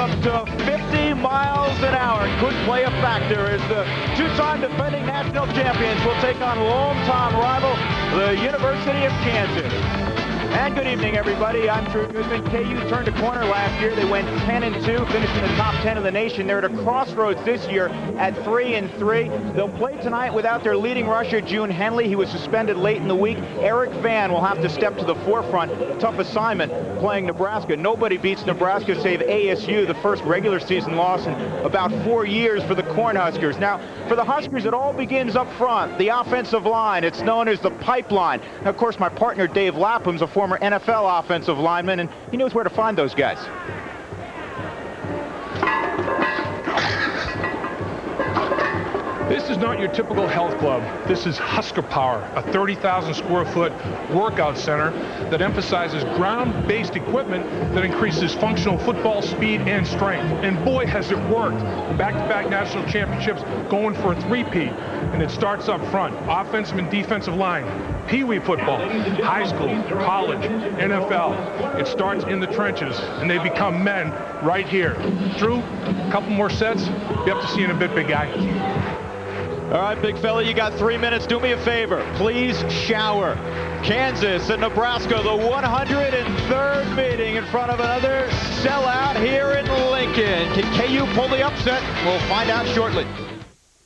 up to 50 miles an hour. Could play a factor as the two-time defending national champions will take on longtime rival, the University of Kansas. And good evening, everybody. I'm Drew Goodman. KU turned a corner last year. They went 10-2, finished in the top 10 of the nation. They're at a crossroads this year at 3-3. They'll play tonight without their leading rusher, June Henley. He was suspended late in the week. Eric Van will have to step to the forefront. Tough assignment playing Nebraska. Nobody beats Nebraska save ASU, the first regular season loss in about 4 years for the Cornhuskers. Now, for the Huskers, it all begins up front. The offensive line. It's known as the pipeline. Now, of course, my partner, Dave Lapham's a former NFL offensive lineman, and he knows where to find those guys. This is not your typical health club. This is Husker Power, a 30,000 square foot workout center that emphasizes ground-based equipment that increases functional football speed and strength. And boy, has it worked. Back-to-back national championships, going for a three-peat. And it starts up front, offensive and defensive line, pee-wee football, high school, college, NFL. It starts in the trenches, and they become men right here. Drew, a couple more sets. Be up to see you in a bit, big guy. All right, big fella, you got 3 minutes. Do me a favor. Please shower. Kansas and Nebraska, the 103rd meeting in front of another sellout here in Lincoln. Can KU pull the upset? We'll find out shortly.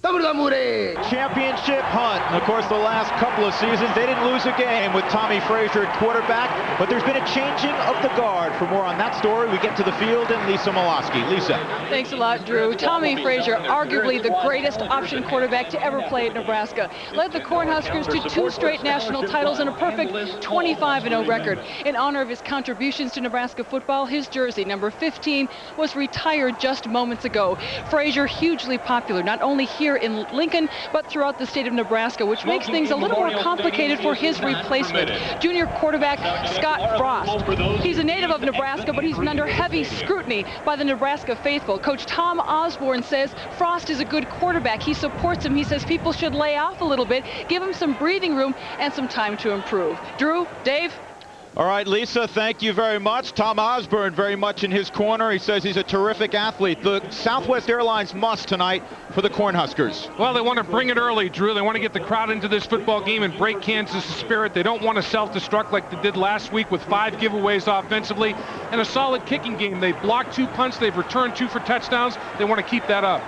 Championship hunt. And of course, the last couple of seasons, they didn't lose a game with Tommy Frazier at quarterback, but there's been a changing of the guard. For more on that story, we get to the field and Lisa Molosky. Lisa. Thanks a lot, Drew. Tommy Frazier, arguably the greatest option quarterback to ever play at Nebraska, led the Cornhuskers to 2 straight national titles and a perfect 25-0 record. In honor of his contributions to Nebraska football, his jersey, number 15, was retired just moments ago. Frazier, hugely popular, not only here in Lincoln, but throughout the state of Nebraska, which makes things a little more complicated for his replacement, junior quarterback Scott Frost. He's a native of Nebraska, but he's been under heavy scrutiny by the Nebraska faithful. Coach Tom Osborne says Frost is a good quarterback. He supports him. He says people should lay off a little bit, give him some breathing room and some time to improve. Drew, Dave? All right, Lisa, thank you very much. Tom Osborne very much in his corner. He says he's a terrific athlete. The Southwest Airlines must tonight for the Cornhuskers. Well, they want to bring it early, Drew. They want to get the crowd into this football game and break Kansas' spirit. They don't want to self-destruct like they did last week with 5 giveaways offensively and a solid kicking game. They blocked 2 punts. They've returned 2 for touchdowns. They want to keep that up.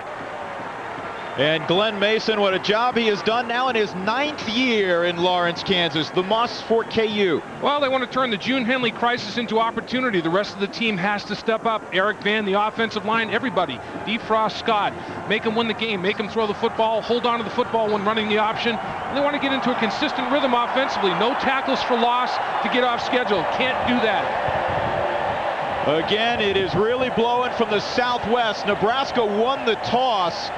And Glenn Mason, what a job he has done now in his 9th year in Lawrence, Kansas. The must for KU. Well, they want to turn the June Henley crisis into opportunity. The rest of the team has to step up. Eric Van, the offensive line, everybody. Defrost Scott. Make him win the game. Make him throw the football. Hold on to the football when running the option. And they want to get into a consistent rhythm offensively. No tackles for loss to get off schedule. Can't do that. Again, it is really blowing from the southwest. Nebraska won the toss.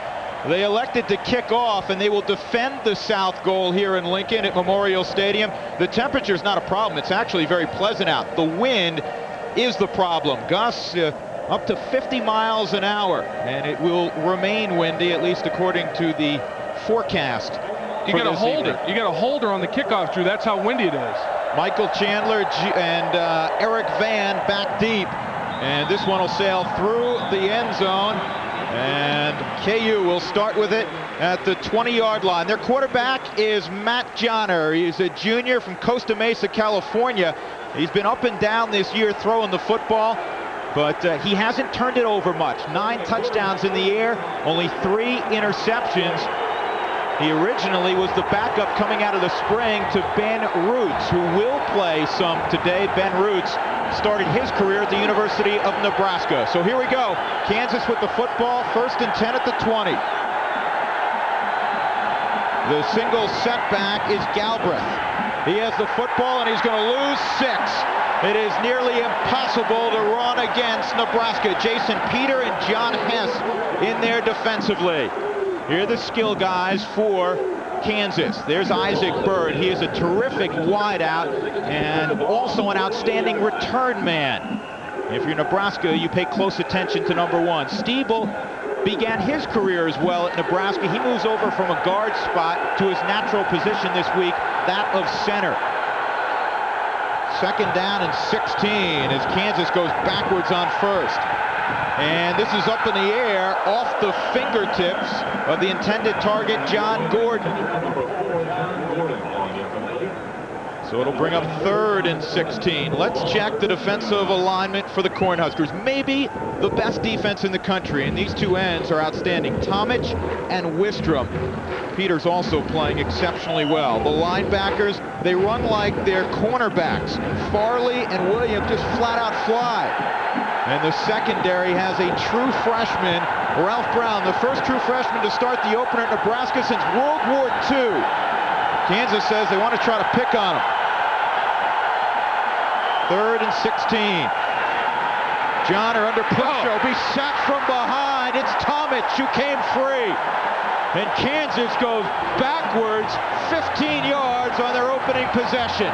They elected to kick off, and they will defend the south goal here in Lincoln at Memorial Stadium. The temperature is not a problem. It's actually very pleasant out. The wind is the problem. Gusts up to 50 miles an hour, and it will remain windy, at least according to the forecast. You got a holder. You got a holder on the kickoff, Drew. That's how windy it is. Michael Chandler and Eric Van back deep, and this one will sail through the end zone. And KU will start with it at the 20-yard line. Their quarterback is Matt Johnner. He's a junior from Costa Mesa, California. He's been up and down this year throwing the football, but he hasn't turned it over much. 9 touchdowns in the air, only 3 interceptions. He originally was the backup coming out of the spring to Ben Roots, who will play some today. Ben Roots started his career at the University of Nebraska. So here we go. Kansas with the football, 1st and 10 at the 20. The single setback is Galbraith. He has the football and he's going to lose 6. It is nearly impossible to run against Nebraska. Jason Peter and John Hess in there defensively. Here are the skill guys for Kansas. There's Isaac Bird. He is a terrific wideout and also an outstanding return man. If you're Nebraska, you pay close attention to number 1. Stiebel began his career as well at Nebraska. He moves over from a guard spot to his natural position this week, that of center. 2nd down and 16 as Kansas goes backwards on 1st. And this is up in the air, off the fingertips of the intended target, John Gordon. So it'll bring up 3rd and 16. Let's check the defensive alignment for the Cornhuskers. Maybe the best defense in the country, and these two ends are outstanding. Tomic and Wistrom. Peters also playing exceptionally well. The linebackers, they run like they're cornerbacks. Farley and Williams just flat out fly. And the secondary has a true freshman, Ralph Brown, the first true freshman to start the opener at Nebraska since World War II. Kansas says they want to try to pick on him. 3rd and 16. Johnner under pressure, be sacked from behind. It's Tomic who came free. And Kansas goes backwards 15 yards on their opening possession.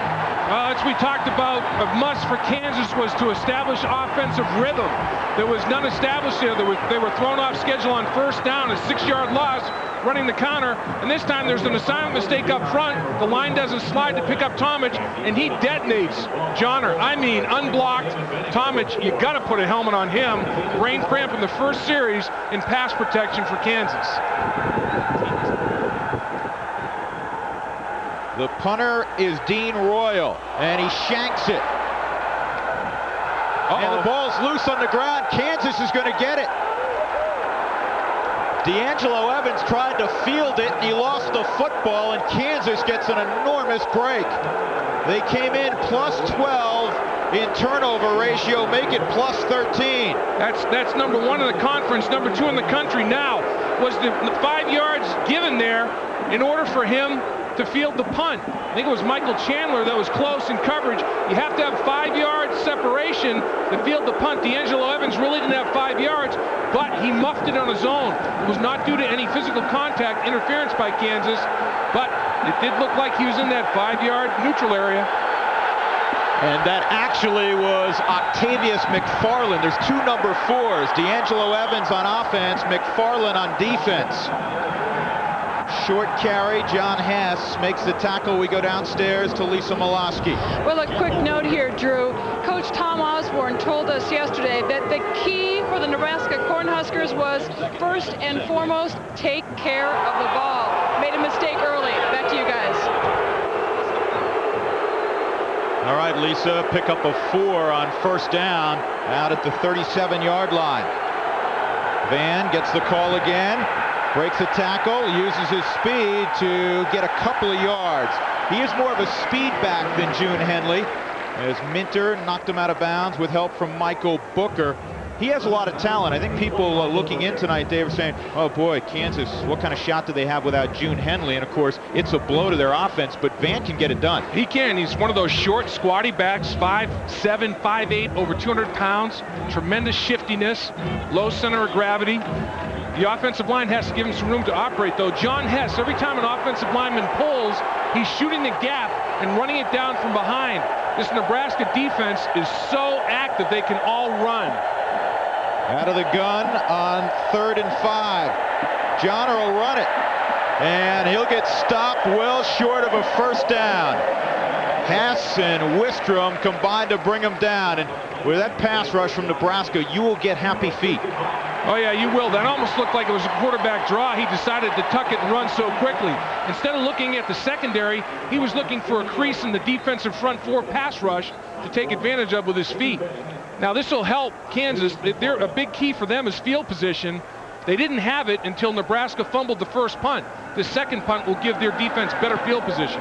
As we talked about, a must for Kansas was to establish offensive rhythm. There was none established there. They were thrown off schedule on 1st down, a 6-yard loss, running the counter. And this time there's an assignment mistake up front. The line doesn't slide to pick up Tomic, and he detonates Johnner. I mean, unblocked. Tomic, you got to put a helmet on him. Brain cramp in the first series in pass protection for Kansas. The punter is Dean Royal, and he shanks it. And the ball's loose on the ground. Kansas is going to get it. D'Angelo Evans tried to field it, and he lost the football, and Kansas gets an enormous break. They came in plus 12 in turnover ratio, make it plus 13. That's number 1 in the conference, number 2 in the country. Now, was the 5 yards given there in order for him to field the punt? I think it was Michael Chandler that was close in coverage. You have to have 5 yards separation to field the punt. D'Angelo Evans really didn't have 5 yards, but he muffed it on his own. It was not due to any physical contact interference by Kansas, but it did look like he was in that 5-yard neutral area. And that actually was Octavius McFarland. There's 2 number 4s. D'Angelo Evans on offense, McFarland on defense. Short carry, John Hess makes the tackle. We go downstairs to Lisa Miloski. Well, a quick note here, Drew. Coach Tom Osborne told us yesterday that the key for the Nebraska Cornhuskers was, first and foremost, take care of the ball. Made a mistake early. Back to you guys. All right, Lisa, pick up a 4 on 1st down out at the 37-yard line. Van gets the call again. Breaks a tackle, uses his speed to get a couple of yards. He is more of a speed back than June Henley, as Minter knocked him out of bounds with help from Michael Booker. He has a lot of talent. I think people looking in tonight, they were saying, oh boy, Kansas, what kind of shot do they have without June Henley? And of course, it's a blow to their offense, but Van can get it done. He can. He's one of those short, squatty backs, 5'7", 5'8", over 200 pounds. Tremendous shiftiness, low center of gravity. The offensive line has to give him some room to operate, though. John Hess, every time an offensive lineman pulls, he's shooting the gap and running it down from behind. This Nebraska defense is so active, they can all run. Out of the gun on 3rd and 5. Johnner will run it, and he'll get stopped well short of a 1st down. Hess and Wistrom combined to bring him down, and with that pass rush from Nebraska, you will get happy feet. Oh yeah, you will. That almost looked like it was a quarterback draw. He decided to tuck it and run so quickly. Instead of looking at the secondary, he was looking for a crease in the defensive front 4 pass rush to take advantage of with his feet. Now this will help Kansas. A big key for them is field position. They didn't have it until Nebraska fumbled the 1st punt. The 2nd punt will give their defense better field position.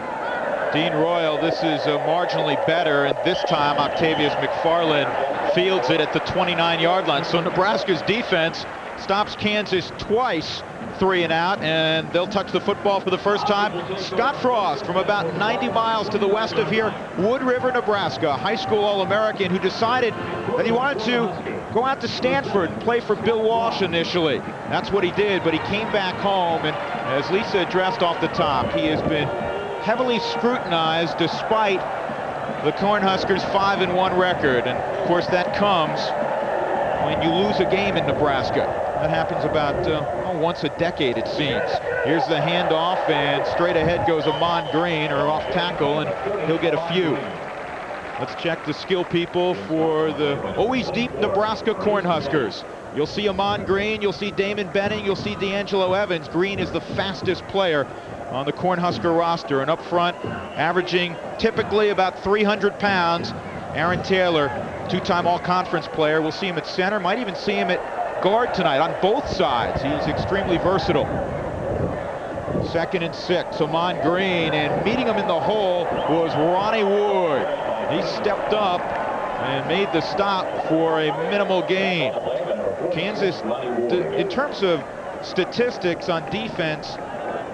Dean Royal, this is marginally better, and this time Octavius McFarland fields it at the 29-yard line. So Nebraska's defense stops Kansas twice, 3 and out, and they'll touch the football for the first time. Scott Frost from about 90 miles to the west of here, Wood River, Nebraska, high school All-American who decided that he wanted to go out to Stanford and play for Bill Walsh initially. That's what he did, but he came back home, and as Lisa addressed off the top, he has been heavily scrutinized despite the Cornhuskers' 5-1 record. And of course that comes when you lose a game in Nebraska. That happens about once a decade, it seems. Here's the handoff, and straight ahead goes Amon Green, or off tackle, and he'll get a few. Let's check the skill people for the always deep Nebraska Cornhuskers. You'll see Amon Green, you'll see Damon Benning, you'll see D'Angelo Evans. Green is the fastest player on the Cornhusker roster, and up front, averaging typically about 300 pounds, Aaron Taylor, two-time all-conference player. We'll see him at center, might even see him at guard tonight on both sides. He's extremely versatile. 2nd and 6, Amon Green, and meeting him in the hole was Ronnie Wood. He stepped up and made the stop for a minimal gain. Kansas, in terms of statistics on defense,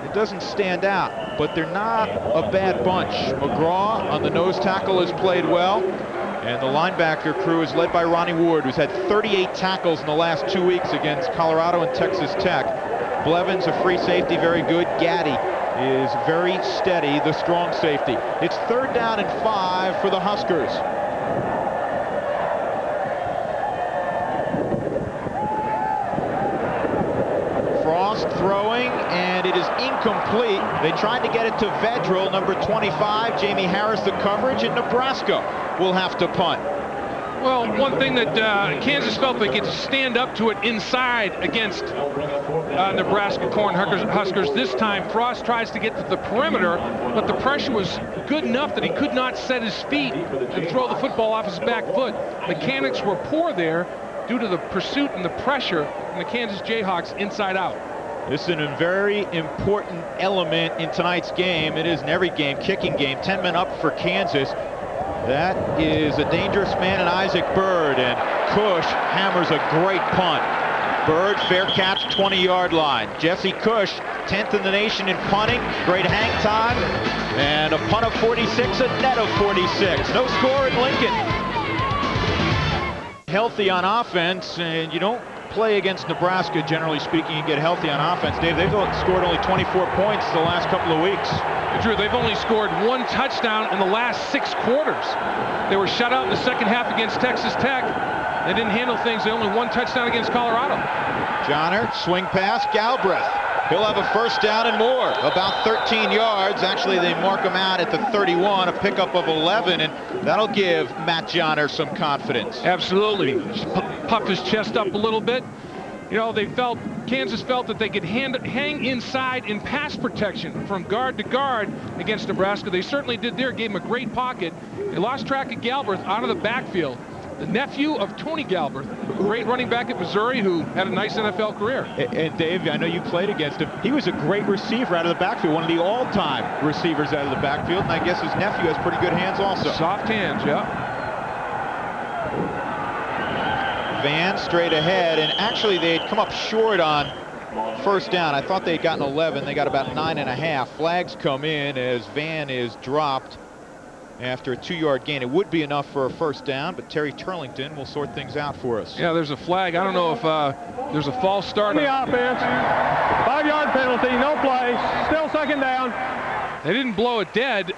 it doesn't stand out, but they're not a bad bunch. McGraw on the nose tackle has played well, and the linebacker crew is led by Ronnie Ward, who's had 38 tackles in the last 2 weeks against Colorado and Texas Tech. Blevins, a free safety, very good. Gaddy is very steady, the strong safety. It's 3rd down and 5 for the Huskers. Frost throwing, and it is incomplete. They tried to get it to Vedral, number 25. Jamie Harris, the coverage, and Nebraska will have to punt. Well, one thing that Kansas felt they could stand up to it inside against Nebraska Cornhuskers. This time, Frost tries to get to the perimeter, but the pressure was good enough that he could not set his feet and throw the football off his back foot. Mechanics were poor there due to the pursuit and the pressure from the Kansas Jayhawks inside out. This is a very important element in tonight's game. It is in every game, kicking game. 10 men up for Kansas. That is a dangerous man in Isaac Bird, and Cush hammers a great punt. Bird, fair catch, 20-yard line. Jesse Cush, 10th in the nation in punting. Great hang time, and a punt of 46, a net of 46. No score in Lincoln. Healthy on offense, and you don't play against Nebraska, generally speaking, and get healthy on offense. Dave, they've scored only 24 points the last couple of weeks. Drew, they've only scored 1 touchdown in the last 6 quarters. They were shut out in the second half against Texas Tech. They didn't handle things. They only 1 touchdown against Colorado. Johnner, swing pass, Galbraith. He'll have a 1st down and more, about 13 yards. Actually, they mark him out at the 31, a pickup of 11, and that'll give Matt Johnner some confidence. Absolutely. Puffed his chest up a little bit. You know, Kansas felt that they could hang inside in pass protection from guard to guard against Nebraska. They certainly did there, gave him a great pocket. They lost track of Galbraith out of the backfield. The nephew of Tony Galbraith, a great running back at Missouri who had a nice NFL career. And Dave, I know you played against him. He was a great receiver out of the backfield, one of the all-time receivers out of the backfield, and I guess his nephew has pretty good hands also. Soft hands, yeah. Van straight ahead, and actually they had come up short on 1st down. I thought they had gotten 11. They got about 9.5. Flags come in as Van is dropped after a 2-yard gain. It would be enough for a 1st down, but Terry Turlington will sort things out for us. Yeah, there's a flag. I don't know if there's a false start. The offense, 5-yard penalty, no play, still 2nd down. They didn't blow it dead,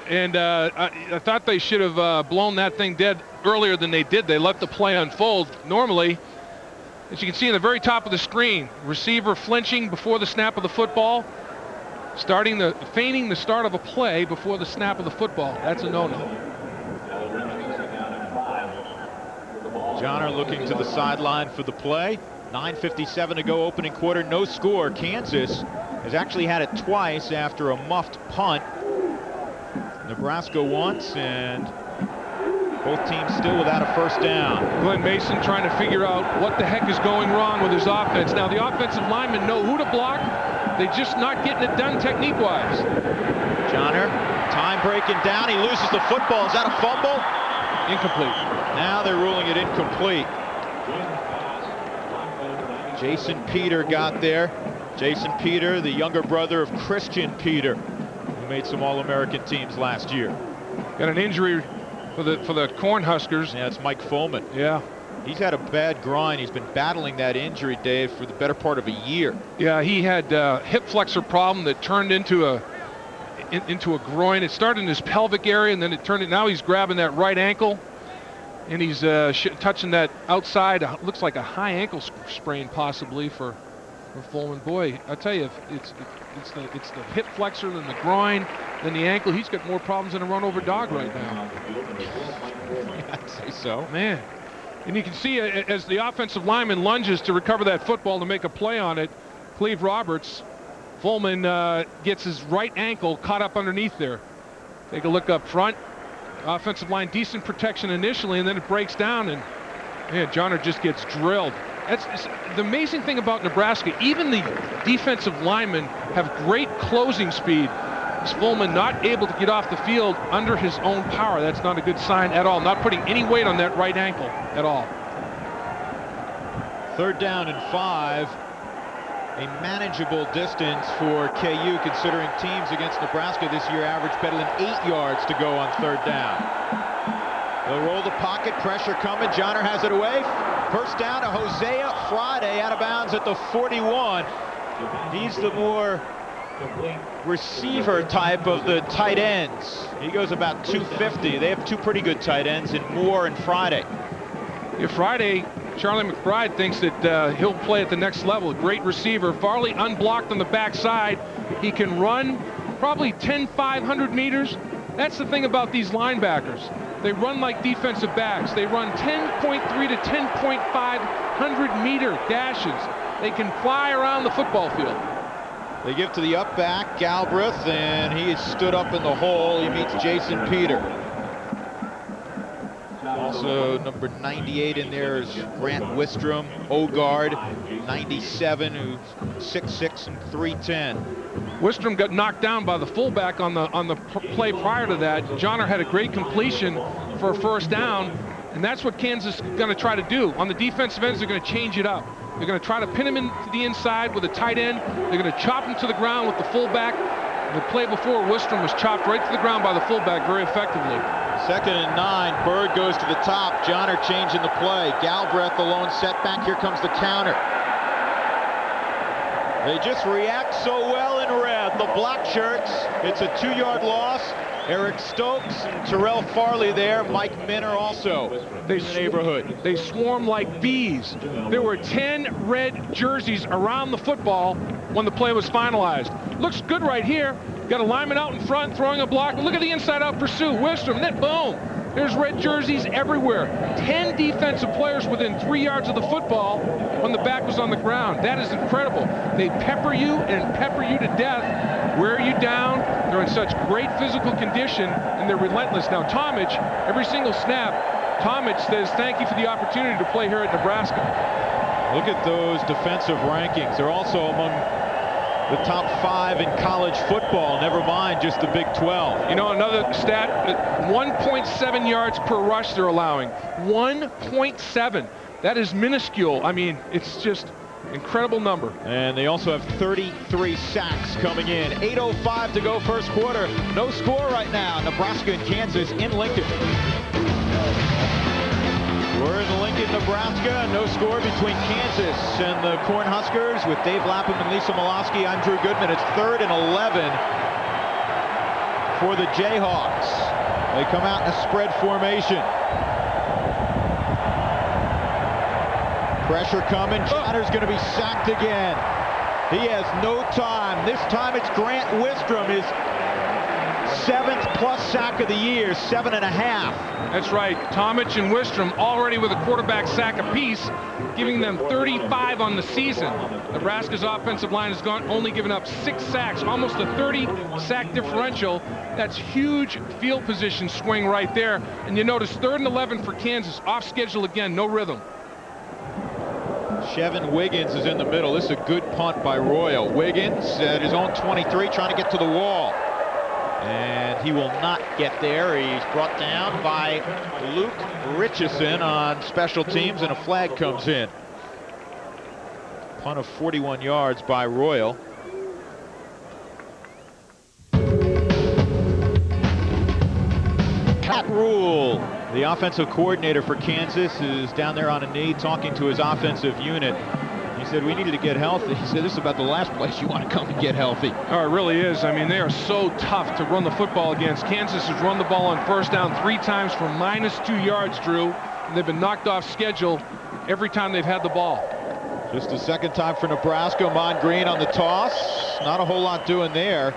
and I thought they should have blown that thing dead earlier than they did. They let the play unfold. Normally, as you can see in the very top of the screen, receiver flinching before the snap of the football, feigning the start of a play before the snap of the football. That's a no-no. Johnner looking to the sideline for the play. 9:57 to go, opening quarter, no score. Kansas has actually had it twice after a muffed punt. Nebraska once, and both teams still without a 1st down. Glenn Mason trying to figure out what the heck is going wrong with his offense. Now, the offensive linemen know who to block. They're just not getting it done technique-wise. Johnner, time breaking down. He loses the football. Is that a fumble? Incomplete. Now they're ruling it incomplete. Jason Peter got there. Jason Peter, the younger brother of Christian Peter, who made some All-American teams last year. Got an injury for the Cornhuskers. Yeah, it's Mike Follman. Yeah. He's had a bad grind. He's been battling that injury, Dave, for the better part of a year. Yeah, he had a hip flexor problem that turned into a groin. It started in his pelvic area, and then it turned. Now he's grabbing that right ankle, and he's touching that outside. Looks like a high ankle sprain possibly for for Fulman. Boy, I tell you, it's the hip flexor, then the groin, then the ankle. He's got more problems than a run-over dog right now. Yeah, I'd say so. Man. And you can see as the offensive lineman lunges to recover that football to make a play on it, Cleve Roberts, Fulman gets his right ankle caught up underneath there. Take a look up front. Offensive line, decent protection initially, and then it breaks down, and man, Johnner just gets drilled. That's the amazing thing about Nebraska. Even the defensive linemen have great closing speed. Fulman not able to get off the field under his own power. That's not a good sign at all. Not putting any weight on that right ankle at all. 3rd down and 5. A manageable distance for KU, considering teams against Nebraska this year average better than 8 yards to go on 3rd down. They'll roll the pocket, pressure coming. Johnner has it away. 1st down to Hosea Friday, out of bounds at the 41. He's the more receiver type of the tight ends. He goes about 250. They have 2 pretty good tight ends in Moore and Friday. Yeah, Friday, Charlie McBride thinks that he'll play at the next level. Great receiver. Farley unblocked on the backside. He can run probably 500 meters. That's the thing about these linebackers. They run like defensive backs. They run 10.3 to 10.5 meter dashes. They can fly around the football field. They give to the up back, Galbraith, and he is stood up in the hole. He meets Jason Peter. Also, number 98 in there is Grant Wistrom, O-guard, 97, who's 6'6" and 310. Wistrom got knocked down by the fullback on the play prior to that. Johnner had a great completion for a 1st down, and that's what Kansas is going to try to do. On the defensive ends, they're going to change it up. They're going to try to pin him into the inside with a tight end. They're going to chop him to the ground with the fullback. The play before, Wistrom was chopped right to the ground by the fullback very effectively. 2nd and 9. Bird goes to the top. Johnner changing the play. Galbraith, the lone setback. Here comes the counter. They just react so well in red. The black shirts. It's a 2-yard loss. Eric Stokes and Terrell Farley there. Mike Minner also in the neighborhood. They swarm like bees. There were 10 red jerseys around the football when the play was finalized. Looks good right here. Got a lineman out in front throwing a block. Look at the inside-out pursuit. Wistrom, and then boom. There's red jerseys everywhere. 10 defensive players within 3 yards of the football when the back was on the ground. That is incredible. They pepper you and pepper you to death, wear you down. They're in such great physical condition, and they're relentless. Now, Tomich, every single snap, Tomich says, thank you for the opportunity to play here at Nebraska. Look at those defensive rankings. They're also among the top 5 in college football, never mind just the Big 12. You know, another stat, 1.7 yards per rush they're allowing. 1.7. That is minuscule. I mean, it's just incredible number. And they also have 33 sacks coming in. 8:05 to go, 1st quarter. No score right now. Nebraska and Kansas in Lincoln. We're in Lincoln, Nebraska. No score between Kansas and the Cornhuskers with Dave Lapham and Lisa Molosky. I'm Drew Goodman. It's 3rd and 11 for the Jayhawks. They come out in a spread formation. Pressure coming. Johnner's going to be sacked again. He has no time. This time it's Grant Wistrom, his 7th plus sack of the year, 7.5. That's right. Tomich and Wistrom already with a quarterback sack apiece, giving them 35 on the season. Nebraska's offensive line has only given up 6 sacks, almost a 30-sack differential. That's huge field position swing right there. And you notice 3rd and 11 for Kansas, off schedule again, no rhythm. Chevin Wiggins is in the middle. This is a good punt by Royal. Wiggins at his own 23, trying to get to the wall. And he will not get there. He's brought down by Luke Richardson on special teams, and a flag comes in. Punt of 41 yards by Royal. Pat Rule, the offensive coordinator for Kansas, is down there on a knee talking to his offensive unit. He said, we needed to get healthy. He said, this is about the last place you want to come and get healthy. Oh, it really is. I mean, they are so tough to run the football against. Kansas has run the ball on 1st down 3 times for -2 yards, Drew. And they've been knocked off schedule every time they've had the ball. Just the second time for Nebraska. Mon Green on the toss. Not a whole lot doing there.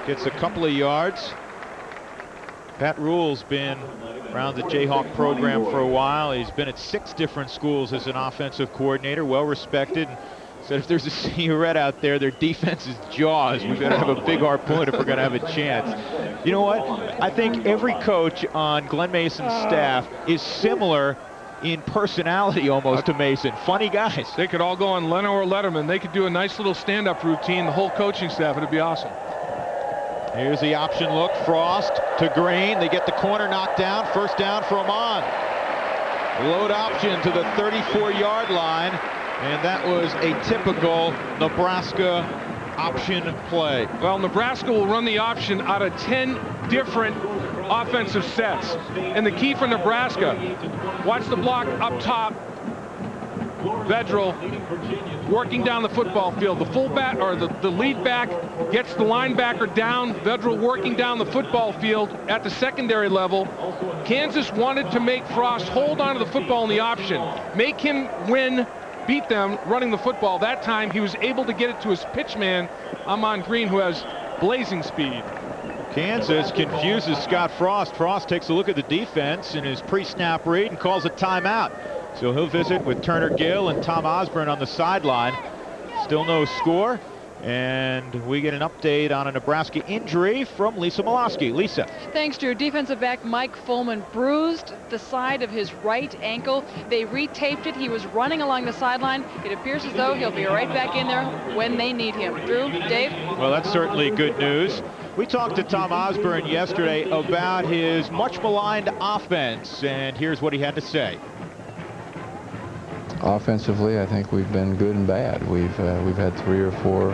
Gets a couple of yards. Pat Rule's been around the Jayhawk program for a while. He's been at 6 different schools as an offensive coordinator, well respected. Said if there's a senior red out there, their defense is jaws. We've got to have a big harpoon if we're going to have a chance. You know what? I think every coach on Glenn Mason's staff is similar in personality almost to Mason. Funny guys. They could all go on Leno or Letterman. They could do a nice little stand-up routine, the whole coaching staff. It'd be awesome. Here's the option look. Frost to Green. They get the corner knocked down. First down for Amon. Load option to the 34-yard line. And that was a typical Nebraska option play. Well, Nebraska will run the option out of 10 different offensive sets. And the key for Nebraska, watch the block up top. Vedral working down the football field. The fullback or the lead back gets the linebacker down. Vedral working down the football field at the secondary level. Kansas wanted to make Frost hold on to the football in the option, make him win, beat them running the football. That time he was able to get it to his pitchman, Amon Green, who has blazing speed. Kansas confuses Scott Frost. Frost takes a look at the defense in his pre-snap read and calls a timeout. So he'll visit with Turner Gill and Tom Osborne on the sideline. Still no score. And we get an update on a Nebraska injury from Lisa Milosky. Lisa. Thanks, Drew. Defensive back Mike Fulman bruised the side of his right ankle. They retaped it. He was running along the sideline. It appears as though he'll be right back in there when they need him. Drew, Dave? Well, that's certainly good news. We talked to Tom Osborne yesterday about his much maligned offense, and here's what he had to say. Offensively, I think we've been good and bad. We've had 3 or 4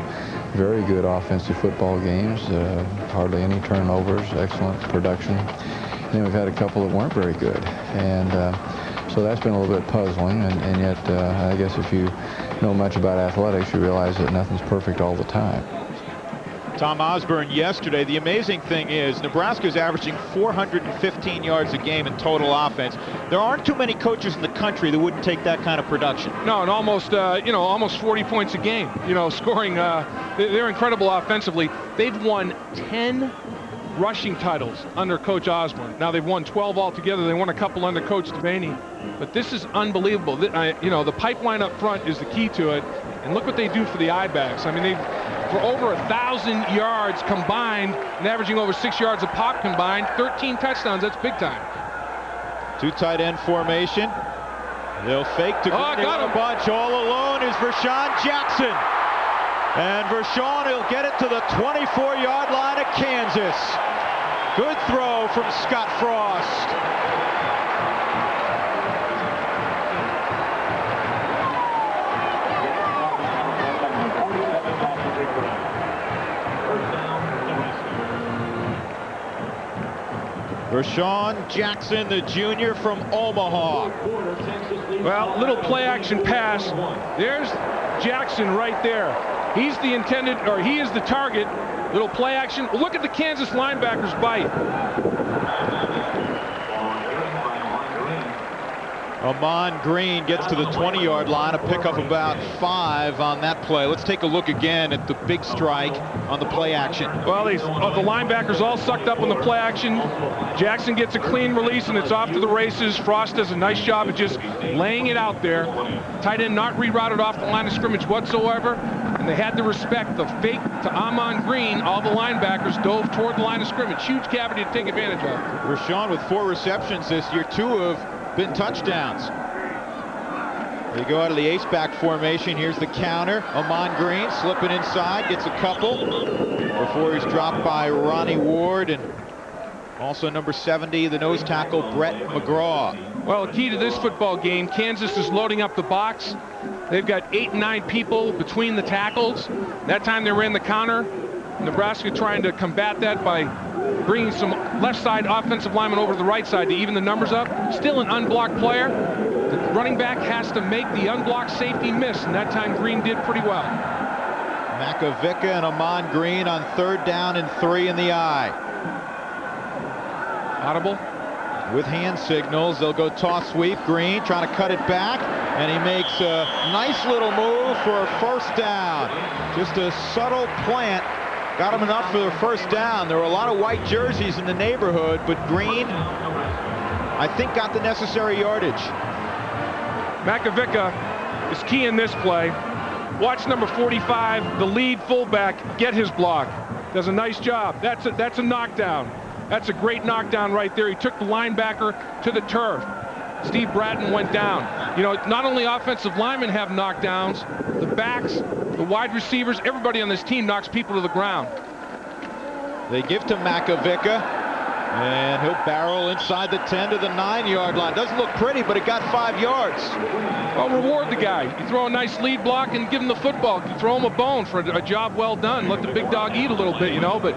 very good offensive football games, hardly any turnovers, excellent production. And then we've had a couple that weren't very good, and so that's been a little bit puzzling. And yet, I guess if you know much about athletics, you realize that nothing's perfect all the time. Tom Osborne yesterday. The amazing thing is Nebraska's averaging 415 yards a game in total offense. There aren't too many coaches in the country that wouldn't take that kind of production. No, and almost almost 40 points a game. Scoring. They're incredible offensively. They've won 10 rushing titles under Coach Osborne. Now they've won 12 altogether. They won a couple under Coach Devaney. But this is unbelievable. The pipeline up front is the key to it. And look what they do for the I-backs. I mean, they've for over 1,000 yards combined and averaging over 6 yards a pop combined, 13 touchdowns. That's big time. 2 tight end formation. They'll fake to got him. A bunch. All alone is Vershawn Jackson. And Vershawn will get it to the 24-yard line of Kansas. Good throw from Scott Frost. Vershawn Jackson, the junior from Omaha. Well, little play action pass. There's Jackson right there. He's the intended, or he is the target. Little play action. Look at the Kansas linebackers bite. Amon Green gets to the 20-yard line, a pickup about 5 on that play. Let's take a look again at the big strike on the play action. Well, the linebackers all sucked up on the play action. Jackson gets a clean release, and it's off to the races. Frost does a nice job of just laying it out there. Tight end not rerouted off the line of scrimmage whatsoever, and they had to respect the fake to Amon Green. All the linebackers dove toward the line of scrimmage. Huge cavity to take advantage of. Vershawn with 4 receptions this year, 2 have been touchdowns. They go out of the ace-back formation. Here's the counter. Amon Green slipping inside, gets a couple before he's dropped by Ronnie Ward and also number 70, the nose tackle, Brett McGraw. Well, the key to this football game, Kansas is loading up the box. They've got 8 and 9 people between the tackles. That time they ran the counter. Nebraska trying to combat that by bringing some left side offensive linemen over to the right side to even the numbers up. Still an unblocked player. The running back has to make the unblocked safety miss, and that time Green did pretty well. Makovica and Amon Green on 3rd down and 3 in the eye. Audible. With hand signals, they'll go toss sweep. Green trying to cut it back. And he makes a nice little move for a first down. Just a subtle plant. Got him enough for the first down. There were a lot of white jerseys in the neighborhood, but Green, I think, got the necessary yardage. Makovica is key in this play. Watch number 45, the lead fullback, get his block. Does a nice job. That's a knockdown. That's a great knockdown right there. He took the linebacker to the turf. Steve Bratton went down. You know, not only offensive linemen have knockdowns, the backs, the wide receivers, everybody on this team knocks people to the ground. They give to Makovica, and he'll barrel inside the 10 to the 9-yard line. Doesn't look pretty, but it got 5 yards. Well, reward the guy. You throw a nice lead block and give him the football. You throw him a bone for a job well done. Let the big dog eat a little bit, you know. But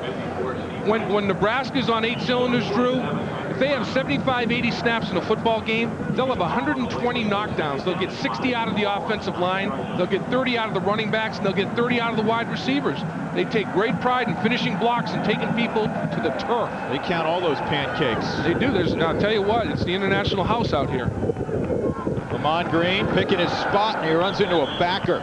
when Nebraska's on 8 cylinders, Drew, if they have 75, 80 snaps in a football game, they'll have 120 knockdowns. They'll get 60 out of the offensive line. They'll get 30 out of the running backs, and they'll get 30 out of the wide receivers. They take great pride in finishing blocks and taking people to the turf. They count all those pancakes. They do. I'll tell you what, it's the international house out here. Lamont Green picking his spot, and he runs into a backer.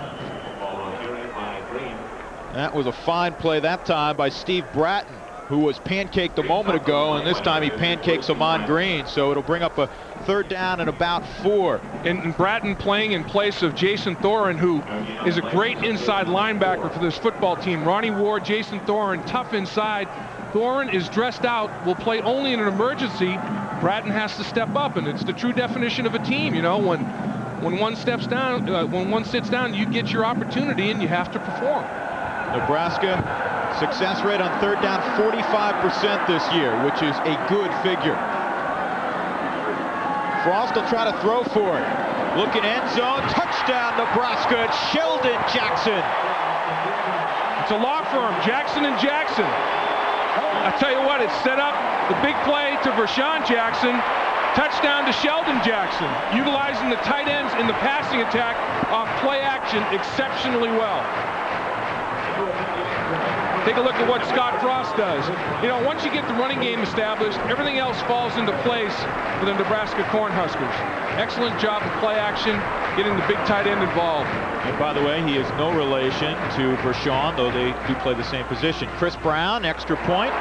That was a fine play that time by Steve Bratton, who was pancaked a moment ago, and this time he pancakes Lamont Green, so it'll bring up a third down and about 4. And Bratton playing in place of Jason Thorin, who is a great inside linebacker for this football team. Ronnie Ward, Jason Thorin, tough inside. Thorin is dressed out, will play only in an emergency. Bratton has to step up, and it's the true definition of a team. You know, when one steps down, when one sits down, you get your opportunity, and you have to perform. Nebraska success rate on third down 45% this year, which is a good figure. Frost will try to throw for it. Looking end zone, touchdown Nebraska. It's Sheldon Jackson. It's a law firm, Jackson and Jackson. I tell you what, it's set up the big play to Vershawn Jackson. Touchdown to Sheldon Jackson, utilizing the tight ends in the passing attack off play action exceptionally well. Take a look at what Scott Frost does. You know, once you get the running game established, everything else falls into place for the Nebraska Cornhuskers. Excellent job of play action, getting the big tight end involved. And by the way, he is no relation to Vershawn, though they do play the same position. Chris Brown, extra point,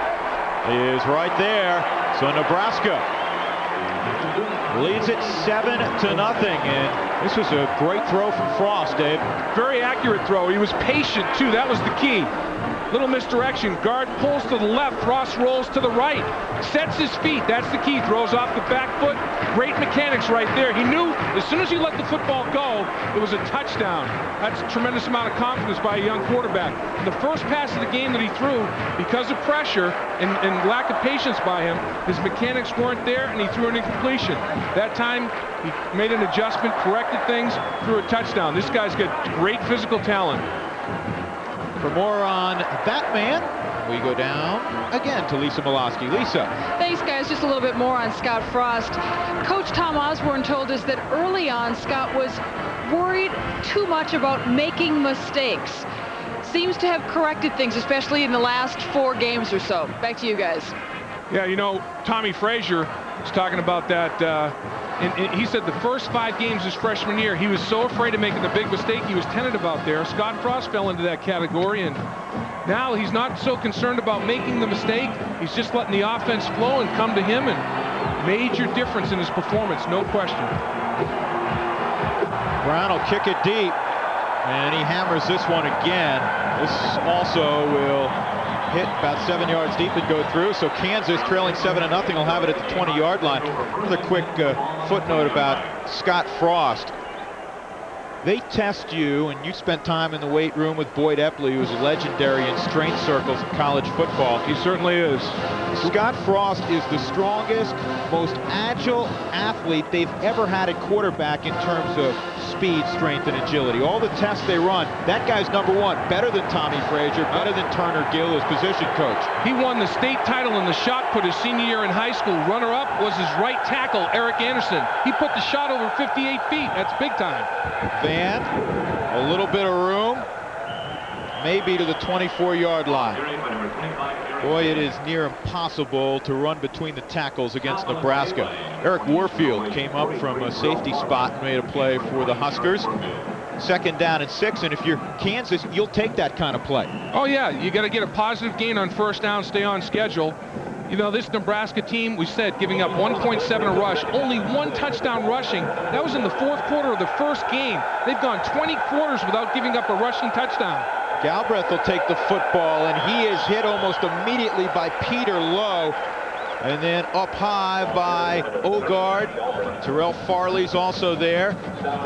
is right there. So Nebraska leads it 7-0, and this was a great throw from Frost, Dave. Very accurate throw. He was patient, too. That was the key. Little misdirection. Guard pulls to the left. Frost rolls to the right. Sets his feet. That's the key. Throws off the back foot. Great mechanics right there. He knew as soon as he let the football go, it was a touchdown. That's a tremendous amount of confidence by a young quarterback. The first pass of the game that he threw, because of pressure and lack of patience by him, his mechanics weren't there, and he threw an incompletion. That time, he made an adjustment, corrected things, threw a touchdown. This guy's got great physical talent. For more on that man, we go down again to Lisa Milosky. Lisa. Thanks, guys. Just a little bit more on Scott Frost. Coach Tom Osborne told us that early on, Scott was worried too much about making mistakes. Seems to have corrected things, especially in the last 4 games or so. Back to you guys. Yeah, you know, Tommy Frazier was talking about that. And he said the first 5 games his freshman year, he was so afraid of making a big mistake, he was tentative out there. Scott Frost fell into that category, and now he's not so concerned about making the mistake. He's just letting the offense flow and come to him, and major difference in his performance, no question. Brown will kick it deep, and he hammers this one again. This also will hit about 7 yards deep and go through. So Kansas, trailing 7-0, will have it at the 20-yard line. Another quick footnote about Scott Frost. They test you, and you spent time in the weight room with Boyd Epley, who's legendary in strength circles in college football. He certainly is. Scott Frost is the strongest, most agile athlete they've ever had at quarterback in terms of speed, strength, and agility. All the tests they run, that guy's #1. Better than Tommy Frazier, better than Turner Gill, his position coach. He won the state title in the shot put his senior year in high school. Runner-up was his right tackle, Eric Anderson. He put the shot over 58 feet. That's big time. Van, a little bit of room. maybe to the 24-yard line. Boy, it is near impossible to run between the tackles against Nebraska. Eric Warfield came up from a safety spot and made a play for the Huskers. 2nd down and 6, and if you're Kansas, you'll take that kind of play. Oh yeah, you got to get a positive gain on 1st down, stay on schedule. You know, this Nebraska team, we said, giving up 1.7 a rush, only 1 touchdown rushing. That was in the 4th quarter of the 1st game. They've gone 20 quarters without giving up a rushing touchdown. Galbraith will take the football, and he is hit almost immediately by Peter Lowe. And then up high by Ogard. Terrell Farley's also there.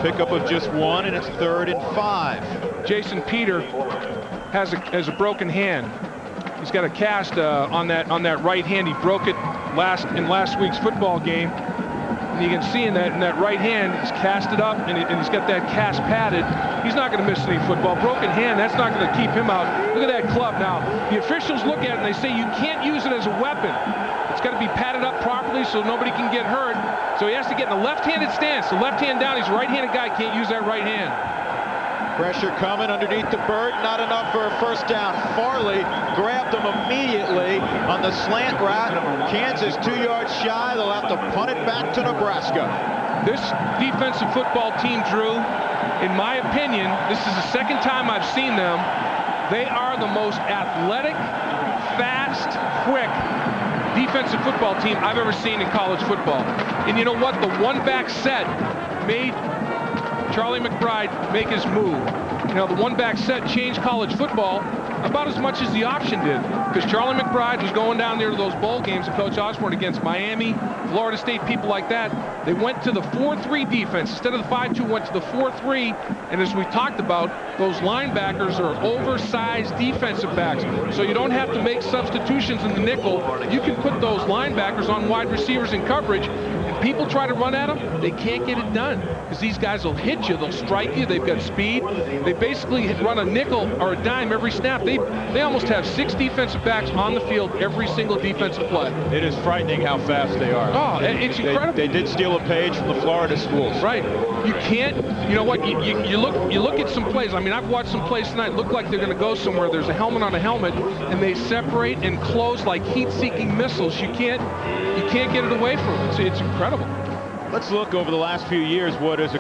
Pickup of just 1, and it's 3rd and 5. Jason Peter has a broken hand. He's got a cast on that right hand. He broke it in last week's football game. And you can see in that right hand, he's casted up, and he's got that cast padded. He's not going to miss any football. Broken hand, that's not going to keep him out. Look at that club now. The officials look at it and they say you can't use it as a weapon. It's got to be padded up properly so nobody can get hurt. So he has to get in a left-handed stance. The left hand down, he's a right-handed guy, can't use that right hand. Pressure coming underneath the bird, not enough for a 1st down. Farley grabbed him immediately on the slant route. Kansas 2 yards shy. They'll have to punt it back to Nebraska. This defensive football team, Drew, in my opinion, this is the 2nd time I've seen them. They are the most athletic, fast, quick defensive football team I've ever seen in college football. And you know what? The 1-back set made Charlie McBride make his move. You know, the 1-back set changed college football about as much as the option did, because Charlie McBride was going down there to those bowl games, and Coach Osborne against Miami, Florida State, people like that. They went to the 4-3 defense instead of the 5-2. Went to the 4-3, and as we talked about, those linebackers are oversized defensive backs, so you don't have to make substitutions in the nickel. You can put those linebackers on wide receivers in coverage. People try to run at them, they can't get it done because these guys will hit you, they'll strike you, they've got speed. They basically run a nickel or a dime every snap. They almost have 6 defensive backs on the field every single defensive play. It is frightening how fast they are. Oh, it's incredible. They did steal a page from the Florida schools. Right. You can't, you know what, you look at some plays. I mean, I've watched some plays tonight, look like they're going to go somewhere. There's a helmet on a helmet, and they separate and close like heat-seeking missiles. You can't get it away from them. It's incredible. Let's look over the last few years what has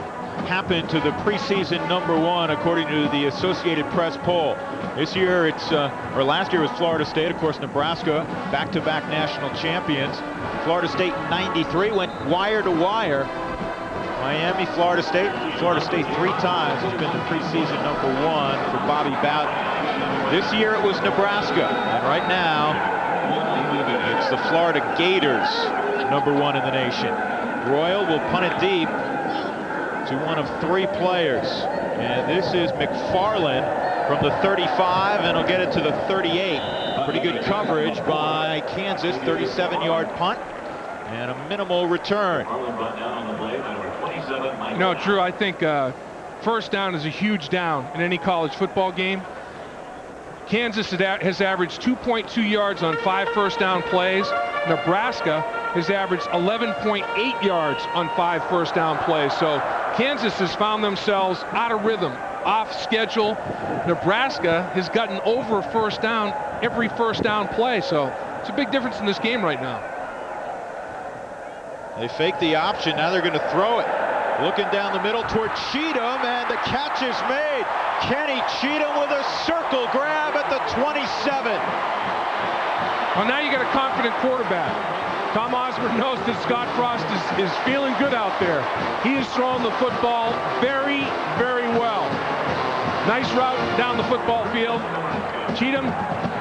happened to the preseason #1 according to the Associated Press poll. This year or last year was Florida State, of course Nebraska, back-to-back national champions. Florida State in '93 went wire to wire. Miami, Florida State 3 times has been the preseason #1 for Bobby Bowden. This year it was Nebraska, and right now it's the Florida Gators, #1 in the nation. Royal will punt it deep to one of 3 players, and this is McFarland from the 35, and he'll get it to the 38. Pretty good coverage by Kansas, 37-yard punt and a minimal return. You know, Drew, I think 1st down is a huge down in any college football game. Kansas has averaged 2.2 yards on 5 1st down plays. Nebraska has averaged 11.8 yards on 5 1st down plays. So Kansas has found themselves out of rhythm, off schedule. Nebraska has gotten over a 1st down every 1st down play. So it's a big difference in this game right now. They fake the option. Now they're going to throw it. Looking down the middle toward Cheatham, and the catch is made. Kenny Cheatham with a circle grab at the 27. Well, now you got a confident quarterback. Tom Osborne knows that Scott Frost is feeling good out there. He is throwing the football very, very well. Nice route down the football field. Cheatham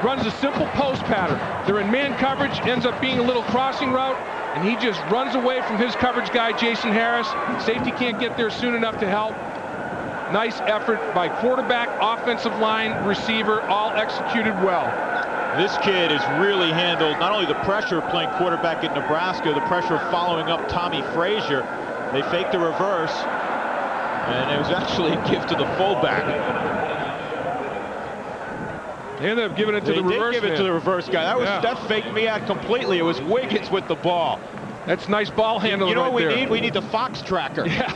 runs a simple post pattern. They're in man coverage, ends up being a little crossing route, and he just runs away from his coverage guy, Jason Harris. Safety can't get there soon enough to help. Nice effort by quarterback, offensive line, receiver, all executed well. This kid has really handled not only the pressure of playing quarterback at Nebraska, the pressure of following up Tommy Frazier. They faked the reverse, and it was actually a gift to the fullback. They ended up giving it to the reverse. They did give it to the reverse guy. That faked me out completely. It was Wiggins with the ball. That's nice ball handling. You know right what we there. need? We need the Fox tracker. Yeah,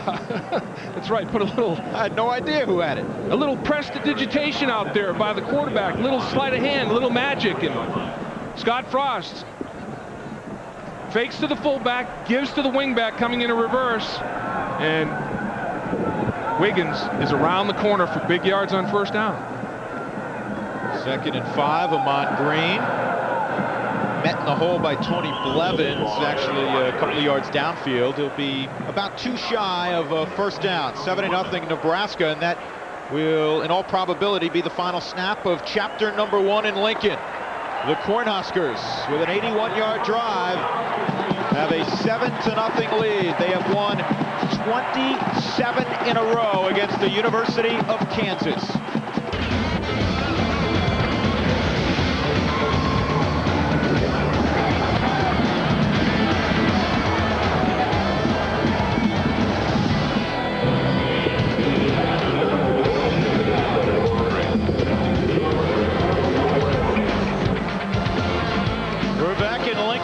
that's right. Put a little. I had no idea who had it. A little prestidigitation out there by the quarterback. Little sleight of hand, little magic. And Scott Frost fakes to the fullback, gives to the wingback coming in a reverse, and Wiggins is around the corner for big yards on first down. 2nd and 5. Amon Green met in the hole by Tony Blevins, actually a couple of yards downfield. He'll be about 2 shy of a first down. 7-0 Nebraska, and that will in all probability be the final snap of chapter number 1 in Lincoln. The Cornhuskers, with an 81-yard drive, have a 7-0 lead. They have won 27 in a row against the University of Kansas.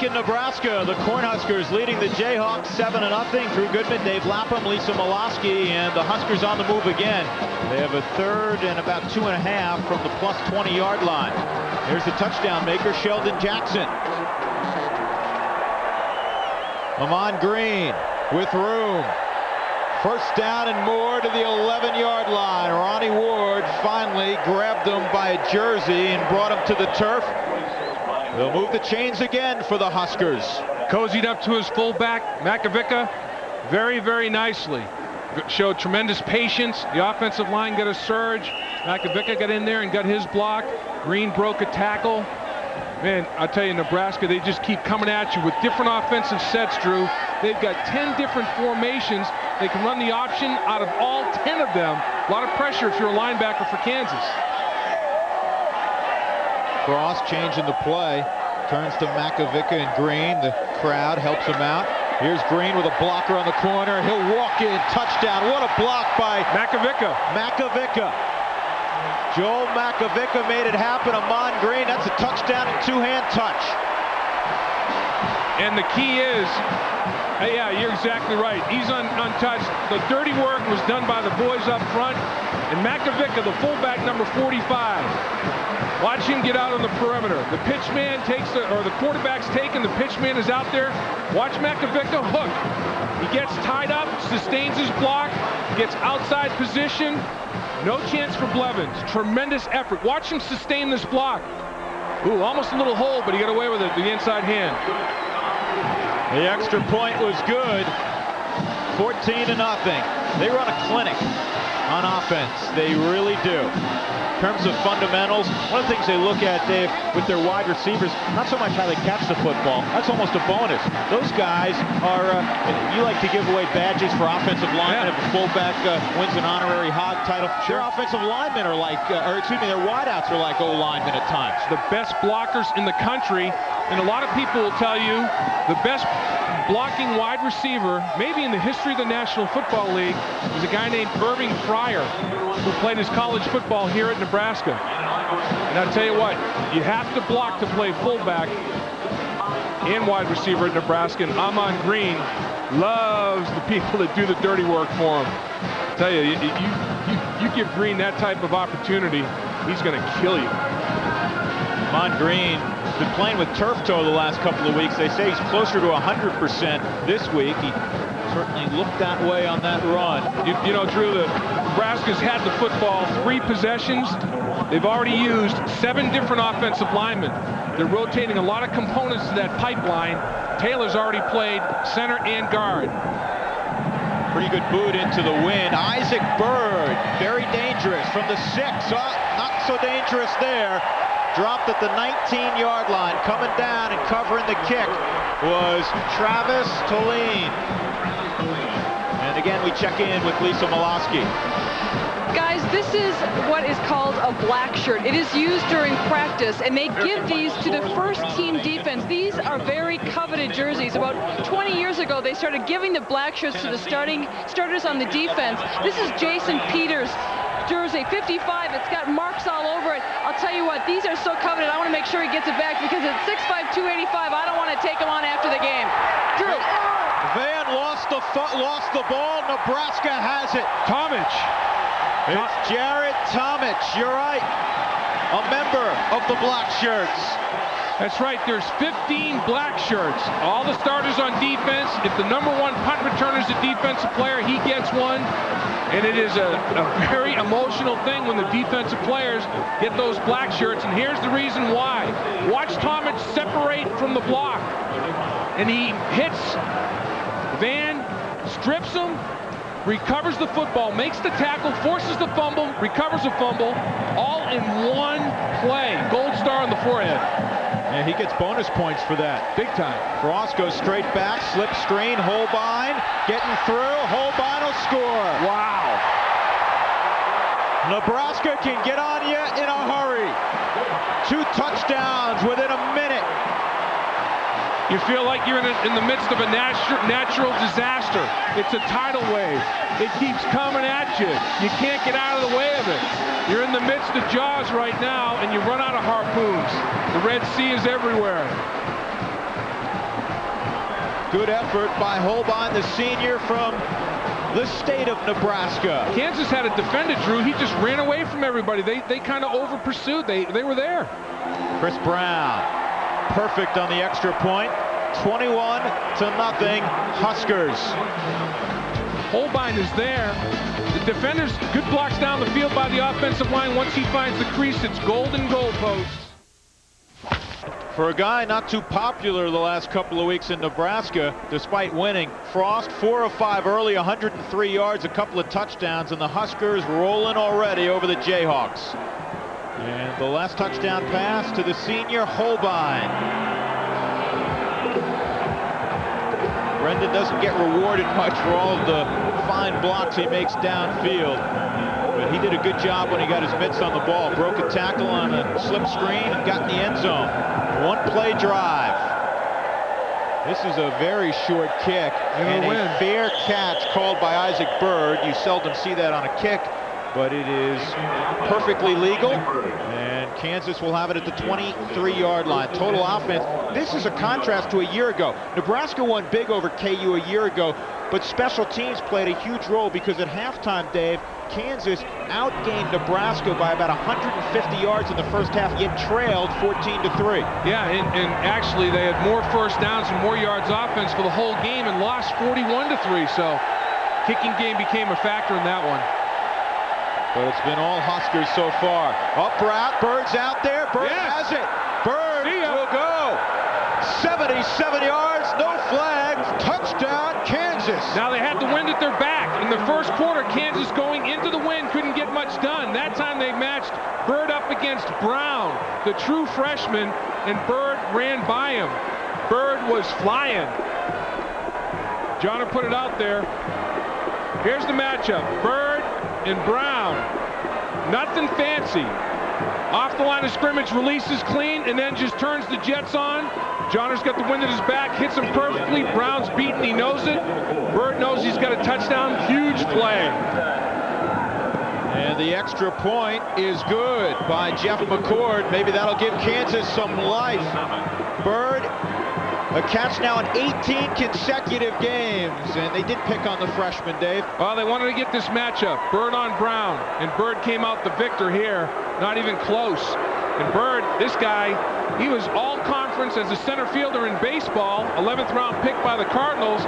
Nebraska, the Cornhuskers leading the Jayhawks 7-0. Drew Goodman, Dave Lapham, Lisa Molosky, and the Huskers on the move again. They have a 3rd and about 2.5 from the plus 20-yard line. There's the touchdown maker, Sheldon Jackson. Amon Green with room. First down and more to the 11-yard line. Ronnie Ward finally grabbed him by a jersey and brought him to the turf. They'll move the chains again for the Huskers. Cozied up to his fullback, Makovica, very, very nicely. Showed tremendous patience. The offensive line got a surge. Makovica got in there and got his block. Green broke a tackle. Man, I'll tell you, Nebraska, they just keep coming at you with different offensive sets, Drew. They've got 10 different formations. They can run the option out of all 10 of them. A lot of pressure if you're a linebacker for Kansas. Cross changing the play, turns to Makovica and Green. The crowd helps him out. Here's Green with a blocker on the corner. He'll walk in, touchdown. What a block by Makovica. Joel Makovica made it happen. Amon Green, that's a touchdown and 2-hand touch. And the key is, yeah, you're exactly right. He's untouched. The dirty work was done by the boys up front. And Makovica, the fullback, number 45. Watch him get out on the perimeter. The pitch man takes the quarterback's taken. The pitch man is out there. Watch Makovica hook. He gets tied up, sustains his block, gets outside position. No chance for Blevins. Tremendous effort. Watch him sustain this block. Ooh, almost a little hole, but he got away with it, the inside hand. The extra point was good. 14-0. They run a clinic on offense. They really do. In terms of fundamentals, one of the things they look at, Dave, with their wide receivers, not so much how they catch the football. That's almost a bonus. Those guys are, you like to give away badges for offensive linemen. If a fullback wins an honorary Hog title, their offensive linemen are like, their wideouts are like O-linemen at times. The best blockers in the country, and a lot of people will tell you the best blocking wide receiver, maybe in the history of the National Football League, is a guy named Irving Fryer, who played his college football here at Nebraska. And I'll tell you what, you have to block to play fullback and wide receiver at Nebraska. And Amon Green loves the people that do the dirty work for him. I'll tell you, you give Green that type of opportunity, he's going to kill you. Amon Green has been playing with turf toe the last couple of weeks. They say he's closer to 100% this week. He certainly looked that way on that run. You know, Drew, Nebraska's had the football 3 possessions. They've already used 7 different offensive linemen. They're rotating a lot of components to that pipeline. Taylor's already played center and guard. Pretty good boot into the wind. Isaac Bird, very dangerous from the 6. Not so dangerous there. Dropped at the 19-yard line. Coming down and covering the kick was Travis Toline. And again, we check in with Lisa Molosky. Guys, this is what is called a black shirt. It is used during practice, and they give these to the first team defense. These are very coveted jerseys. About 20 years ago, they started giving the black shirts to the starters on the defense. This is Jason Peters' jersey, 55. It's got marks all over it. I'll tell you what, these are so coveted. I want to make sure he gets it back because at 6'5", 285, I don't want to take him on after the game. Drew. lost the ball. Nebraska has it. Tomich. It's Jared Tomich. You're right. A member of the Black Shirts. That's right. There's 15 black shirts. All the starters on defense. If the #1 punt returner is a defensive player, he gets one. And it is a very emotional thing when the defensive players get those black shirts. And here's the reason why. Watch Tomich separate from the block. And he hits Van, strips him, recovers the football, makes the tackle, forces the fumble, recovers the fumble, all in one play. Gold star on the forehead. And he gets bonus points for that. Big time. Frost goes straight back, slip screen, Holbein getting through. Holbein will score. Wow. Nebraska can get on you in a hurry. 2 touchdowns within a minute. You feel like you're in the midst of a natural disaster. It's a tidal wave. It keeps coming at you. You can't get out of the way of it. You're in the midst of Jaws right now, and you run out of harpoons. The Red Sea is everywhere. Good effort by Holbein, the senior from the state of Nebraska. Kansas had a defender, Drew. He just ran away from everybody. They kind of over-pursued. They were there. Chris Brown, perfect on the extra point. 21-0, Huskers. Holbein is there. The defenders, good blocks down the field by the offensive line. Once he finds the crease, it's golden goalposts. For a guy not too popular the last couple of weeks in Nebraska, despite winning, Frost 4 of 5 early, 103 yards, a couple of touchdowns, and the Huskers rolling already over the Jayhawks. And the last touchdown pass to the senior Holbein. Brendan doesn't get rewarded much for all of the fine blocks he makes downfield, but he did a good job when he got his mitts on the ball. Broke a tackle on a slip screen and got in the end zone. 1-play drive. This is a very short kick and a fair catch called by Isaac Bird. You seldom see that on a kick, but it is perfectly legal, and Kansas will have it at the 23-yard line. Total offense. This is a contrast to a year ago. Nebraska won big over KU a year ago, but special teams played a huge role because at halftime, Dave, Kansas outgained Nebraska by about 150 yards in the first half, yet trailed 14-3. Yeah, and actually they had more first downs and more yards offense for the whole game and lost 41-3, so kicking game became a factor in that one. But it's been all Huskers so far. Up route, Bird's out there. Bird has it. Bird will go. 77 yards, no flag. Touchdown, Kansas. Now they had the wind at their back. In the first quarter, Kansas going into the wind couldn't get much done. That time they matched Bird up against Brown, the true freshman, and Bird ran by him. Bird was flying. Johnner put it out there. Here's the matchup. Bird and Brown. Nothing fancy. Off the line of scrimmage, releases clean, and then just turns the Jets on. Johnner's got the wind at his back, hits him perfectly. Brown's beaten, he knows it. Bird knows he's got a touchdown. Huge play. And the extra point is good by Jeff McCord. Maybe that'll give Kansas some life. Bird, a catch now in 18 consecutive games, and they did pick on the freshman, Dave. Well, they wanted to get this matchup, Bird on Brown, and Bird came out the victor here, not even close. And Bird, this guy, he was all conference as a center fielder in baseball, 11th round pick by the Cardinals.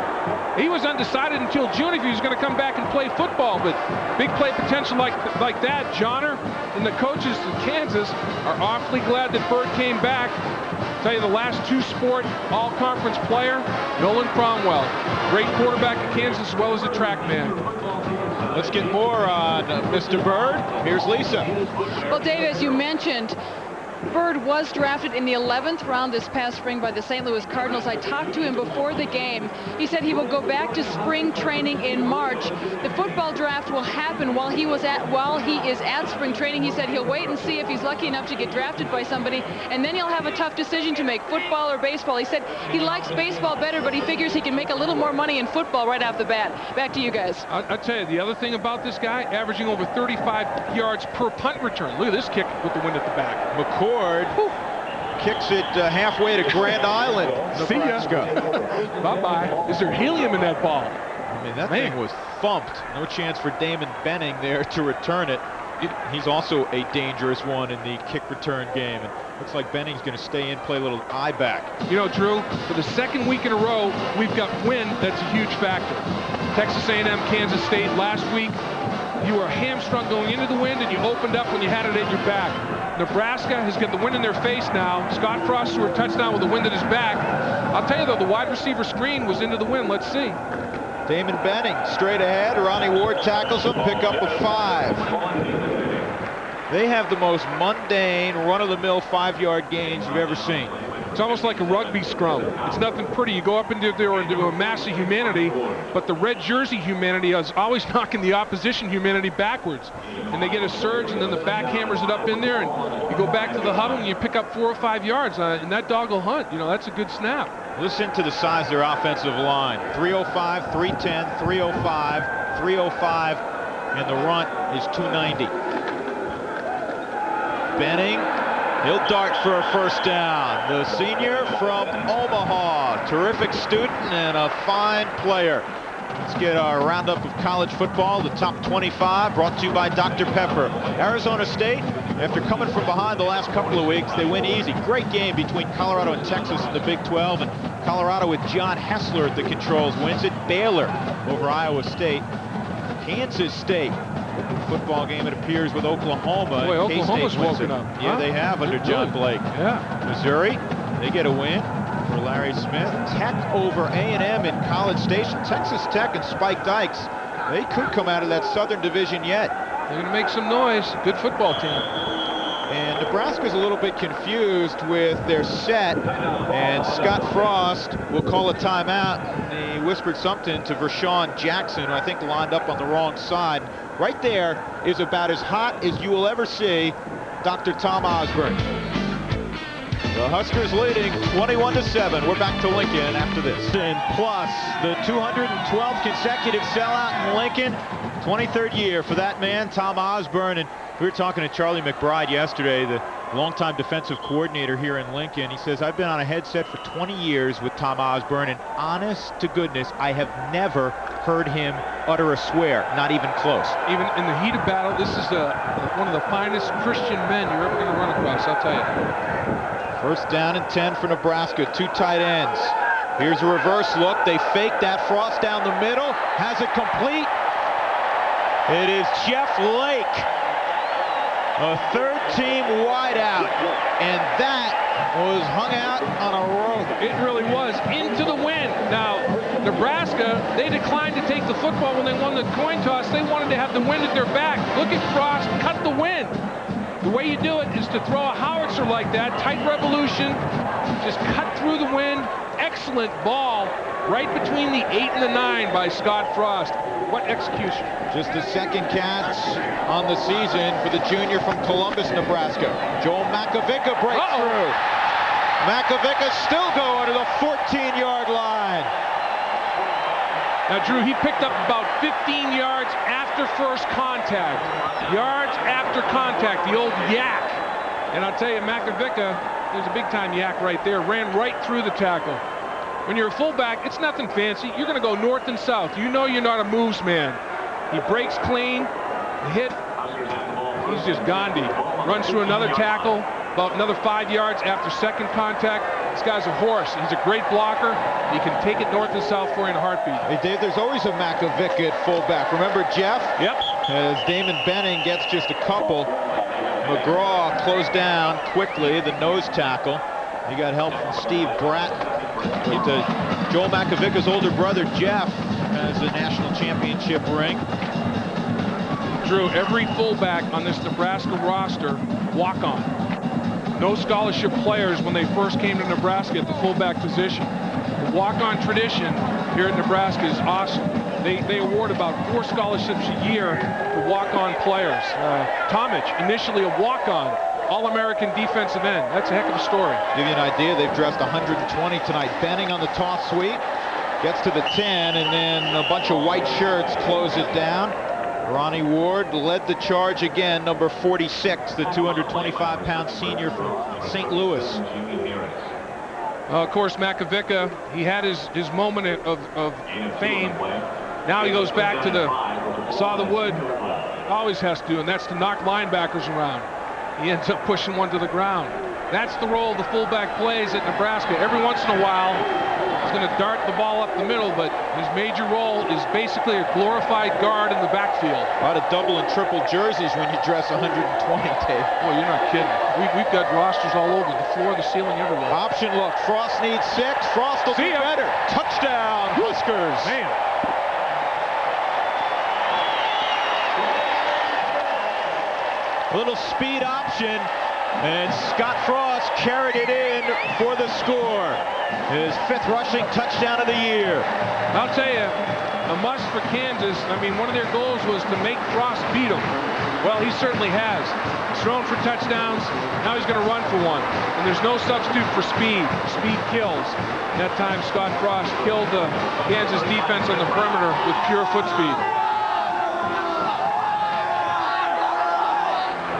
He was undecided until June if he was going to come back and play football, but big play potential like that. Johnner and the coaches in Kansas are awfully glad that Bird came back. I'll tell you, the last two-sport all-conference player, Nolan Cromwell. Great quarterback at Kansas as well as a track man. Let's get more on Mr. Bird. Here's Lisa. Well, Dave, as you mentioned, Bird was drafted in the 11th round this past spring by the St. Louis Cardinals. I talked to him before the game. He said he will go back to spring training in March. The football draft will happen while he is at spring training. He said he'll wait and see if he's lucky enough to get drafted by somebody, and then he'll have a tough decision to make, football or baseball. He said he likes baseball better, but he figures he can make a little more money in football right off the bat. Back to you guys. I'll tell you, the other thing about this guy, averaging over 35 yards per punt return. Look at this kick with the wind at the back. McCord kicks it halfway to Grand Island, Nebraska. Bye-bye. Is there helium in that ball? I mean, that thing was thumped. No chance for Damon Benning there to return it. He's also a dangerous one in the kick return game. And looks like Benning's going to stay in, play a little eye back. You know, Drew, for the second week in a row, we've got wind. That's a huge factor. Texas A&M, Kansas State last week, you were hamstrung going into the wind, and you opened up when you had it at your back. Nebraska has got the wind in their face now. Scott Frost threw a touchdown with the wind at his back. I'll tell you, though, the wide receiver screen was into the wind. Let's see. Damon Benning straight ahead. Ronnie Ward tackles him, pick up a 5. They have the most mundane, run-of-the-mill 5-yard gains you've ever seen. It's almost like a rugby scrum. It's nothing pretty. You go up into there into a mass of humanity, but the red jersey humanity is always knocking the opposition humanity backwards. And they get a surge, and then the back hammers it up in there, and you go back to the huddle, and you pick up 4 or 5 yards, and that dog will hunt. You know, that's a good snap. Listen to the size of their offensive line. 305, 310, 305, 305, and the run is 290. Benning, he'll dart for a first down. The senior from Omaha, terrific student and a fine player. Let's get our roundup of college football, the top 25, brought to you by Dr. Pepper. Arizona State, after coming from behind the last couple of weeks, they win easy. Great game between Colorado and Texas in the Big 12, and Colorado with John Hessler at the controls wins it. Baylor over Iowa State. Kansas State, football game, it appears, with Oklahoma. Boy, Oklahoma's woken up. Yeah, they have under John Blake. Yeah. Missouri, they get a win for Larry Smith. Tech over A&M in College Station. Texas Tech and Spike Dykes, they could come out of that Southern Division yet. They're going to make some noise. Good football team. And Nebraska's a little bit confused with their set, and Scott Frost will call a timeout. He whispered something to Vershawn Jackson, who I think lined up on the wrong side. Right there is about as hot as you will ever see Dr. Tom Osborne. The Huskers leading 21-7. We're back to Lincoln after this. And plus the 212th consecutive sellout in Lincoln. 23rd year for that man, Tom Osborne. And we were talking to Charlie McBride yesterday, the longtime defensive coordinator here in Lincoln. He says, I've been on a headset for 20 years with Tom Osborne, and honest to goodness, I have never heard him utter a swear, not even close. Even in the heat of battle, this is one of the finest Christian men you're ever going to run across, I'll tell you. First down and 10 for Nebraska, 2 tight ends. Here's a reverse look. They fake that. Frost down the middle, has it complete. It is Jeff Lake, a third-team wideout, and that was hung out on a rope. It really was, into the wind. Now, Nebraska, they declined to take the football when they won the coin toss. They wanted to have the wind at their back. Look at Frost cut the wind. The way you do it is to throw a howitzer like that, tight revolution, just cut through the wind. Excellent ball right between the 8 and the 9 by Scott Frost. What execution. Just the second catch on the season for the junior from Columbus, Nebraska. Joel Makovica breaks through. Makovica still going to the 14-yard line. Now, Drew, he picked up about 15 yards after first contact. Yards after contact, the old yak. And I'll tell you, Makovica, there's a big-time yak right there, ran right through the tackle. When you're a fullback, it's nothing fancy. You're going to go north and south. You know you're not a moves man. He breaks clean, hit. He's just Gandhi. Runs through another tackle, about another 5 yards after second contact. This guy's a horse. He's a great blocker. He can take it north and south for you in a heartbeat. Hey, Dave, there's always a Makovic at fullback. Remember Jeff? Yep. As Damon Benning gets just a couple. McGraw closed down quickly, the nose tackle. He got help from Steve Bratt. Joel Makovica's older brother, Jeff, has a national championship ring. Drew, every fullback on this Nebraska roster, walk on. No scholarship players when they first came to Nebraska at the fullback position. The walk-on tradition here at Nebraska is awesome. They award about 4 scholarships a year to walk-on players. Tomich, initially a walk-on, All-American defensive end. That's a heck of a story. To give you an idea, they've dressed 120 tonight. Benning on the toss sweep, gets to the 10, and then a bunch of white shirts close it down. Ronnie Ward led the charge again, number 46, the 225-pound senior from St. Louis. Of course, Makovica, he had his moment of fame. Now he goes back to saw the wood, always has to, and that's to knock linebackers around. He ends up pushing one to the ground. That's the role the fullback plays at Nebraska. Every once in a while, he's going to dart the ball up the middle, but his major role is basically a glorified guard in the backfield. A lot of double and triple jerseys when you dress 120, Dave. Boy, you're not kidding. We've got rosters all over, the floor, the ceiling, everywhere. Option look. Frost needs 6. Frost will be better. Touchdown, Huskers. Man. Little speed option. And Scott Frost carried it in for the score. His 5th rushing touchdown of the year. I'll tell you, a must for Kansas. I mean, one of their goals was to make Frost beat him. Well, he certainly has. He's thrown for touchdowns. Now he's going to run for one. And there's no substitute for speed. Speed kills. That time, Scott Frost killed the Kansas defense on the perimeter with pure foot speed.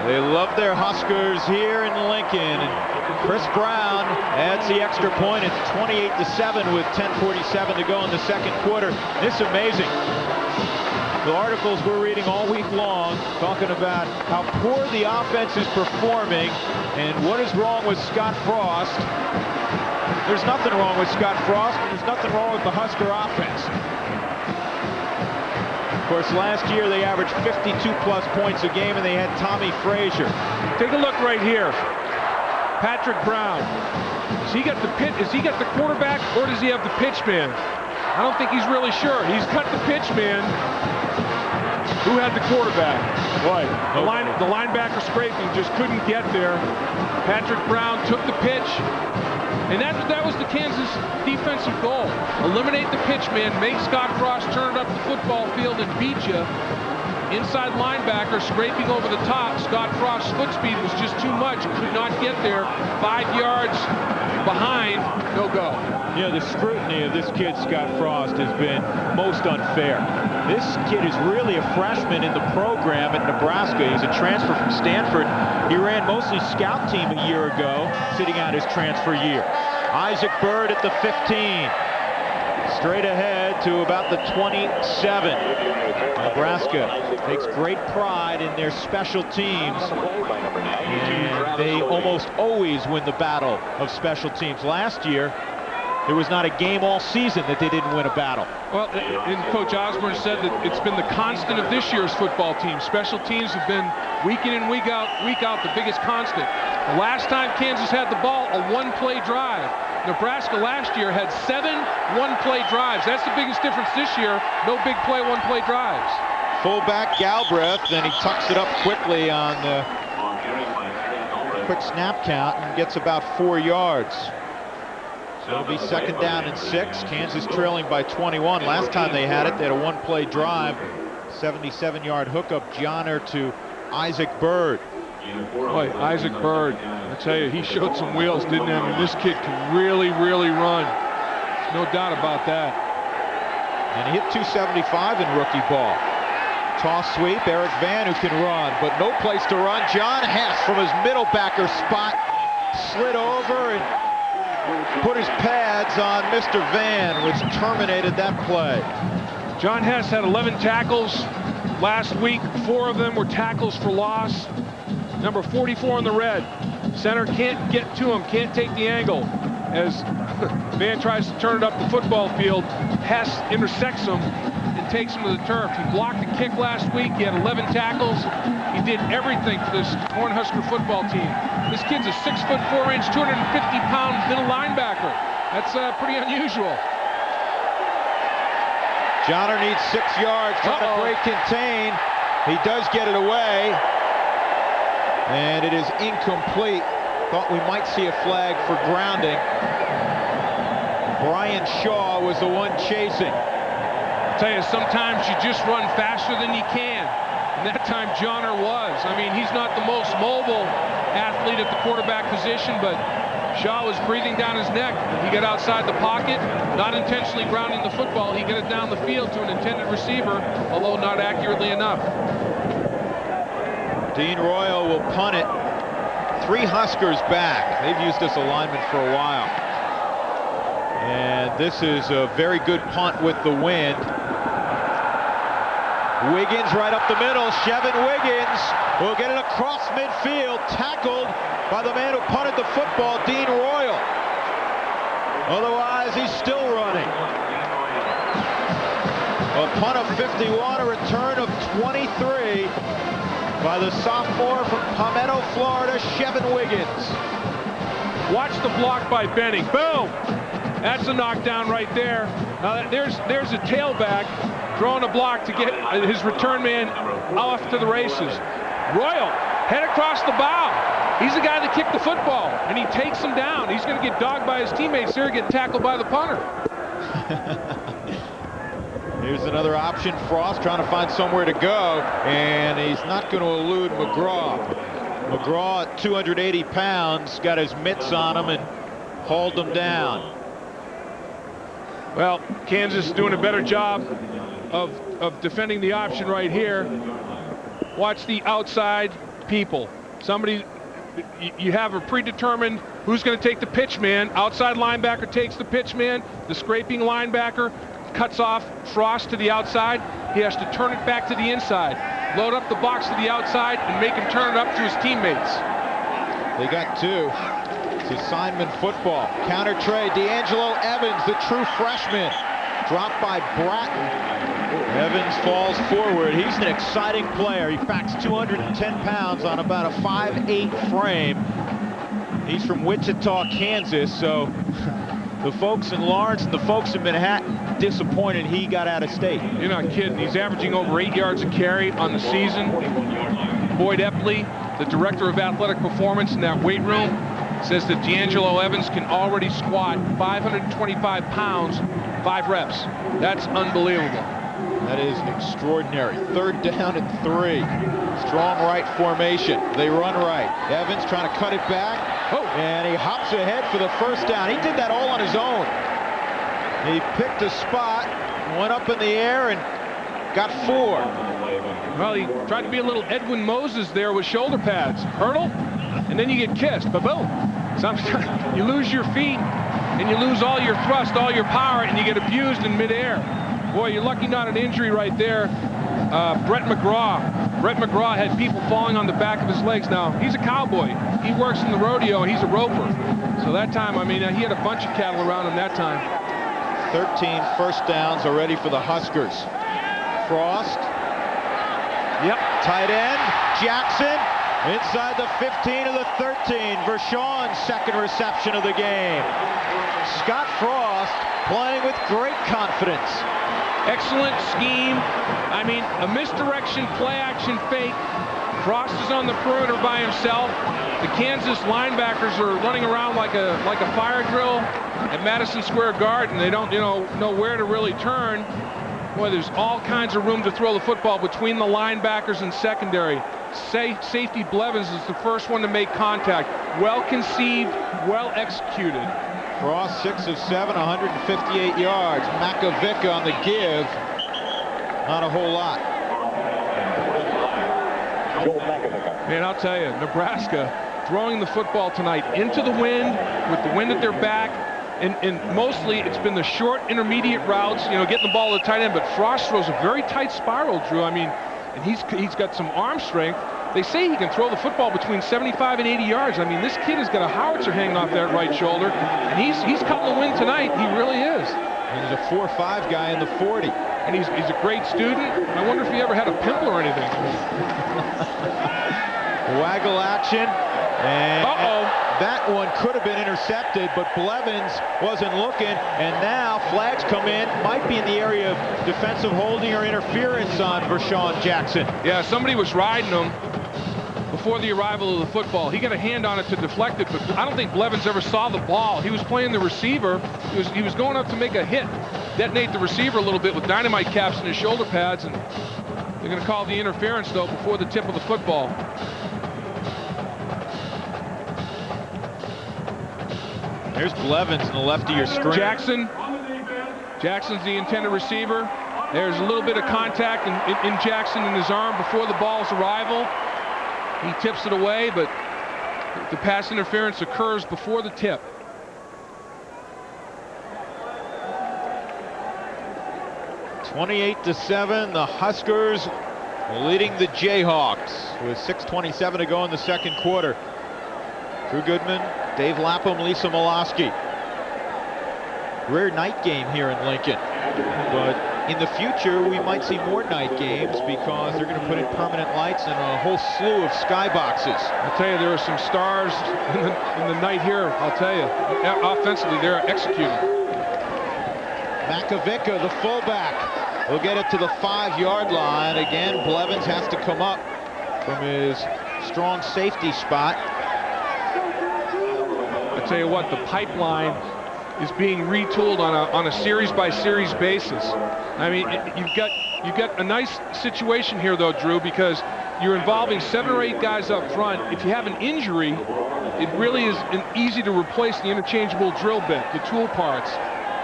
They love their Huskers here in Lincoln. And Chris Brown adds the extra point. It's 28-7 with 10:47 to go in the second quarter. This is amazing. The articles we're reading all week long talking about how poor the offense is performing and what is wrong with Scott Frost. There's nothing wrong with Scott Frost, and there's nothing wrong with the Husker offense. Of course, last year they averaged 52-plus points a game, and they had Tommy Frazier. Take a look right here. Patrick Brown. Has he got the quarterback, or does he have the pitch man? I don't think he's really sure. He's got the pitch man. Who had the quarterback? Boy, the linebacker scraping just couldn't get there. Patrick Brown took the pitch. And that was the Kansas defensive goal. Eliminate the pitch man, make Scott Frost turn it up the football field and beat you. Inside linebacker scraping over the top. Scott Frost's foot speed was just too much. Could not get there. 5 yards behind, no go. You know, the scrutiny of this kid, Scott Frost, has been most unfair. This kid is really a freshman in the program at Nebraska. He's a transfer from Stanford. He ran mostly scout team a year ago, sitting out his transfer year. Isaac Byrd at the 15. Straight ahead to about the 27. Nebraska takes great pride in their special teams, and they almost always win the battle of special teams. Last year, there was not a game all season that they didn't win a battle. Well, and Coach Osborne said that it's been the constant of this year's football team. Special teams have been week in and week out the biggest constant. The last time Kansas had the ball, a one-play drive. Nebraska last year had 7 one-play drives. That's the biggest difference this year. No big play, one-play drives. Fullback Galbraith, and he tucks it up quickly on the quick snap count and gets about 4 yards. So it'll be second down and 6. Kansas trailing by 21. Last time they had it, they had a one-play drive. 77-yard hookup, Johnner to Isaac Byrd. Boy, Isaac Byrd, I tell you, he showed some wheels, didn't he? I mean, this kid can really, really run. No doubt about that. And he hit 275 in rookie ball. Toss sweep, Eric Van, who can run, but no place to run. John Hess from his middle backer spot slid over and put his pads on Mr. Van, which terminated that play. John Hess had 11 tackles last week. 4 of them were tackles for loss. Number 44 in the red. Center can't get to him, can't take the angle. As Van tries to turn it up the football field, Hess intersects him and takes him to the turf. He blocked the kick last week. He had 11 tackles. He did everything for this Cornhusker football team. This kid's a 6'4", 250-pound middle linebacker. That's pretty unusual. Johnner needs 6 yards, trying to break contain. He does get it away. And it is incomplete. Thought we might see a flag for grounding. Brian Shaw was the one chasing. I'll tell you, sometimes you just run faster than you can. And that time Johnner was. I mean, he's not the most mobile athlete at the quarterback position, but Shaw was breathing down his neck. He got outside the pocket, not intentionally grounding the football. He got it down the field to an intended receiver, although not accurately enough. Dean Royal will punt it. 3 Huskers back. They've used this alignment for a while. And this is a very good punt with the wind. Wiggins right up the middle. Chevin Wiggins will get it across midfield. Tackled by the man who punted the football, Dean Royal. Otherwise, he's still running. A punt of 51, a return of 23 by the sophomore from Palmetto, Florida, Chevin Wiggins. Watch the block by Benning. Boom! That's a knockdown right there. Now there's a tailback throwing a block to get his return man off to the races. Royal, head across the bow. He's the guy that kicked the football, and he takes him down. He's going to get dogged by his teammates here, getting tackled by the punter. Here's another option. Frost trying to find somewhere to go, and he's not going to elude McGraw. McGraw at 280 pounds, got his mitts on him and hauled him down. Well, Kansas is doing a better job of defending the option right here. Watch the outside people. Somebody, you have a predetermined who's going to take the pitch man. Outside linebacker takes the pitch man. The scraping linebacker cuts off Frost to the outside. He has to turn it back to the inside. Load up the box to the outside and make him turn it up to his teammates. They got 2. It's assignment football. Counter trade. D'Angelo Evans, the true freshman. Dropped by Bratton. Evans falls forward. He's an exciting player. He packs 210 pounds on about a 5'8" frame. He's from Wichita, Kansas, so the folks in Lawrence and the folks in Manhattan disappointed he got out of state. You're not kidding. He's averaging over 8 yards a carry on the season. Boyd Epley, the director of athletic performance in that weight room, says that D'Angelo Evans can already squat 525 pounds, 5 reps. That's unbelievable. That is extraordinary. 3rd down and 3. Strong right formation. They run right. Evans trying to cut it back. Oh. And he hops ahead for the first down. He did that all on his own. He picked a spot, went up in the air, and got 4. Well, he tried to be a little Edwin Moses there with shoulder pads. Hurdle, and then you get kissed. But boom. Sometimes you lose your feet, and you lose all your thrust, all your power, and you get abused in midair. Boy, you're lucky not an injury right there. Brett McGraw. Brett McGraw had people falling on the back of his legs. Now, he's a cowboy. He works in the rodeo, and he's a roper. So that time, I mean, he had a bunch of cattle around him that time. 13 first downs already for the Huskers. Frost. Yep. Tight end. Jackson. Inside the 15 of the 13. Vershawn's second reception of the game. Scott Frost playing with great confidence. Excellent scheme. I mean, a misdirection, play-action fake. Frost is on the perimeter by himself. The Kansas linebackers are running around like a fire drill at Madison Square Garden. They don't, know where to really turn. Boy, there's all kinds of room to throw the football between the linebackers and secondary. Safety Blevins is the first one to make contact. Well conceived, well executed. Frost 6 of 7, 158 yards. Makovic on the give. Not a whole lot. Man, I'll tell you, Nebraska throwing the football tonight into the wind, with the wind at their back, and mostly it's been the short intermediate routes, getting the ball to the tight end. But Frost throws a very tight spiral, Drew. I mean, and he's got some arm strength. They say he can throw the football between 75 and 80 yards. I mean, this kid has got a howitzer hanging off that right shoulder, and he's cutting the wind tonight. He really is. And he's a 4.5 guy in the 40. And he's a great student. I wonder if he ever had a pimple or anything. Waggle action. And uh-oh. That one could have been intercepted, but Blevins wasn't looking, and now flags come in. Might be in the area of defensive holding or interference on Vershawn Jackson. Yeah, somebody was riding him before the arrival of the football. He got a hand on it to deflect it, but I don't think Blevins ever saw the ball. He was playing the receiver. He was going up to make a hit, detonate the receiver a little bit with dynamite caps in his shoulder pads, and they're going to call the interference, though, before the tip of the football. Here's Blevins in the left of your screen. Jackson's the intended receiver. There's a little bit of contact in Jackson in his arm before the ball's arrival. He tips it away, but the pass interference occurs before the tip. (28-7), the Huskers leading the Jayhawks with 6:27 to go in the second quarter. Drew Goodman, Dave Lapham, Lisa Molosky. Rare night game here in Lincoln, but in the future we might see more night games because they're going to put in permanent lights and a whole slew of skyboxes. I'll tell you, there are some stars in the night here. I'll tell you, offensively they're executing. Makovica, the fullback, will get it to the 5-yard line. Again, Blevins has to come up from his strong safety spot. I tell you what, the pipeline is being retooled on a series-by-series basis. I mean, you've got a nice situation here, though, Drew, because you're involving 7 or 8 guys up front. If you have an injury, it really is easy to replace the interchangeable drill bit, the tool parts.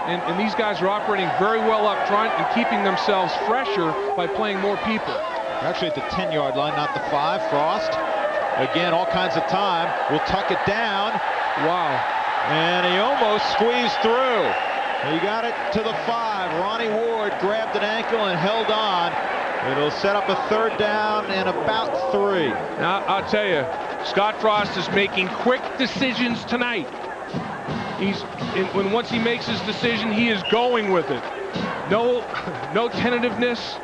And these guys are operating very well up front and keeping themselves fresher by playing more people. Actually at the 10-yard line, not the 5. Frost, again, all kinds of time. Will tuck it down. Wow. And he almost squeezed through. He got it to the 5. Ronnie Ward grabbed an ankle and held on. It'll set up a 3rd down and about 3. Now, I'll tell you, Scott Frost is making quick decisions tonight. Once he makes his decision, he is going with it. No tentativeness.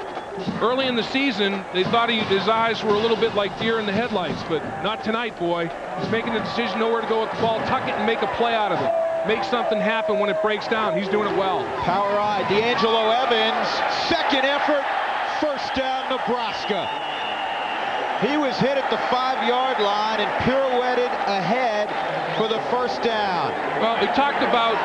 Early in the season, they thought his eyes were a little bit like deer in the headlights, but not tonight, boy. He's making a decision, know where to go with the ball, tuck it and make a play out of it. Make something happen when it breaks down. He's doing it well. Power eye, D'Angelo Evans, second effort, first down, Nebraska. He was hit at the 5-yard line and pirouetted ahead for the first down. Well, we talked about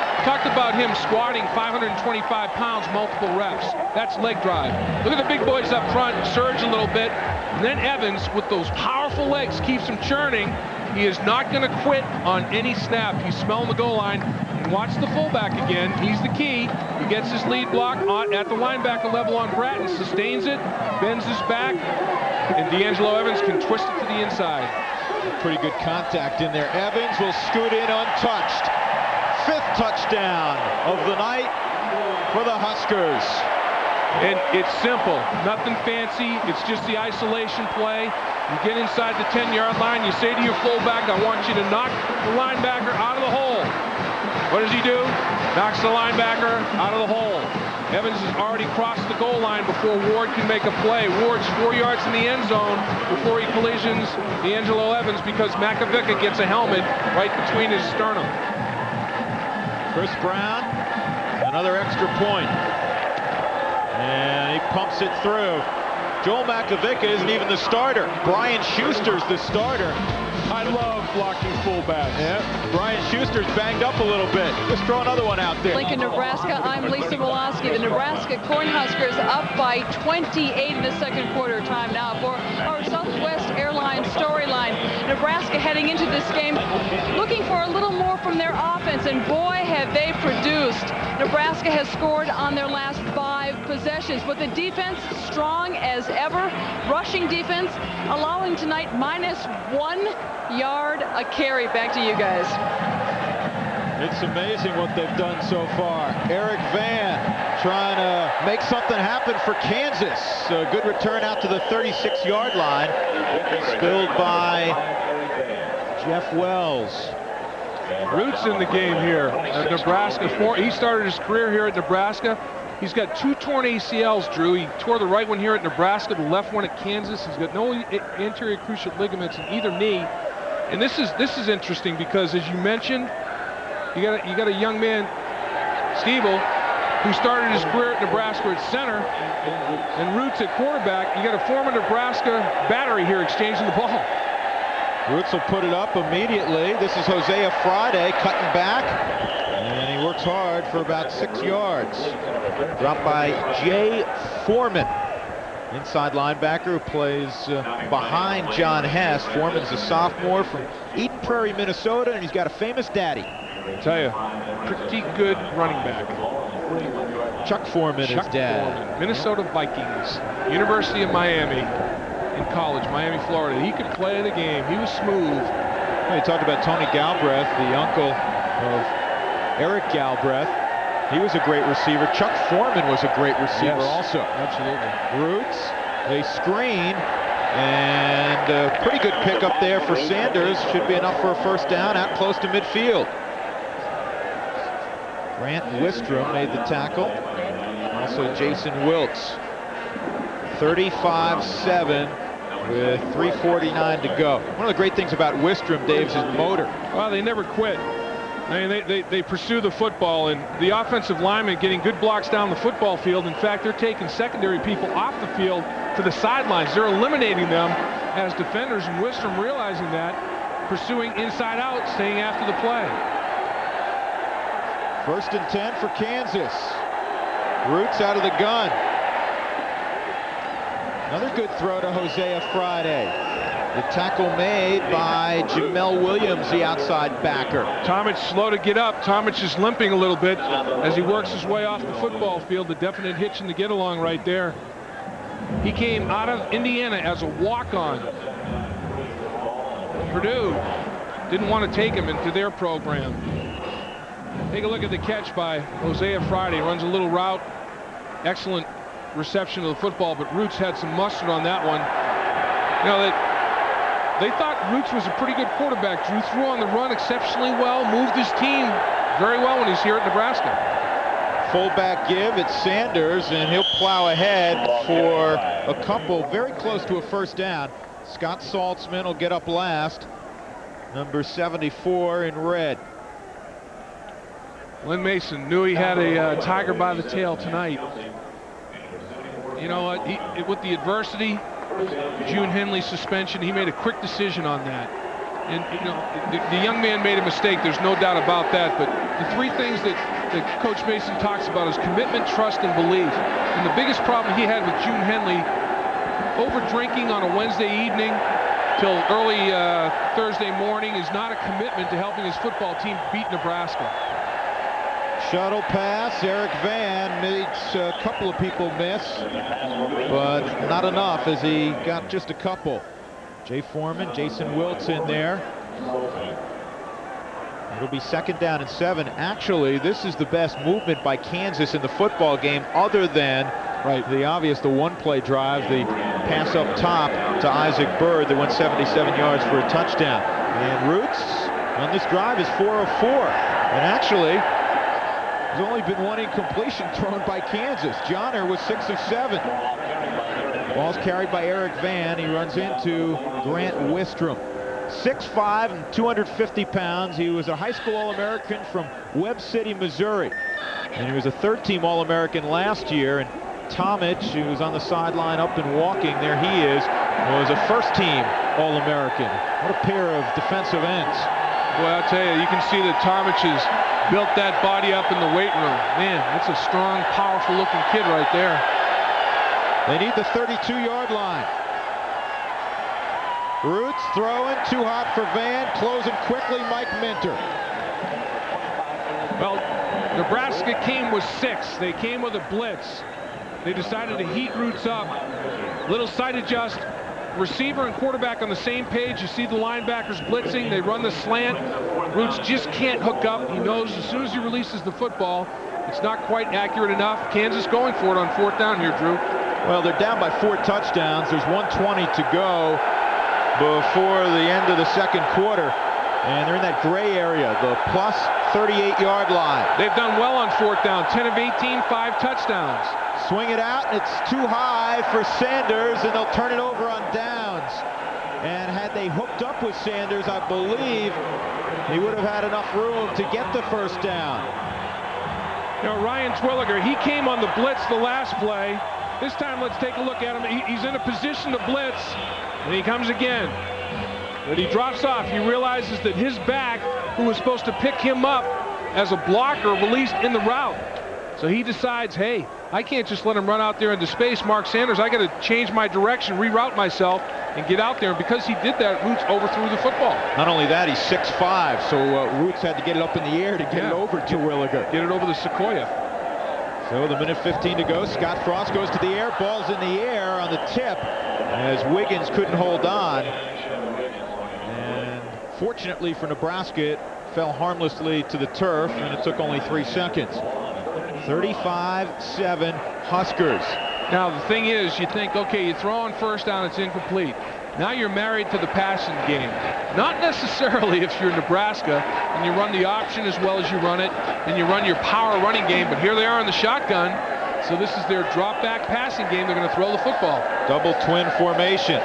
him squatting 525 pounds, multiple reps. That's leg drive. Look at the big boys up front, surge a little bit. And then Evans, with those powerful legs, keeps him churning. He is not going to quit on any snap. He's smelling the goal line. And watch the fullback again. He's the key. He gets his lead block at the linebacker level on Bratton, sustains it, bends his back, and D'Angelo Evans can twist it to the inside. Pretty good contact in there. Evans will scoot in untouched. 5th touchdown of the night for the Huskers. And it's simple, nothing fancy. It's just the isolation play. You get inside the 10-yard line, you say to your fullback, I want you to knock the linebacker out of the hole. What does he do? Knocks the linebacker out of the hole. Evans has already crossed the goal line before Ward can make a play. Ward's 4 yards in the end zone before he collisions D'Angelo Evans because Makovica gets a helmet right between his sternum. Chris Brown, another extra point. And he pumps it through. Joel Makovica isn't even the starter. Brian Schuster's the starter. I love blocking fullbacks. Yeah, Brian Schuster's banged up a little bit. Let's throw another one out there. Lincoln, Nebraska, I'm Lisa Molosky. The Nebraska Cornhuskers up by 28 in the second quarter. Time now for our Southwest Airlines storyline. Nebraska heading into this game looking for a little more from their offense, and boy, have they produced. Nebraska has scored on their last 5 possessions, but the defense strong as ever. Rushing defense allowing tonight -1 yard a carry. Back to you guys. It's amazing what they've done so far. Eric Van trying to make something happen for Kansas. A good return out to the 36-yard line. Spilled by Jeff Wells. Roots in the game here at Nebraska. He started his career here at Nebraska. He's got 2 torn ACLs, Drew. He tore the right one here at Nebraska, the left one at Kansas. He's got no anterior cruciate ligaments in either knee. And this is interesting because, as you mentioned, you got a young man, Stiebel, who started his career at Nebraska at center, and Roots at quarterback. You got a former Nebraska battery here exchanging the ball. Roots will put it up immediately. This is Hosea Friday cutting back, and he works hard for about 6 yards. Dropped by Jay Foreman, inside linebacker who plays behind John Hess. Foreman's a sophomore from Eden Prairie, Minnesota, and he's got a famous daddy. I tell you, pretty good running back. Chuck Foreman, his dad. Foreman, Minnesota Vikings, University of Miami in college, Miami, Florida. He could play the game. He was smooth. Well, you talked about Tony Galbraith, the uncle of Eric Galbraith. He was a great receiver. Chuck Foreman was a great receiver also. Absolutely. Roots, they screen, and a pretty good pickup there for Sanders. Should be enough for a first down out close to midfield. Grant Wistrom made the tackle. Also Jason Wilkes. 35-7 with 3:49 to go. One of the great things about Wistrom, Dave, is his motor. Well, they never quit. I mean, they pursue the football, and the offensive linemen getting good blocks down the football field. In fact, they're taking secondary people off the field to the sidelines. They're eliminating them as defenders, and Wistrom realizing that, pursuing inside out, staying after the play. 1st and 10 for Kansas. Roots out of the gun. Another good throw to Hosea Friday. The tackle made by Jamel Williams, the outside backer. Tomic slow to get up. Tomic is limping a little bit as he works his way off the football field. The definite hitch in the get along right there. He came out of Indiana as a walk-on. Purdue didn't want to take him into their program. Take a look at the catch by Hosea Friday. Runs a little route. Excellent reception of the football, but Roots had some mustard on that one. You know, they thought Roots was a pretty good quarterback. Drew threw on the run exceptionally well, moved his team very well when he's here at Nebraska. Fullback give, it's Sanders, and he'll plow ahead for a couple, very close to a first down. Scott Saltzman will get up last. Number 74 in red. Len Mason knew he had a tiger by the tail tonight. You know what? With the adversity, June Henley's suspension, he made a quick decision on that. And you know, the young man made a mistake. There's no doubt about that. But the three things that Coach Mason talks about is commitment, trust, and belief. And the biggest problem he had with June Henley, over drinking on a Wednesday evening till early Thursday morning, is not a commitment to helping his football team beat Nebraska. Shuttle pass, Eric Van makes a couple of people miss, but not enough as he got just a couple. Jay Foreman, Jason Wilkes in there. It'll be 2nd down and 7. Actually, this is the best movement by Kansas in the football game, other than the one-play drive, the pass up top to Isaac Bird that went 77 yards for a touchdown. And Roots on this drive is 4 of 4. And actually, there's only been one incompletion thrown by Kansas. Johnner was 6 of 7. Ball's carried by Eric Van. He runs into Grant Wistrom. 6'5" and 250 pounds. He was a high school All-American from Webb City, Missouri. And he was a 3rd-team All-American last year. And Tomic, who was on the sideline up and walking, there he is, was a 1st-team All-American. What a pair of defensive ends. Boy, I'll tell you, you can see that Tomic has built that body up in the weight room. Man, that's a strong, powerful-looking kid right there. They need the 32-yard line. Roots throwing, too hot for Van, closing quickly, Mike Minter. Well, Nebraska came with 6. They came with a blitz. They decided to heat Roots up. Little side adjust. Receiver and quarterback on the same page. You see the linebackers blitzing. They run the slant. Roots just can't hook up. He knows as soon as he releases the football, it's not quite accurate enough. Kansas going for it on 4th down here, Drew. Well, they're down by 4 touchdowns. There's 1:20 to go before the end of the 2nd quarter. And they're in that gray area, the plus 38-yard line. They've done well on 4th down. 10 of 18, 5 touchdowns. Swing it out, and it's too high for Sanders, and they'll turn it over on downs. And had they hooked up with Sanders, I believe he would have had enough room to get the 1st down. You know, Ryan Twilliger, he came on the blitz the last play. This time, let's take a look at him. He's in a position to blitz, and he comes again. But he drops off. He realizes that his back, who was supposed to pick him up as a blocker, released in the route. So he decides, hey, I can't just let him run out there into space. Mark Sanders, I got to change my direction, reroute myself, and get out there. And because he did that, Roots overthrew the football. Not only that, he's 6'5", so Roots had to get it up in the air to get it over to Williger. Get it over the Sequoia. So the minute 15 to go. Scott Frost goes to the air. Ball's in the air on the tip as Wiggins couldn't hold on. And fortunately for Nebraska, it fell harmlessly to the turf, and it took only 3 seconds. 35-7 Huskers. Now the thing is, you think, okay, you throw on first down, it's incomplete. Now you're married to the passing game. Not necessarily if you're Nebraska and you run the option as well as you run it, and you run your power running game, but here they are in the shotgun. So this is their drop back passing game. They're going to throw the football. Double twin formation.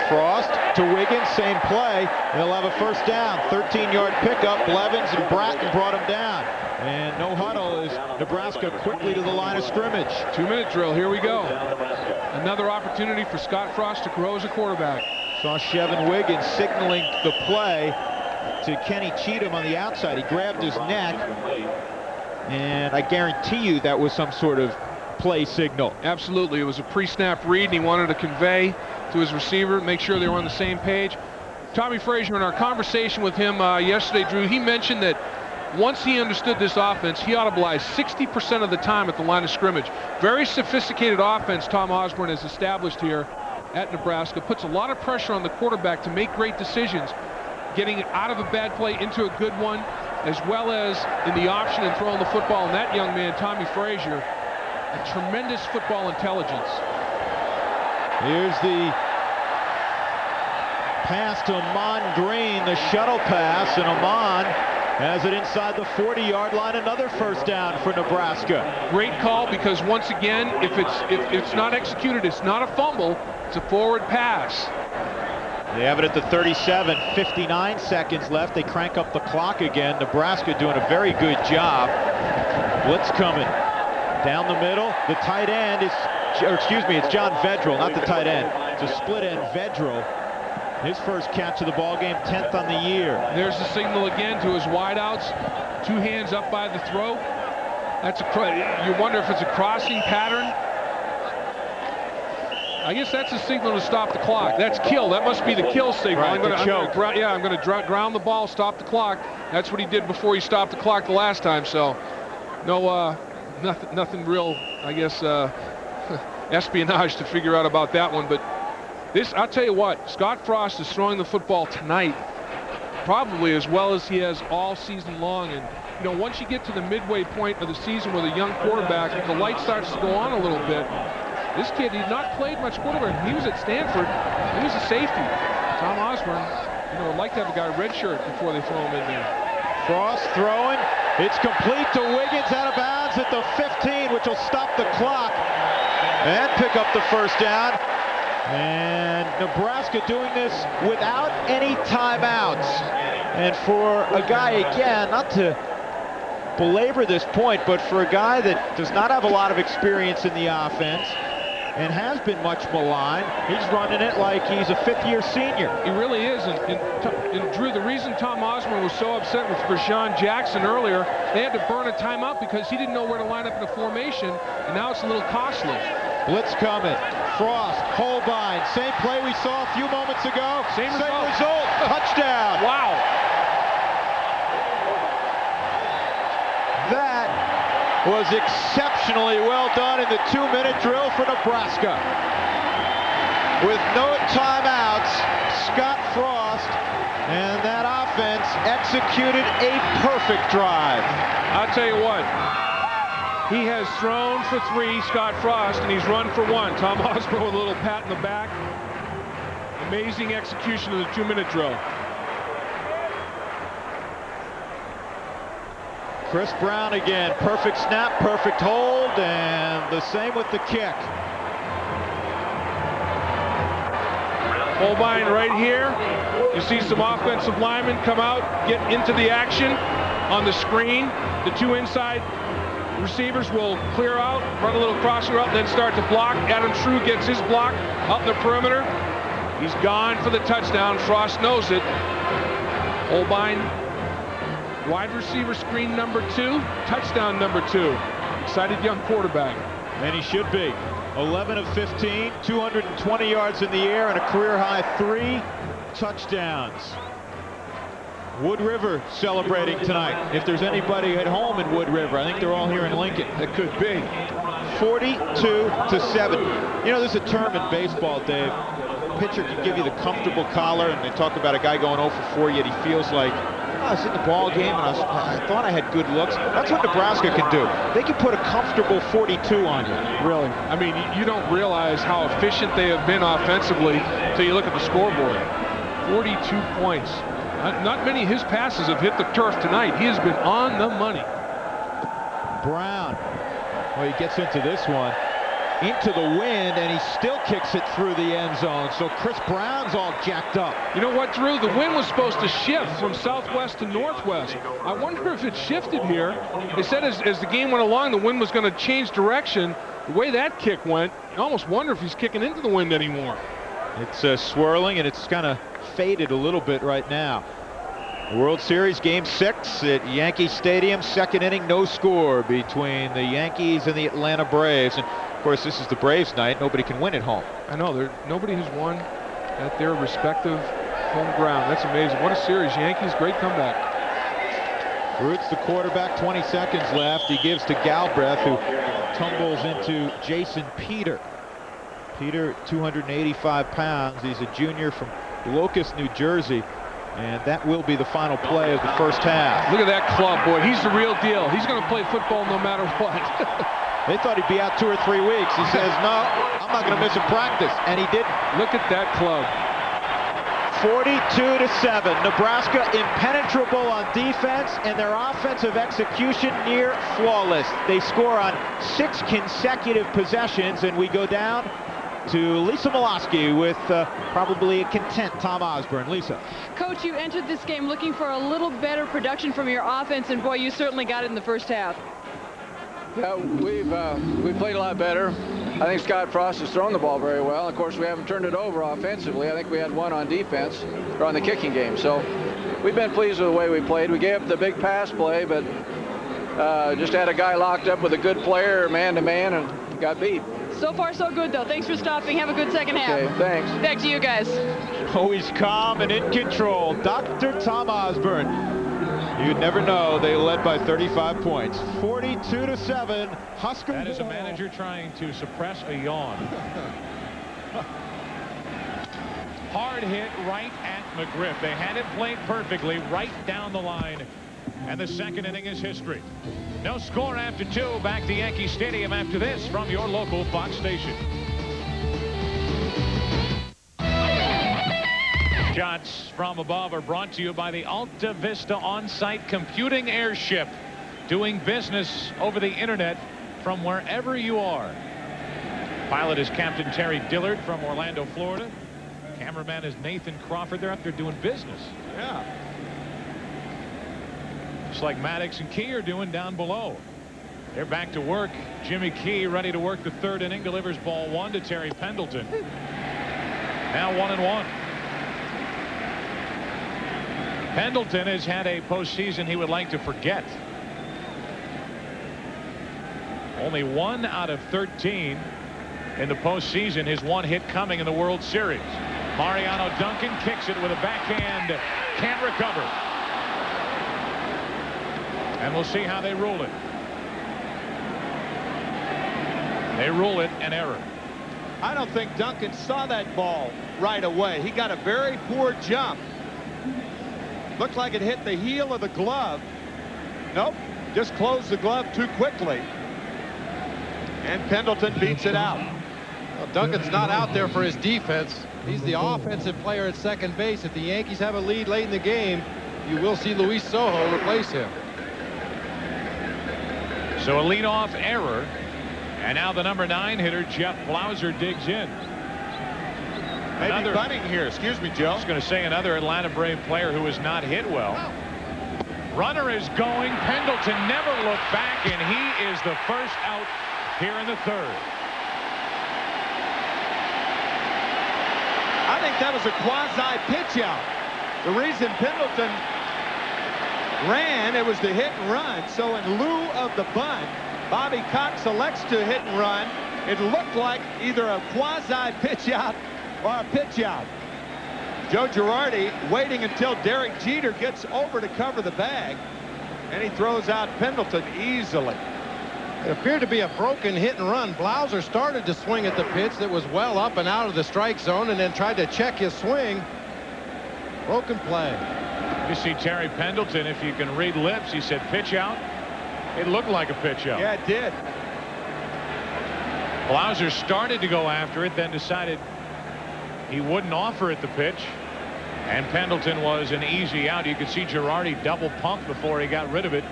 Frost to Wiggins, same play. They'll have a first down. 13-yard pickup. Blevins and Bratton brought him down. And no huddle as Nebraska quickly to the line of scrimmage. 2-minute drill. Here we go. Another opportunity for Scott Frost to grow as a quarterback. Saw Chevin Wiggins signaling the play to Kenny Cheatham on the outside. He grabbed his neck, and I guarantee you that was some sort of play signal. Absolutely. It was a pre-snap read, and he wanted to convey to his receiver, make sure they were on the same page. Tommy Frazier, in our conversation with him yesterday, Drew, he mentioned that once he understood this offense, he audibilized 60% of the time at the line of scrimmage. Very sophisticated offense Tom Osborne has established here at Nebraska. Puts a lot of pressure on the quarterback to make great decisions, getting out of a bad play into a good one, as well as in the option and throwing the football. And that young man, Tommy Frazier, a tremendous football intelligence. Here's the pass to Amon Green, the shuttle pass, and Amon has it inside the 40-yard line. Another first down for Nebraska. Great call, because once again, if it's not executed, it's not a fumble, it's a forward pass. They have it at the 37, 59 seconds left. They crank up the clock again. Nebraska doing a very good job. Blitz coming down the middle. The tight end is, or excuse me, it's John Vedral, not the tight end. It's a split end. Vedral, his first catch of the ball game, 10th on the year. There's the signal again to his wideouts. 2 hands up by the throw. That's you wonder if it's a crossing pattern. I guess that's a signal to stop the clock. That's kill. That must be the kill signal. Right, I'm going to ground the ball, stop the clock. That's what he did before he stopped the clock the last time. So, no, nothing real, I guess, espionage to figure out about that one. But this, I'll tell you what, Scott Frost is throwing the football tonight probably as well as he has all season long. And, you know, once you get to the midway point of the season with a young quarterback, the light starts to go on a little bit. This kid, he'd not played much quarterback. He was at Stanford. He was a safety. Tom Osborne, you know, would like to have a guy redshirt before they throw him in there. Frost throwing. It's complete to Wiggins, out of bounds at the 15, which will stop the clock and pick up the first down. And Nebraska doing this without any timeouts. And for a guy, again, not to belabor this point, but for a guy that does not have a lot of experience in the offense and has been much maligned, he's running it like he's a 5th-year senior. He really is. And Drew, the reason Tom Osborne was so upset with Rashawn Jackson earlier, they had to burn a timeout because he didn't know where to line up in a formation, and now it's a little costly. Blitz coming. Frost, Holbein, same play we saw a few moments ago. Same result. Touchdown. Wow. That was exceptionally well done in the 2-minute drill for Nebraska. With no timeouts, Scott Frost and that offense executed a perfect drive. I'll tell you what, he has thrown for 3, Scott Frost, and he's run for 1. Tom Osborne with a little pat in the back. Amazing execution of the 2-minute drill. Chris Brown again, perfect snap, perfect hold, and the same with the kick. Holbein right here. You see some offensive linemen come out, get into the action on the screen. The 2 inside receivers will clear out, run a little crossing route, and then start to block. Adam Shrew gets his block out in the perimeter. He's gone for the touchdown. Frost knows it. Holbein, wide receiver screen number 2, touchdown number 2. excited young quarterback. And he should be. 11 of 15, 220 yards in the air, and a career-high 3 touchdowns. Wood River celebrating tonight. If there's anybody at home in Wood River, I think they're all here in Lincoln. It could be. 42-7. You know, there's a term in baseball, Dave. Pitcher can give you the comfortable collar, and they talk about a guy going 0 for 4, yet he feels like, I was in the ball game and I thought I had good looks. That's what Nebraska can do. They can put a comfortable 42 on you. Really. I mean, you don't realize how efficient they have been offensively until you look at the scoreboard. 42 points. Not many of his passes have hit the turf tonight. He has been on the money. Brown. Well, he gets into this one. Into the wind, and he still kicks it through the end zone. So Chris Brown's all jacked up. You know what, Drew? The wind was supposed to shift from southwest to northwest. I wonder if it shifted here. They said as the game went along, the wind was going to change direction. The way that kick went, you almost wonder if he's kicking into the wind anymore. It's swirling, and it's kind of faded a little bit right now. World Series Game 6 at Yankee Stadium. Second inning, no score between the Yankees and the Atlanta Braves. And of course, this is the Braves night. Nobody can win at home. I know. Nobody has won at their respective home ground. That's amazing. What a series. Yankees, great comeback. Roots, the quarterback, 20 seconds left. He gives to Galbraith, who tumbles into Jason Peter. Peter, 285 pounds. He's a junior from Locust, New Jersey. And that will be the final play of the first half. Look at that club, boy. He's the real deal. He's going to play football no matter what. They thought he'd be out 2 or 3 weeks. He says, no, I'm not going to miss a practice. And he didn't. Look at that club. 42-7. Nebraska impenetrable on defense, and their offensive execution near flawless. They score on 6 consecutive possessions, and we go down to Lisa Milosky with probably a content Tom Osborne. Lisa. Coach, you entered this game looking for a little better production from your offense, and boy, you certainly got it in the first half. Yeah, we've played a lot better. I think Scott Frost has thrown the ball very well. Of course, we haven't turned it over offensively. I think we had 1 on defense, or on the kicking game. So we've been pleased with the way we played. We gave up the big pass play, but just had a guy locked up with a good player, man-to-man, and got beat. So far, so good, though. Thanks for stopping. Have a good second half. Okay, thanks. Back to you guys. Always calm and in control. Dr. Tom Osborne. You'd never know they led by 35 points. 42-7. Husker. That is a manager trying to suppress a yawn. Hard hit right at McGriff. They had it played perfectly right down the line. And the second inning is history. No score after 2. Back to Yankee Stadium after this from your local Fox station. Shots from above are brought to you by the Alta Vista on-site computing airship, doing business over the internet from wherever you are. Pilot is Captain Terry Dillard from Orlando, Florida. Cameraman is Nathan Crawford. They're up there doing business. Yeah. Just like Maddox and Key are doing down below. They're back to work. Jimmy Key ready to work the third inning. Delivers ball 1 to Terry Pendleton. Now 1-1. Pendleton has had a postseason he would like to forget. Only 1 out of 13 in the postseason. His 1 hit coming in the World Series. Mariano Duncan kicks it with a backhand. Can't recover. And we'll see how they rule it. They rule it an error. I don't think Duncan saw that ball right away. He got a very poor jump. Looked like it hit the heel of the glove. Nope, just closed the glove too quickly. And Pendleton beats it out. Well, Duncan's not out there for his defense. He's the offensive player at second base. If the Yankees have a lead late in the game, you will see Luis Sojo replace him. So a leadoff error. And now the number 9 hitter, Jeff Blauser, digs in. Maybe bunting here. Excuse me, Joe. I was going to say another Atlanta Brave player who has not hit well. Runner is going. Pendleton never looked back, and he is the first out here in the third. I think that was a quasi pitch out. The reason Pendleton ran, it was the hit and run. So in lieu of the bunt, Bobby Cox elects to hit and run. It looked like either a quasi pitch out or a pitch out. Joe Girardi waiting until Derek Jeter gets over to cover the bag, and he throws out Pendleton easily. It appeared to be a broken hit and run. Blauser started to swing at the pitch that was well up and out of the strike zone, and then tried to check his swing. Broken play. You see Terry Pendleton, if you can read lips, he said pitch out. It looked like a pitch out. Yeah, it did. Blauser started to go after it, then decided he wouldn't offer it the pitch, and Pendleton was an easy out. You could see Girardi double pump before he got rid of it,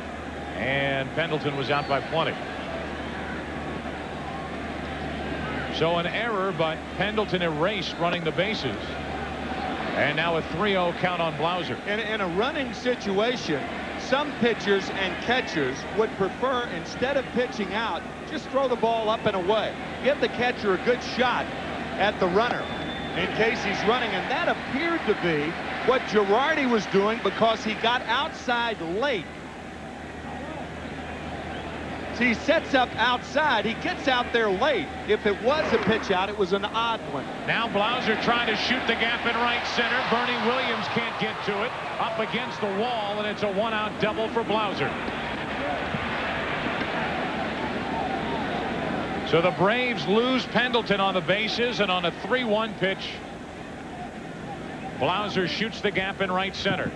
and Pendleton was out by plenty. So an error, but Pendleton erased running the bases. And now a 3-0 count on Blauser. In a running situation, some pitchers and catchers would prefer, instead of pitching out, just throw the ball up and away. Give the catcher a good shot at the runner in case he's running. And that appeared to be what Girardi was doing, because he got outside late. So he sets up outside. He gets out there late. If it was a pitch out, it was an odd one. Now Blauser trying to shoot the gap in right center. Bernie Williams can't get to it. Up against the wall, and it's a one-out double for Blauser. So the Braves lose Pendleton on the bases, and on a 3-1 pitch, Blauser shoots the gap in right center.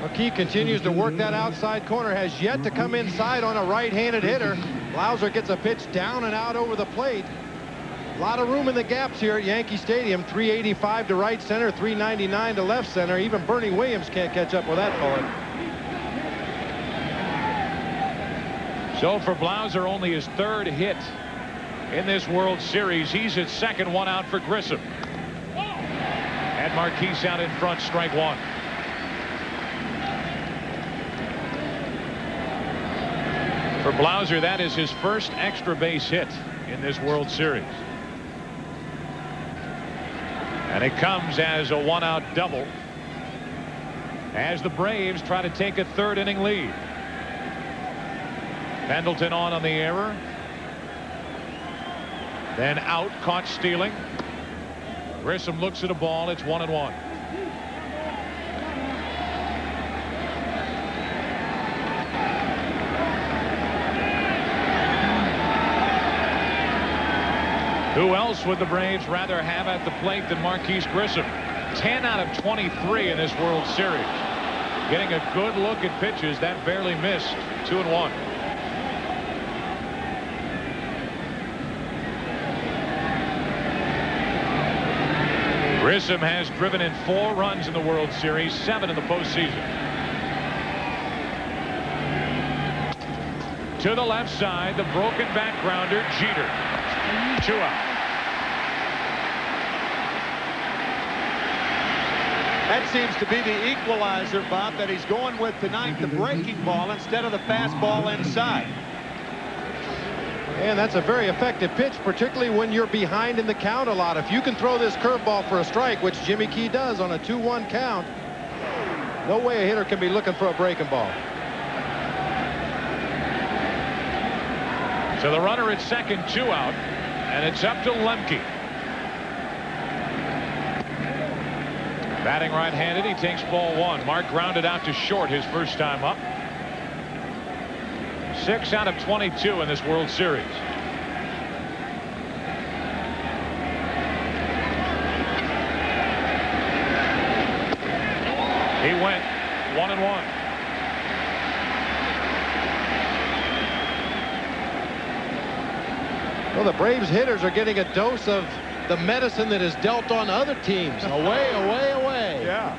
McKee continues to work that outside corner, has yet to come inside on a right-handed hitter. Blauser gets a pitch down and out over the plate. A lot of room in the gaps here at Yankee Stadium. 385 to right center, 399 to left center. Even Bernie Williams can't catch up with that bullet. So for Blauser, only his third hit in this World Series. He's at second, one out for Grissom. And Marquise out in front, strike one. For Blauser, that is his first extra base hit in this World Series. And it comes as a one-out double as the Braves try to take a third inning lead. Pendleton on the error. Then out, caught stealing. Grissom looks at a ball. It's 1-1. Who else would the Braves rather have at the plate than Marquise Grissom? 10 out of 23 in this World Series. Getting a good look at pitches that barely missed. 2-1. Grissom has driven in 4 runs in the World Series, 7 in the postseason. To the left side, the broken back grounder, Jeter. 2 out. That seems to be the equalizer, Bob, that he's going with tonight, the breaking ball instead of the fastball inside. And that's a very effective pitch, particularly when you're behind in the count a lot. If you can throw this curveball for a strike, which Jimmy Key does on a 2-1 count, no way a hitter can be looking for a breaking ball. So the runner at second, 2 out, and it's up to Lemke. Batting right-handed, he takes ball 1. Mark grounded out to short his first time up. 6 out of 22 in this World Series. He went 1-1. Well, the Braves hitters are getting a dose of the medicine that is dealt on other teams. Away, away, away. Yeah.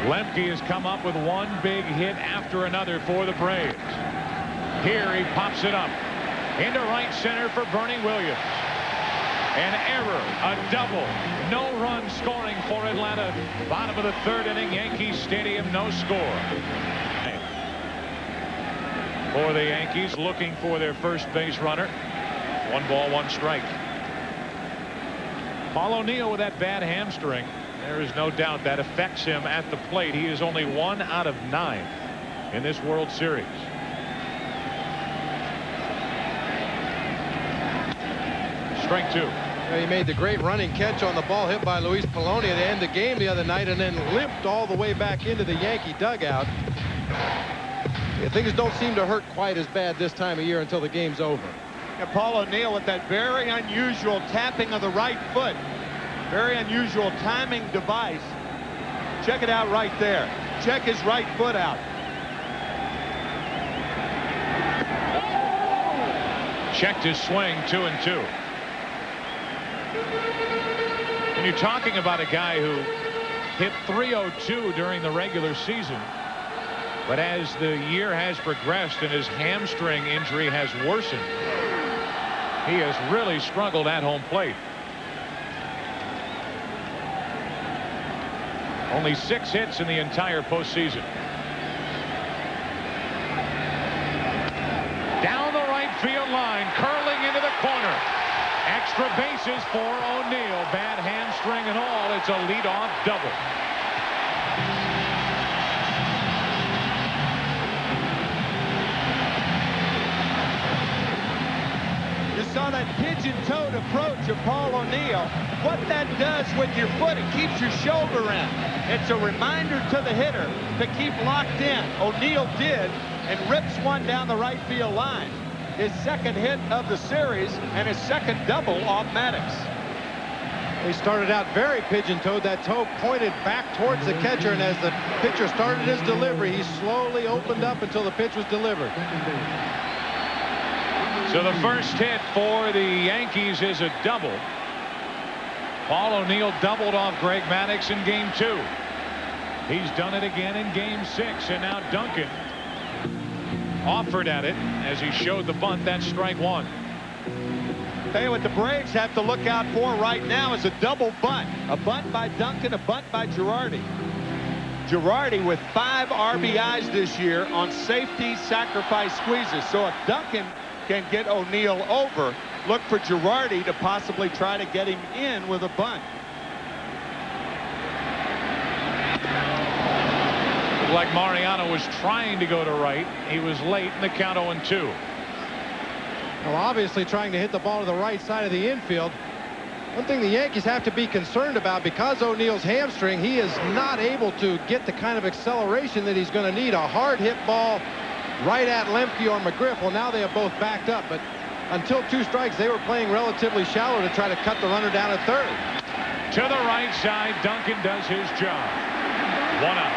Lemke has come up with one big hit after another for the Braves. Here he pops it up into right center for Bernie Williams. An error, a double, no run scoring for Atlanta. Bottom of the third inning, Yankee Stadium, no score. For the Yankees, looking for their first base runner. 1 ball, 1 strike. Paul O'Neill with that bad hamstring. There is no doubt that affects him at the plate. He is only 1 out of 9 in this World Series. Strike 2. He made the great running catch on the ball hit by Luis Polonia to end the game the other night, and then limped all the way back into the Yankee dugout. Things don't seem to hurt quite as bad this time of year until the game's over. And Paul O'Neill with that very unusual tapping of the right foot. Very unusual timing device. Check it out right there. Check his right foot out. Checked his swing, 2-2. When you're talking about a guy who hit .302 during the regular season, but as the year has progressed and his hamstring injury has worsened, he has really struggled at home plate. Only 6 hits in the entire postseason. Down the right field line, curling into the corner. Extra bases for O'Neill. Bad hamstring and all. It's a leadoff double. You saw that pigeon-toed approach of Paul O'Neill. What that does with your foot, it keeps your shoulder in. It's a reminder to the hitter to keep locked in. O'Neill did, and rips one down the right field line. His second hit of the series and his second double off Maddox. He started out very pigeon-toed. That toe pointed back towards the catcher, and as the pitcher started his delivery, he slowly opened up until the pitch was delivered. So the first hit for the Yankees is a double. Paul O'Neill doubled off Greg Maddux in Game 2. He's done it again in Game 6, and now Duncan offered at it as he showed the bunt. That's strike 1. Tell you what the Braves have to look out for right now is a double bunt. A bunt by Duncan, a bunt by Girardi. Girardi with 5 RBIs this year on safety sacrifice squeezes. So if Duncan can get O'Neill over, look for Girardi to possibly try to get him in with a bunt. Like Mariano was trying to go to right. He was late in the count 0-2. Well, obviously trying to hit the ball to the right side of the infield. One thing the Yankees have to be concerned about, because O'Neill's hamstring, he is not able to get the kind of acceleration that he's going to need. A hard hit ball right at Lemke or McGriff. Well, now they have both backed up, but until 2 strikes, they were playing relatively shallow to try to cut the runner down at third. To the right side, Duncan does his job. 1 out.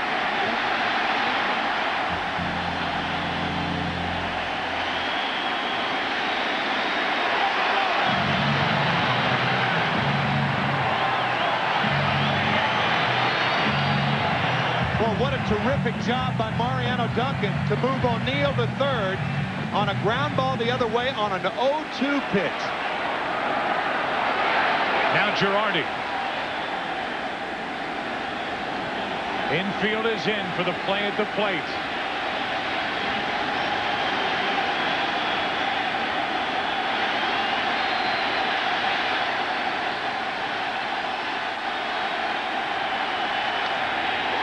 What a terrific job by Mariano Duncan to move O'Neill to third on a ground ball the other way on an 0-2 pitch. Now Girardi. Infield is in for the play at the plate.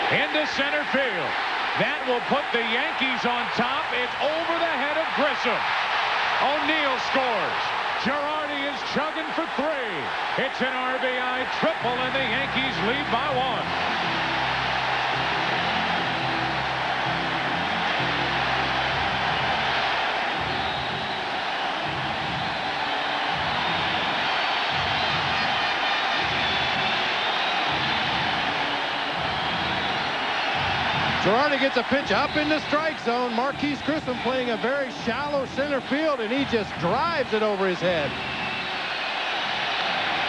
Into center field. That will put the Yankees on top. It's over the head of Grissom. O'Neill scores. Girardi is chugging for 3. It's an RBI triple, and the Yankees lead by 1. Girardi gets a pitch up in the strike zone. Marquise Grissom playing a very shallow center field, and he just drives it over his head.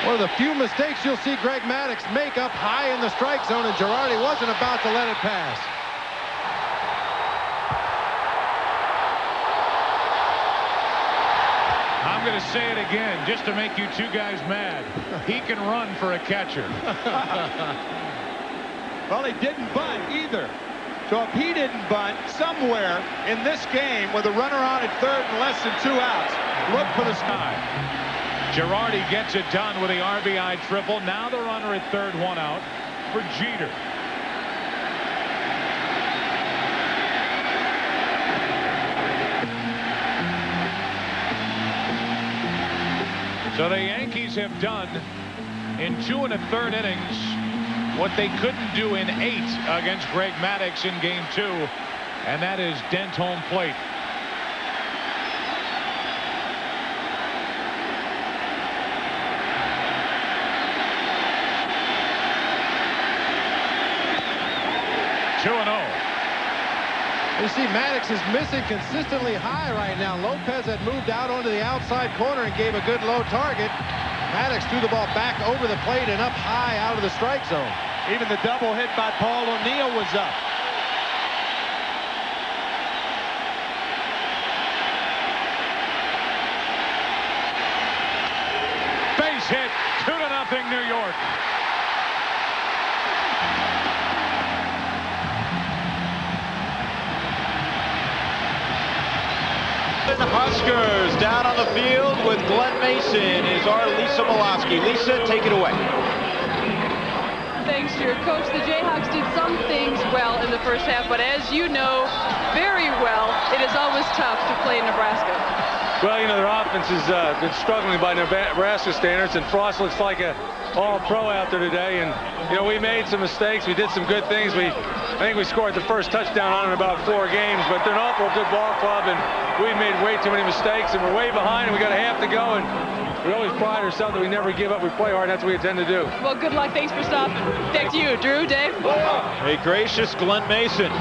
One of the few mistakes you'll see Greg Maddux make up high in the strike zone, and Girardi wasn't about to let it pass. I'm going to say it again just to make you 2 guys mad. He can run for a catcher. Well, he didn't bunt either. So if he didn't bunt somewhere in this game with a runner on at third and less than 2 outs, look for the sky. Girardi gets it done with the RBI triple. Now the runner at third, 1 out. for Jeter. So the Yankees have done in 2 1/3 innings what they couldn't do in 8 against Greg Maddux in Game 2, and that is dent home plate. You see Maddux is missing consistently high right now. Lopez had moved out onto the outside corner and gave a good low target. Maddux threw the ball back over the plate and up high out of the strike zone. Even the double hit by Paul O'Neill was up. Base hit, 2-0 New York. The Huskers down on the field with Glenn Mason is our Lisa Miloski. Lisa, take it away. Thanks, Drew. Coach, the Jayhawks did some things well in the first half, but as you know very well, it is always tough to play in Nebraska. Well, you know, their offense has been struggling by Nebraska standards, and Frost looks like a all-pro out there today. And, you know, we made some mistakes. We did some good things. I think we scored the first touchdown on in about 4 games, but they're an awful good ball club, and we made way too many mistakes, and we're way behind, and we got a half to go, and we always pride ourselves that we never give up. We play hard. That's what we intend to do. Well, good luck. Thanks for stopping. Back to you, Drew, Dave. A gracious Glenn Mason.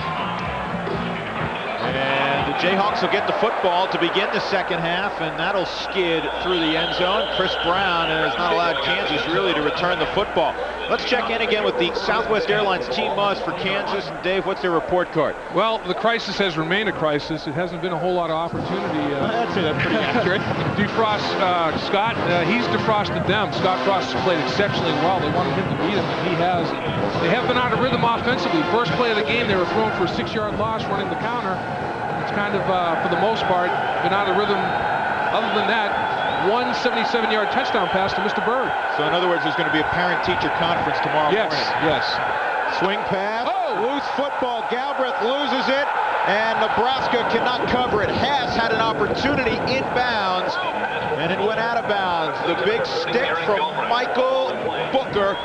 And the Jayhawks will get the football to begin the second half, and that'll skid through the end zone. Chris Brown has not allowed Kansas really to return the football. Let's check in again with the Southwest Airlines team bus for Kansas. And Dave, what's their report card? Well, the crisis has remained a crisis. It hasn't been a whole lot of opportunity. That's pretty accurate. Defrost Scott, he's defrosted them. Scott Frost has played exceptionally well. They wanted him to beat him, and he has. They have been out of rhythm offensively. First play of the game, they were thrown for a 6-yard loss running the counter. It's kind of, for the most part, been out of rhythm. Other than that, 177-yard touchdown pass to Mr. Bird. So in other words, there's going to be a parent-teacher conference tomorrow morning. Yes. Swing pass, loose football. Galbraith loses it, and Nebraska cannot cover it. Has had an opportunity inbounds, and it went out of bounds. The big stick from Michael Booker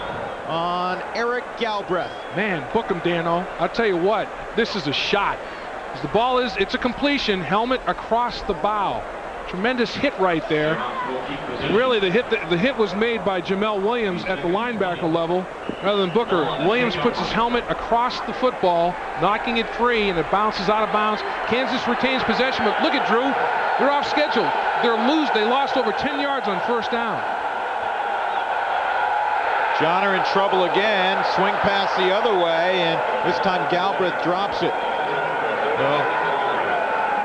on Eric Galbraith. Man, book him, Dano. I'll tell you what, this is a shot. The ball is, it's a completion, helmet across the bow. Tremendous hit right there. Really, the hit was made by Jamel Williams at the linebacker level rather than Booker. Williams puts his helmet across the football, knocking it free, and it bounces out of bounds. Kansas retains possession, but look at Drew. They're off schedule. They lost over 10 yards on first down. Johnner in trouble again. Swing pass the other way, and this time Galbraith drops it.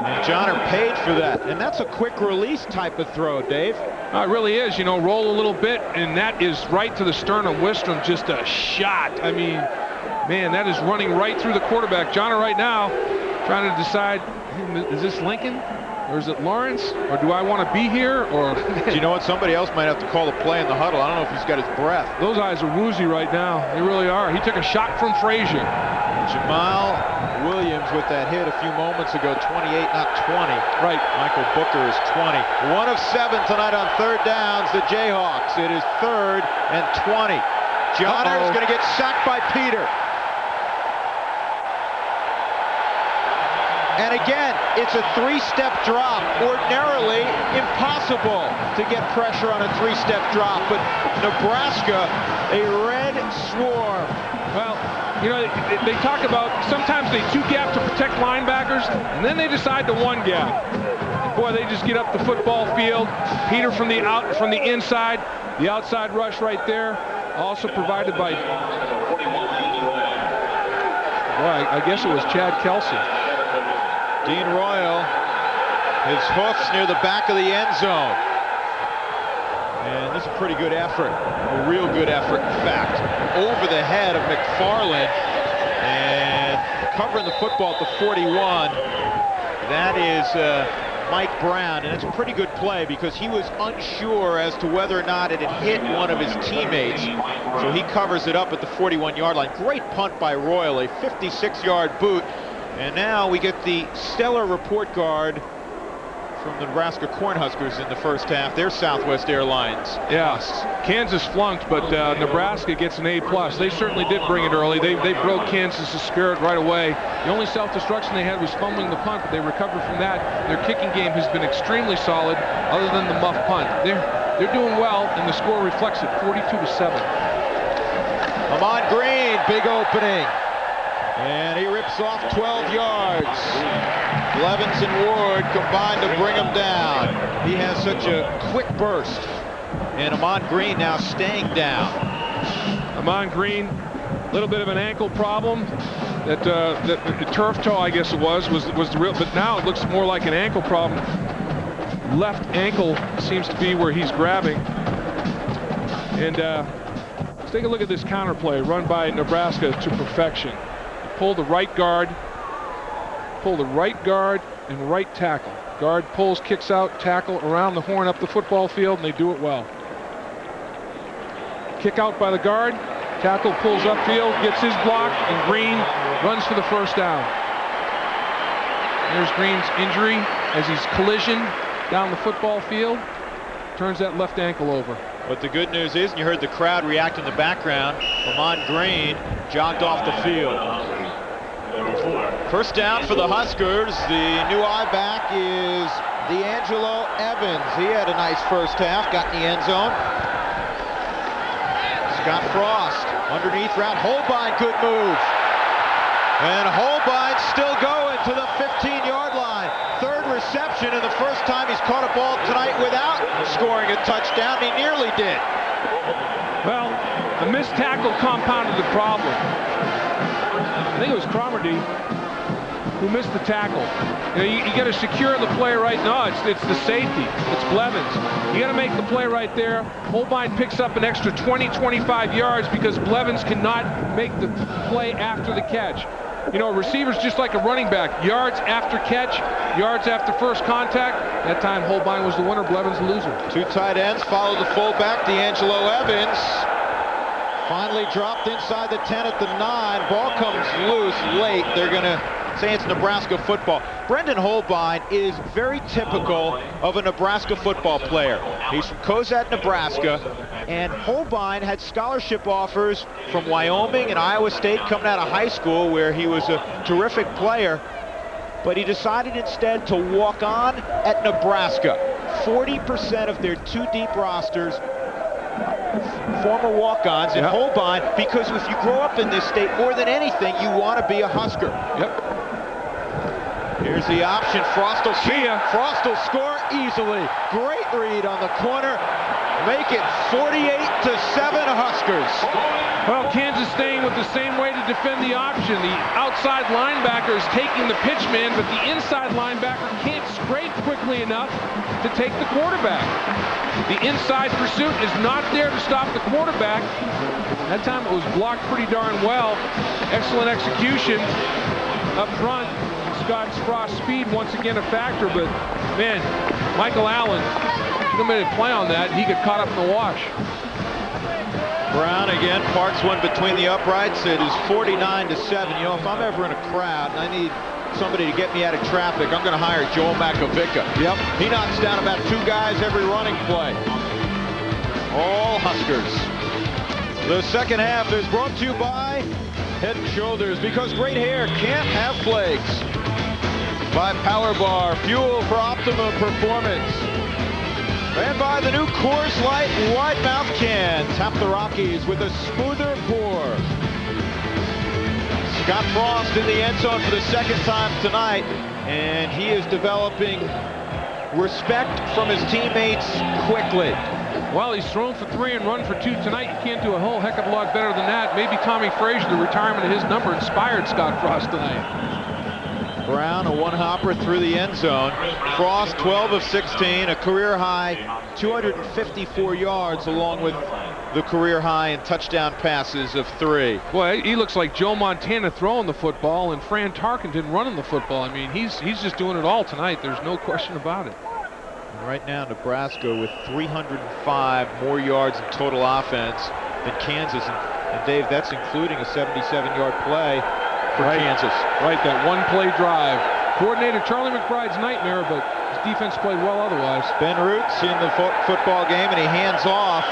And Johnner paid for that, and that's a quick release type of throw, Dave. It really is. You know, roll a little bit, and that is right to the sternum. Wistrom, just a shot. I mean, man, that is running right through the quarterback. Johnner right now trying to decide, is this Lincoln or is it Lawrence, or do I want to be here? Or do you know what? Somebody else might have to call the play in the huddle. I don't know if he's got his breath. Those eyes are woozy right now. They really are. He took a shot from Frazier. Jamal Williams with that hit a few moments ago, 28, not 20. Right. Michael Booker is 20. 1 of 7 tonight on third downs, the Jayhawks. It is 3rd and 20. Johnner is going to get sacked by Peter. And again, it's a 3-step drop. Ordinarily impossible to get pressure on a 3-step drop, but Nebraska, a red swarm. Well, you know, they talk about sometimes they 2-gap to protect linebackers, and then they decide to 1-gap. Boy, they just get up the football field. Peter from the inside, the outside rush right there, also provided by, boy, I guess it was Chad Kelsey. Dean Royal, his hoofs near the back of the end zone. And this is a pretty good effort, a real good effort, in fact. Over the head of McFarland and covering the football at the 41. That is Mike Brown, and it's a pretty good play because he was unsure as to whether or not it had hit one of his teammates. So he covers it up at the 41-yard line. Great punt by Royal, a 56-yard boot. And now we get the stellar report card from the Nebraska Cornhuskers in the first half. They're Southwest Airlines. Yes, Kansas flunked, but Nebraska gets an A+. They certainly did bring it early. They broke Kansas' spirit right away. The only self-destruction they had was fumbling the punt, but they recovered from that. Their kicking game has been extremely solid, other than the muff punt. They're doing well, and the score reflects it, 42-7. Amon Green, big opening. And he rips off 12 yards. Blevins and Ward combined to bring him down. He has such a quick burst. And Amon Green now staying down. Amon Green, a little bit of an ankle problem. That the turf toe, I guess it was the real, but now it looks more like an ankle problem. Left ankle seems to be where he's grabbing. And let's take a look at this counter play run by Nebraska to perfection. Pull the right guard and right tackle. Guard pulls, kicks out, tackle around the horn up the football field, and they do it well. Kick out by the guard, tackle pulls upfield, gets his block, and Green runs for the first down. There's Green's injury as he's collision down the football field, turns that left ankle over. But the good news is, and you heard the crowd react in the background, Amon Green jogged off the field. First down for the Huskers. The new I-back is D'Angelo Evans. He had a nice first half, got in the end zone. Scott Frost underneath route. Holbein, good move. And Holbein still going to the 15-yard line. Third reception, and the first time he's caught a ball tonight without scoring a touchdown. He nearly did. Well, the missed tackle compounded the problem. I think it was Cromartie who missed the tackle. You got to secure the play right now. It's the safety. It's Blevins. You got to make the play right there. Holbein picks up an extra 20-25 yards because Blevins cannot make the play after the catch. You know, a receiver's just like a running back. Yards after catch, yards after first contact. That time Holbein was the winner, Blevins the loser. Two tight ends follow the fullback, D'Angelo Evans. Finally dropped inside the 10 at the 9. Ball comes loose late. They're going to say it's Nebraska football. Brendan Holbein is very typical of a Nebraska football player. He's from Cozad, Nebraska, and Holbein had scholarship offers from Wyoming and Iowa State coming out of high school, where he was a terrific player, but he decided instead to walk on at Nebraska. 40% of their two-deep rosters former walk-ons, and Holbein, because if you grow up in this state, more than anything, you want to be a Husker. Here's the option. Frost will score easily. Great read on the corner. Make it 48-7 Huskers. Well, Kansas staying with the same way to defend the option. The outside linebacker is taking the pitch man, but the inside linebacker can't scrape quickly enough to take the quarterback. The inside pursuit is not there to stop the quarterback. That time it was blocked pretty darn well. Excellent execution up front. Scott Frost's speed once again a factor, but man, Michael Allen should have made a play on that. He got caught up in the wash. Brown again parks one between the uprights. It is 49-7. You know, if I'm ever in a crowd and I need somebody to get me out of traffic, I'm going to hire Joel Makovica. He knocks down about 2 guys every running play. All Huskers. The second half is brought to you by Head & Shoulders, because great hair can't have flakes. By Power Bar, fuel for optimum performance. And by the new Coors Light wide mouth can. Tap the Rockies with a smoother pour. Scott Frost in the end zone for the second time tonight, and he is developing respect from his teammates quickly. Well, he's thrown for 3 and run for 2 tonight. You can't do a whole heck of a lot better than that. Maybe Tommy Frazier, the retirement of his number, inspired Scott Frost tonight. Brown, a one-hopper through the end zone. Frost, 12 of 16, a career high 254 yards, along with the career high in touchdown passes of 3. Boy, he looks like Joe Montana throwing the football and Fran Tarkenton running the football. I mean, he's just doing it all tonight. There's no question about it. And right now, Nebraska with 305 more yards in total offense than Kansas. And Dave, that's including a 77-yard play for Kansas. Right, that one-play drive. Coordinator Charlie McBride's nightmare, but his defense played well otherwise. Ben Roots in the football game, and he hands off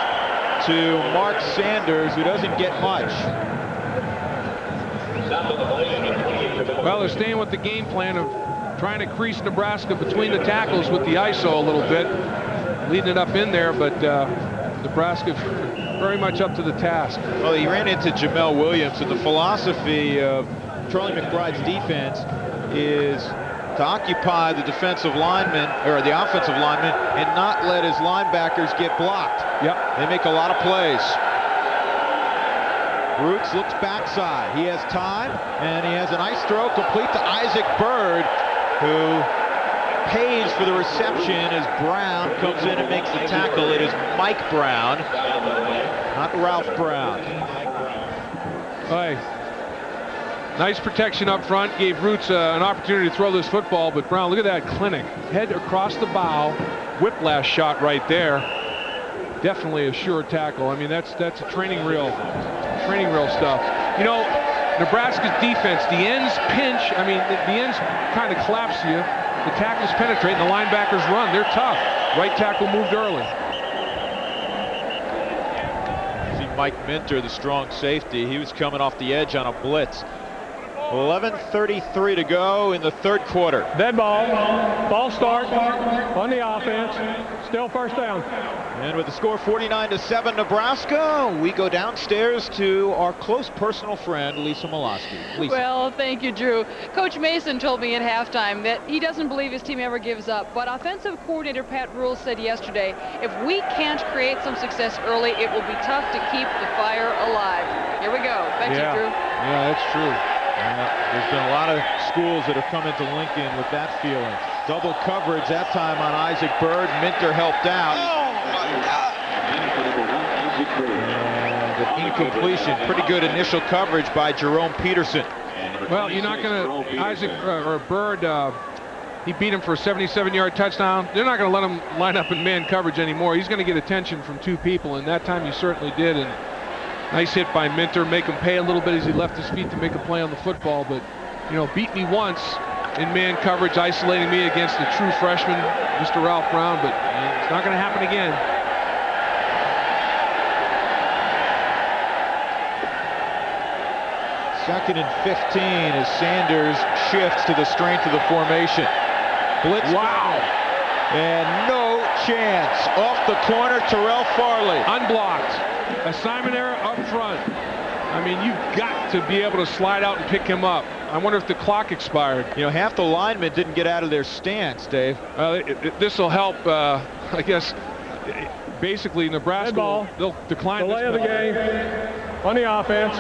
to Mark Sanders, who doesn't get much. Well, they're staying with the game plan of trying to crease Nebraska between the tackles with the ISO a little bit, leading it up in there, but Nebraska very much up to the task. Well, he ran into Jamel Williams, and the philosophy of Charlie McBride's defense is to occupy the defensive lineman, or the offensive lineman, and not let his linebackers get blocked. Yep. They make a lot of plays. Roots looks backside. He has time, and he has a nice throw complete to Isaac Bird, who pays for the reception as Brown comes in and makes the tackle. It is Mike Brown, not Ralph Brown. Hey. Nice protection up front, gave Roots an opportunity to throw this football, but Brown, look at that clinic. Head across the bow, whiplash shot right there. Definitely a sure tackle. I mean, that's a training reel stuff. You know, Nebraska's defense, the ends pinch. I mean, the ends kind of collapse you. The tackles penetrate, and the linebackers run. They're tough. Right tackle moved early. See Mike Minter, the strong safety. He was coming off the edge on a blitz. 11:33 to go in the third quarter. Dead ball. Ball start on the offense. Still first down. And with the score 49-7 Nebraska, we go downstairs to our close personal friend, Lisa Molosky. Lisa. Well, thank you, Drew. Coach Mason told me at halftime that he doesn't believe his team ever gives up. But offensive coordinator Pat Rule said yesterday, if we can't create some success early, it will be tough to keep the fire alive. Here we go. Back to you, Drew. Yeah, that's true. There's been a lot of schools that have come into Lincoln with that feeling. Double coverage that time on Isaac Bird. Minter helped out. And an incompletion. Pretty good initial coverage by Jerome Peterson. Well, you're not going to, Isaac or Bird, he beat him for a 77-yard touchdown. They're not going to let him line up in man coverage anymore. He's going to get attention from 2 people, and that time he certainly did. And nice hit by Minter, make him pay a little bit as he left his feet to make a play on the football. But, you know, beat me once in man coverage, isolating me against the true freshman, Mr. Ralph Brown, but it's not going to happen again. Second and 15 as Sanders shifts to the strength of the formation. Blitz. Wow. And no chance. Off the corner, Terrell Farley. Unblocked. Assignment error up front. I mean, you've got to be able to slide out and pick him up. I wonder if the clock expired. You know, half the linemen didn't get out of their stance, Dave. This will help, I guess, basically Nebraska, they'll decline delay of the game on the offense.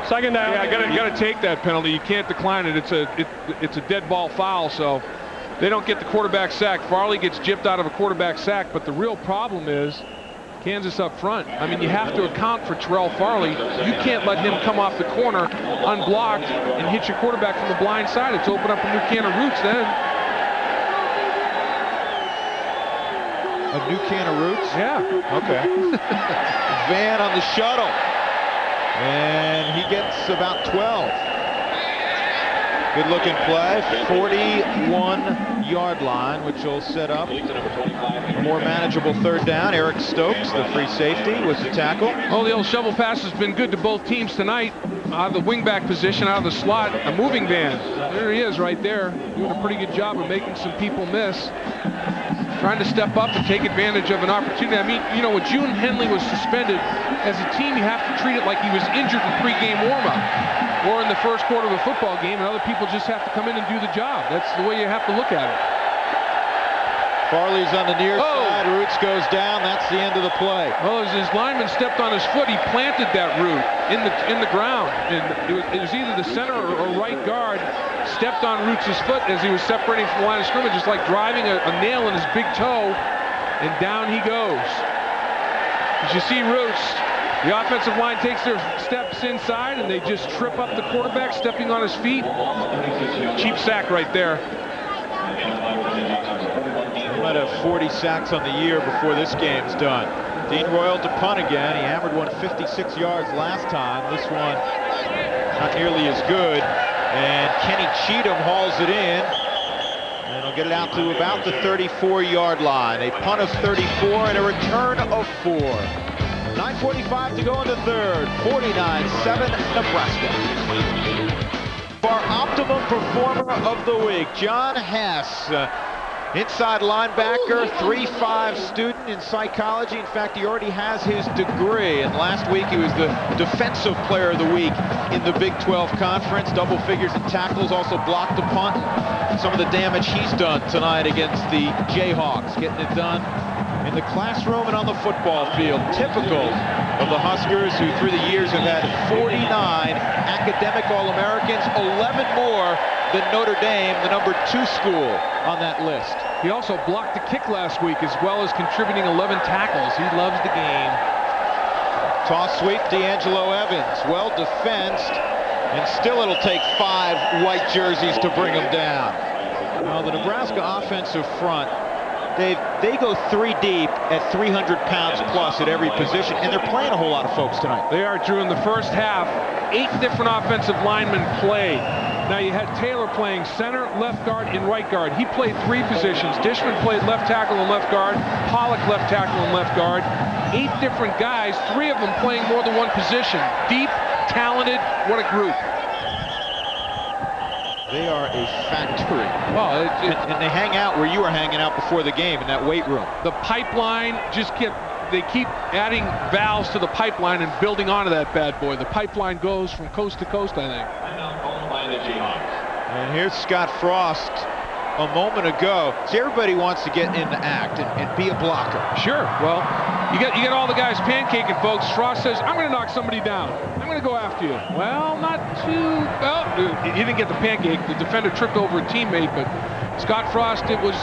Second down. Yeah, got to take that penalty. You can't decline it. It's a dead ball foul, so they don't get the quarterback sack. Farley gets gypped out of a quarterback sack, but the real problem is Kansas up front. I mean, you have to account for Terrell Farley. You can't let him come off the corner unblocked and hit your quarterback from the blind side. It's open up a new can of roots then. A new can of roots? Yeah. Okay. Van on the shuttle. And he gets about 12. Good looking play. 41-yard line, which will set up a more manageable third down. Eric Stokes, the free safety, was the tackle. Oh, the old shovel pass has been good to both teams tonight. Out of the wingback position, out of the slot, a moving van. There he is right there, doing a pretty good job of making some people miss. Trying to step up and take advantage of an opportunity. I mean, you know, when June Henley was suspended, as a team, you have to treat it like he was injured in pregame warm-up or in the first quarter of a football game, and other people just have to come in and do the job. That's the way you have to look at it. Farley's on the near side. Roots goes down. That's the end of the play. Well, as his lineman stepped on his foot, he planted that root in the ground. And it was either the center or right guard stepped on Roots' foot as he was separating from the line of scrimmage, just like driving a nail in his big toe, and down he goes. As you see Roots, The offensive line takes their steps inside, and they just trip up the quarterback, stepping on his feet. Cheap sack right there. He might have 40 sacks on the year before this game's done. Dean Royal to punt again. He hammered one 56 yards last time. This one not nearly as good. And Kenny Cheatham hauls it in. And he'll get it out to about the 34-yard line. A punt of 34 and a return of 4. 9:45 to go in the third. 49-7 Nebraska. Our optimum performer of the week, John Hass. Inside linebacker, 3.5 student in psychology. In fact, he already has his degree. And last week, he was the defensive player of the week in the Big 12 Conference. Double figures in tackles, also blocked the punt. Some of the damage he's done tonight against the Jayhawks, getting it done in the classroom and on the football field. Typical of the Huskers, who through the years have had 49 academic All-Americans, 11 more than Notre Dame, the number 2 school on that list. He also blocked the kick last week, as well as contributing 11 tackles. He loves the game. Toss sweep, D'Angelo Evans, well defensed, and still it'll take 5 white jerseys to bring him down. Well, the Nebraska offensive front, they go 3 deep at 300 pounds plus at every position, and they're playing a whole lot of folks tonight. They are, Drew. In the first half, 8 different offensive linemen played. Now you had Taylor playing center, left guard, and right guard. He played 3 positions. Dishman played left tackle and left guard. Pollock left tackle and left guard. 8 different guys, 3 of them playing more than one position. Deep, talented, what a group. They are a factory. Well, and they hang out where you were hanging out before the game, in that weight room. The pipeline just they keep adding valves to the pipeline and building onto that bad boy. The pipeline goes from coast to coast, I think. And here's Scott Frost a moment ago. See, everybody wants to get in the act and be a blocker. Sure. Well, you get all the guys pancaking, folks. Frost says, I'm going to knock somebody down. I'm going to go after you. Well, not too... Well, he didn't get the pancake. The defender tripped over a teammate, but Scott Frost, it was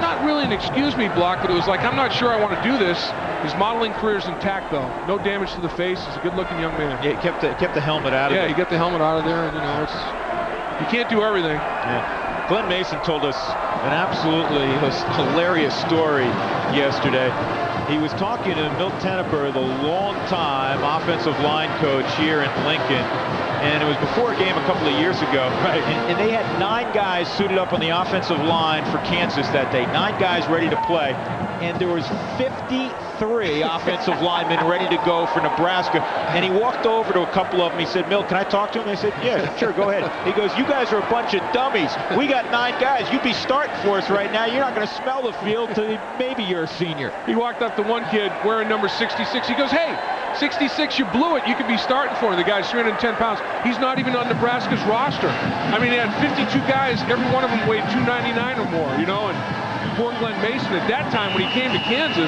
not really an excuse me block, but it was like, I'm not sure I want to do this. His modeling career's intact, though. No damage to the face. He's a good-looking young man. Yeah, he kept the helmet out of it. Yeah, he got the helmet out of there, and, you know, you can't do everything. Yeah. Glenn Mason told us an absolutely hilarious story yesterday. He was talking to Milt Tenneper, the longtime offensive line coach here in Lincoln, and it was before a game a couple of years ago. Right. And they had 9 guys suited up on the offensive line for Kansas that day. 9 guys ready to play, and there was 53 offensive linemen ready to go for Nebraska. And he walked over to a couple of them. He said, Milt, can I talk to him? They said, yeah, sure, go ahead. He goes, you guys are a bunch of dummies. We got 9 guys. You'd be starting for us right now. You're not going to smell the field till maybe you're a senior. He walked up to one kid wearing number 66. He goes, hey, 66, you blew it. You could be starting for him. The guy's 310 pounds. He's not even on Nebraska's roster. I mean, he had 52 guys. Every one of them weighed 299 or more, you know, and poor Glenn Mason at that time, when he came to Kansas,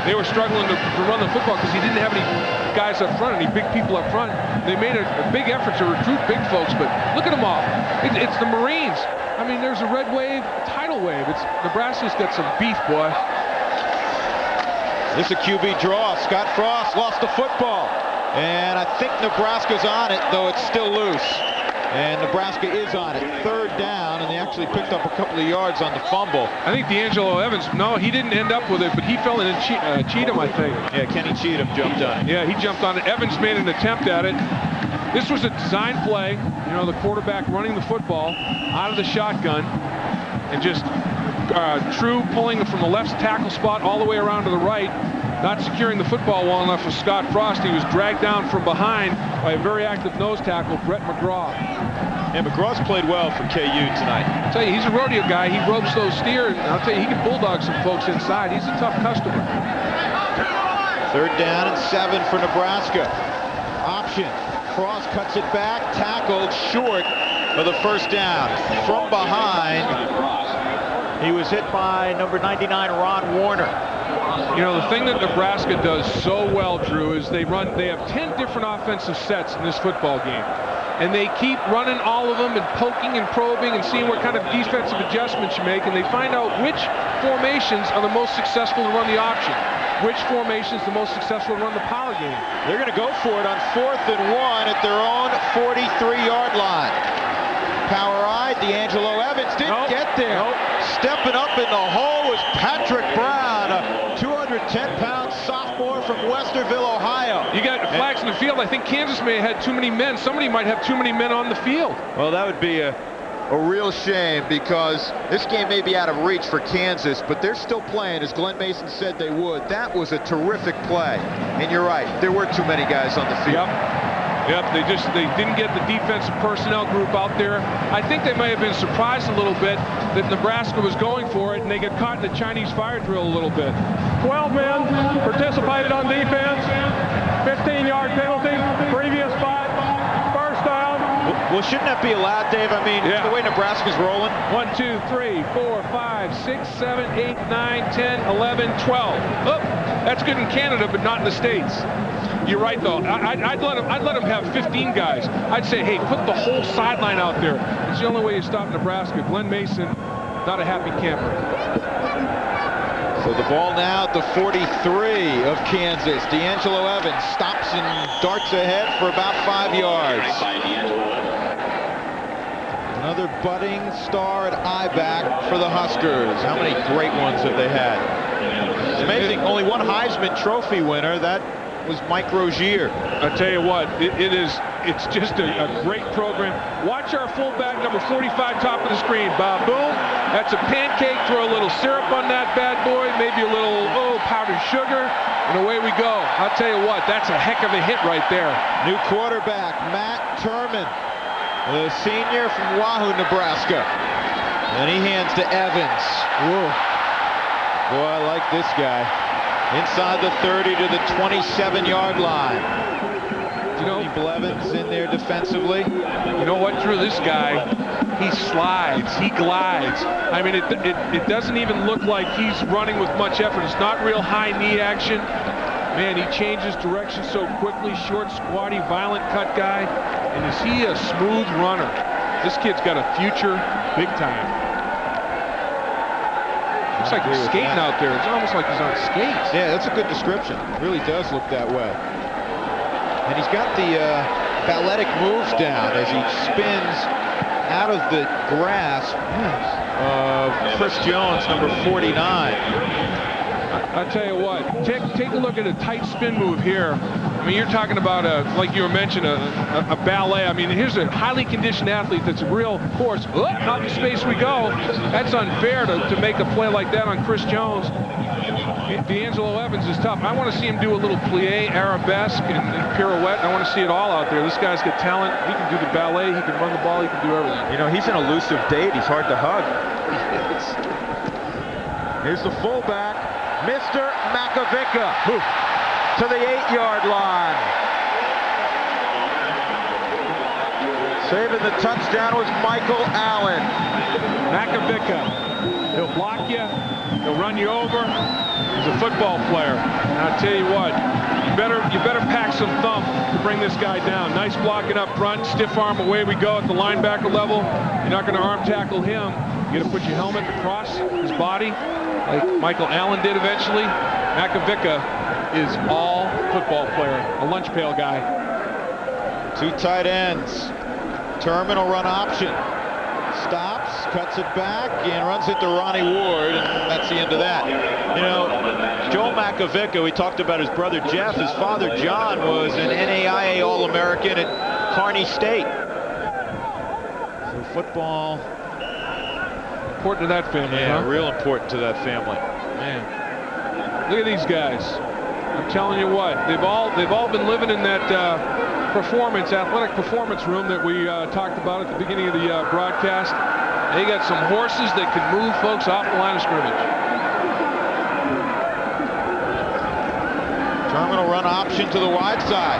they were struggling to run the football because he didn't have any guys up front, any big people up front. They made a big effort to recruit big folks, but look at them all. It's the Marines. I mean, there's a red wave, a tidal wave. Nebraska's got some beef, boy. This is a QB draw. Scott Frost lost the football. And I think Nebraska's on it, though it's still loose. And Nebraska is on it. 3rd down, and they actually picked up a couple of yards on the fumble. I think D'Angelo Evans, no, he didn't end up with it, but he fell in Cheatham, I think. Yeah, Kenny Cheatham jumped on it. Yeah, he jumped on it. Evans made an attempt at it. This was a design play. You know, the quarterback running the football out of the shotgun and just true pulling from the left tackle spot all the way around to the right, not securing the football well enough for Scott Frost. He was dragged down from behind by a very active nose tackle, Brett McGraw. And McGraw's played well for KU tonight. I'll tell you, he's a rodeo guy. He ropes those steers, and I'll tell you, he can bulldog some folks inside. He's a tough customer. 3rd down and 7 for Nebraska. Option. Frost cuts it back, tackled short of the 1st down. From behind, he was hit by number 99, Ron Warner. You know, the thing that Nebraska does so well, Drew, is they have 10 different offensive sets in this football game. And they keep running all of them and poking and probing and seeing what kind of defensive adjustments you make, and they find out which formations are the most successful to run the option. which formation is the most successful to run the power game. They're going to go for it on 4th and 1 at their own 43-yard line. Power-eyed, D'Angelo Evans didn't get there. Stepping up in the hole was Patrick Brown, a 210-pound sophomore from Westerville, Ohio. You got flags in the field. I think Kansas may have had too many men. Somebody might have too many men on the field. Well, that would be a real shame, because this game may be out of reach for Kansas, but they're still playing as Glenn Mason said they would. That was a terrific play. And you're right, there were too many guys on the field. Yep, they didn't get the defensive personnel group out there. I think they may have been surprised a little bit that Nebraska was going for it, and they got caught in the Chinese fire drill a little bit. 12 men participated on defense. 15-yard penalty. Previous fight. First down. Well, shouldn't that be allowed, Dave? I mean, the way Nebraska's rolling. 1, 2, 3, 4, 5, 6, 7, 8, 9, 10, 11, 12. Oh, that's good in Canada, but not in the States. You're right, though. I'd let them have 15 guys. I'd say, hey, put the whole sideline out there. It's the only way you stop Nebraska. Glenn Mason, not a happy camper. So the ball now at the 43 of Kansas. D'Angelo Evans stops and darts ahead for about 5 yards. Another budding star at I-back for the Huskers. How many great ones have they had? It's amazing, only one Heisman Trophy winner. That was Mike Rozier. I tell you what, it's just a great program. Watch our fullback, number 45, top of the screen. Bob, boom. That's a pancake. Throw a little syrup on that bad boy, maybe a little powdered sugar, and away we go. I'll tell you what, that's a heck of a hit right there. New quarterback, Matt Turman, the senior from Wahoo, Nebraska. And he hands to Evans. Whoa. Boy, I like this guy. Inside the 30 to the 27-yard line. You know, Blevins in there defensively. You know what, Drew? This guy, he slides, he glides. I mean, it doesn't even look like he's running with much effort. It's not real high knee action. Man, he changes direction so quickly. Short, squatty, violent cut guy. And is he a smooth runner? This kid's got a future big time. Looks like he's skating out there. It's almost like he's on skates. Yeah, that's a good description. It really does look that way. And he's got the balletic moves down as he spins out of the grasp of Chris Jones, number 49. I tell you what, take a look at a tight spin move here. I mean, you're talking about, like you were mentioning, a ballet. I mean, here's a highly conditioned athlete that's a real horse. Oh, out in space we go. That's unfair to make a play like that on Chris Jones. D'Angelo Evans is tough. I want to see him do a little plie, arabesque, and pirouette. I want to see it all out there. This guy's got talent. He can do the ballet. He can run the ball. He can do everything. You know, he's an elusive date. He's hard to hug. Here's the fullback, Mr. Makovica, to the 8-yard line. Saving the touchdown was Michael Allen. Makovica, he'll block you. He'll run you over. He's a football player. And I'll tell you what, you better pack some thump to bring this guy down. Nice blocking up front, stiff arm, away we go at the linebacker level. You're not going to arm tackle him. You got to put your helmet across his body, like Michael Allen did eventually. Makovica is all football player, a lunch pail guy. Two tight ends. Terminal run option. Stops, cuts it back, and runs it to Ronnie Ward, and that's the end of that. You know, Joel Makovica, we talked about his brother Jeff. His father John was an NAIA All-American at Kearney State. So football. Important to that family, yeah, huh? Real important to that family. Man, look at these guys. I'm telling you what, they've all been living in that athletic performance room that we talked about at the beginning of the broadcast. They got some horses that can move folks off the line of scrimmage. Terminal run option to the wide side.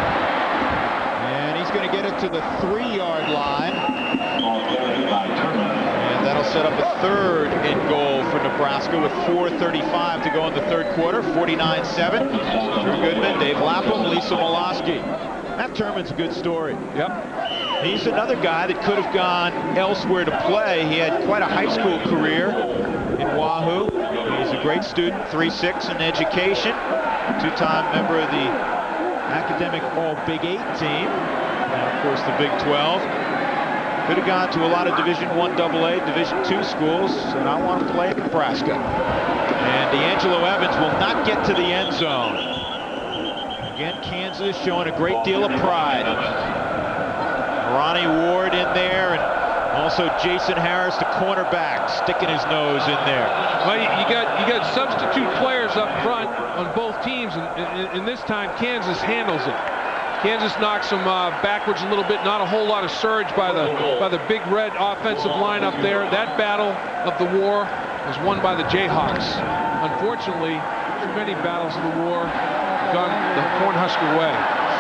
And he's going to get it to the 3-yard line. And that'll set up a third and goal for Nebraska with 4:35 to go in the third quarter. 49-7. Drew Goodman, Dave Lapham, Lisa Molosky. Matt Turman's a good story. Yep. He's another guy that could have gone elsewhere to play. He had quite a high school career in Wahoo. He's a great student, 3.6 in education, two-time member of the academic All-Big 8 team, and of course the Big 12. Could have gone to a lot of Division I AA, Division II schools, and I want to play at Nebraska. And D'Angelo Evans will not get to the end zone. Again, Kansas showing a great deal of pride. Ronnie Ward in there, and also Jason Harris, the cornerback, sticking his nose in there. Well, you got substitute players up front on both teams, and this time Kansas handles it. Kansas knocks them backwards a little bit. Not a whole lot of surge by the Big Red offensive line up there. That battle of the war was won by the Jayhawks. Unfortunately, too many battles of the war gone the Cornhusker way.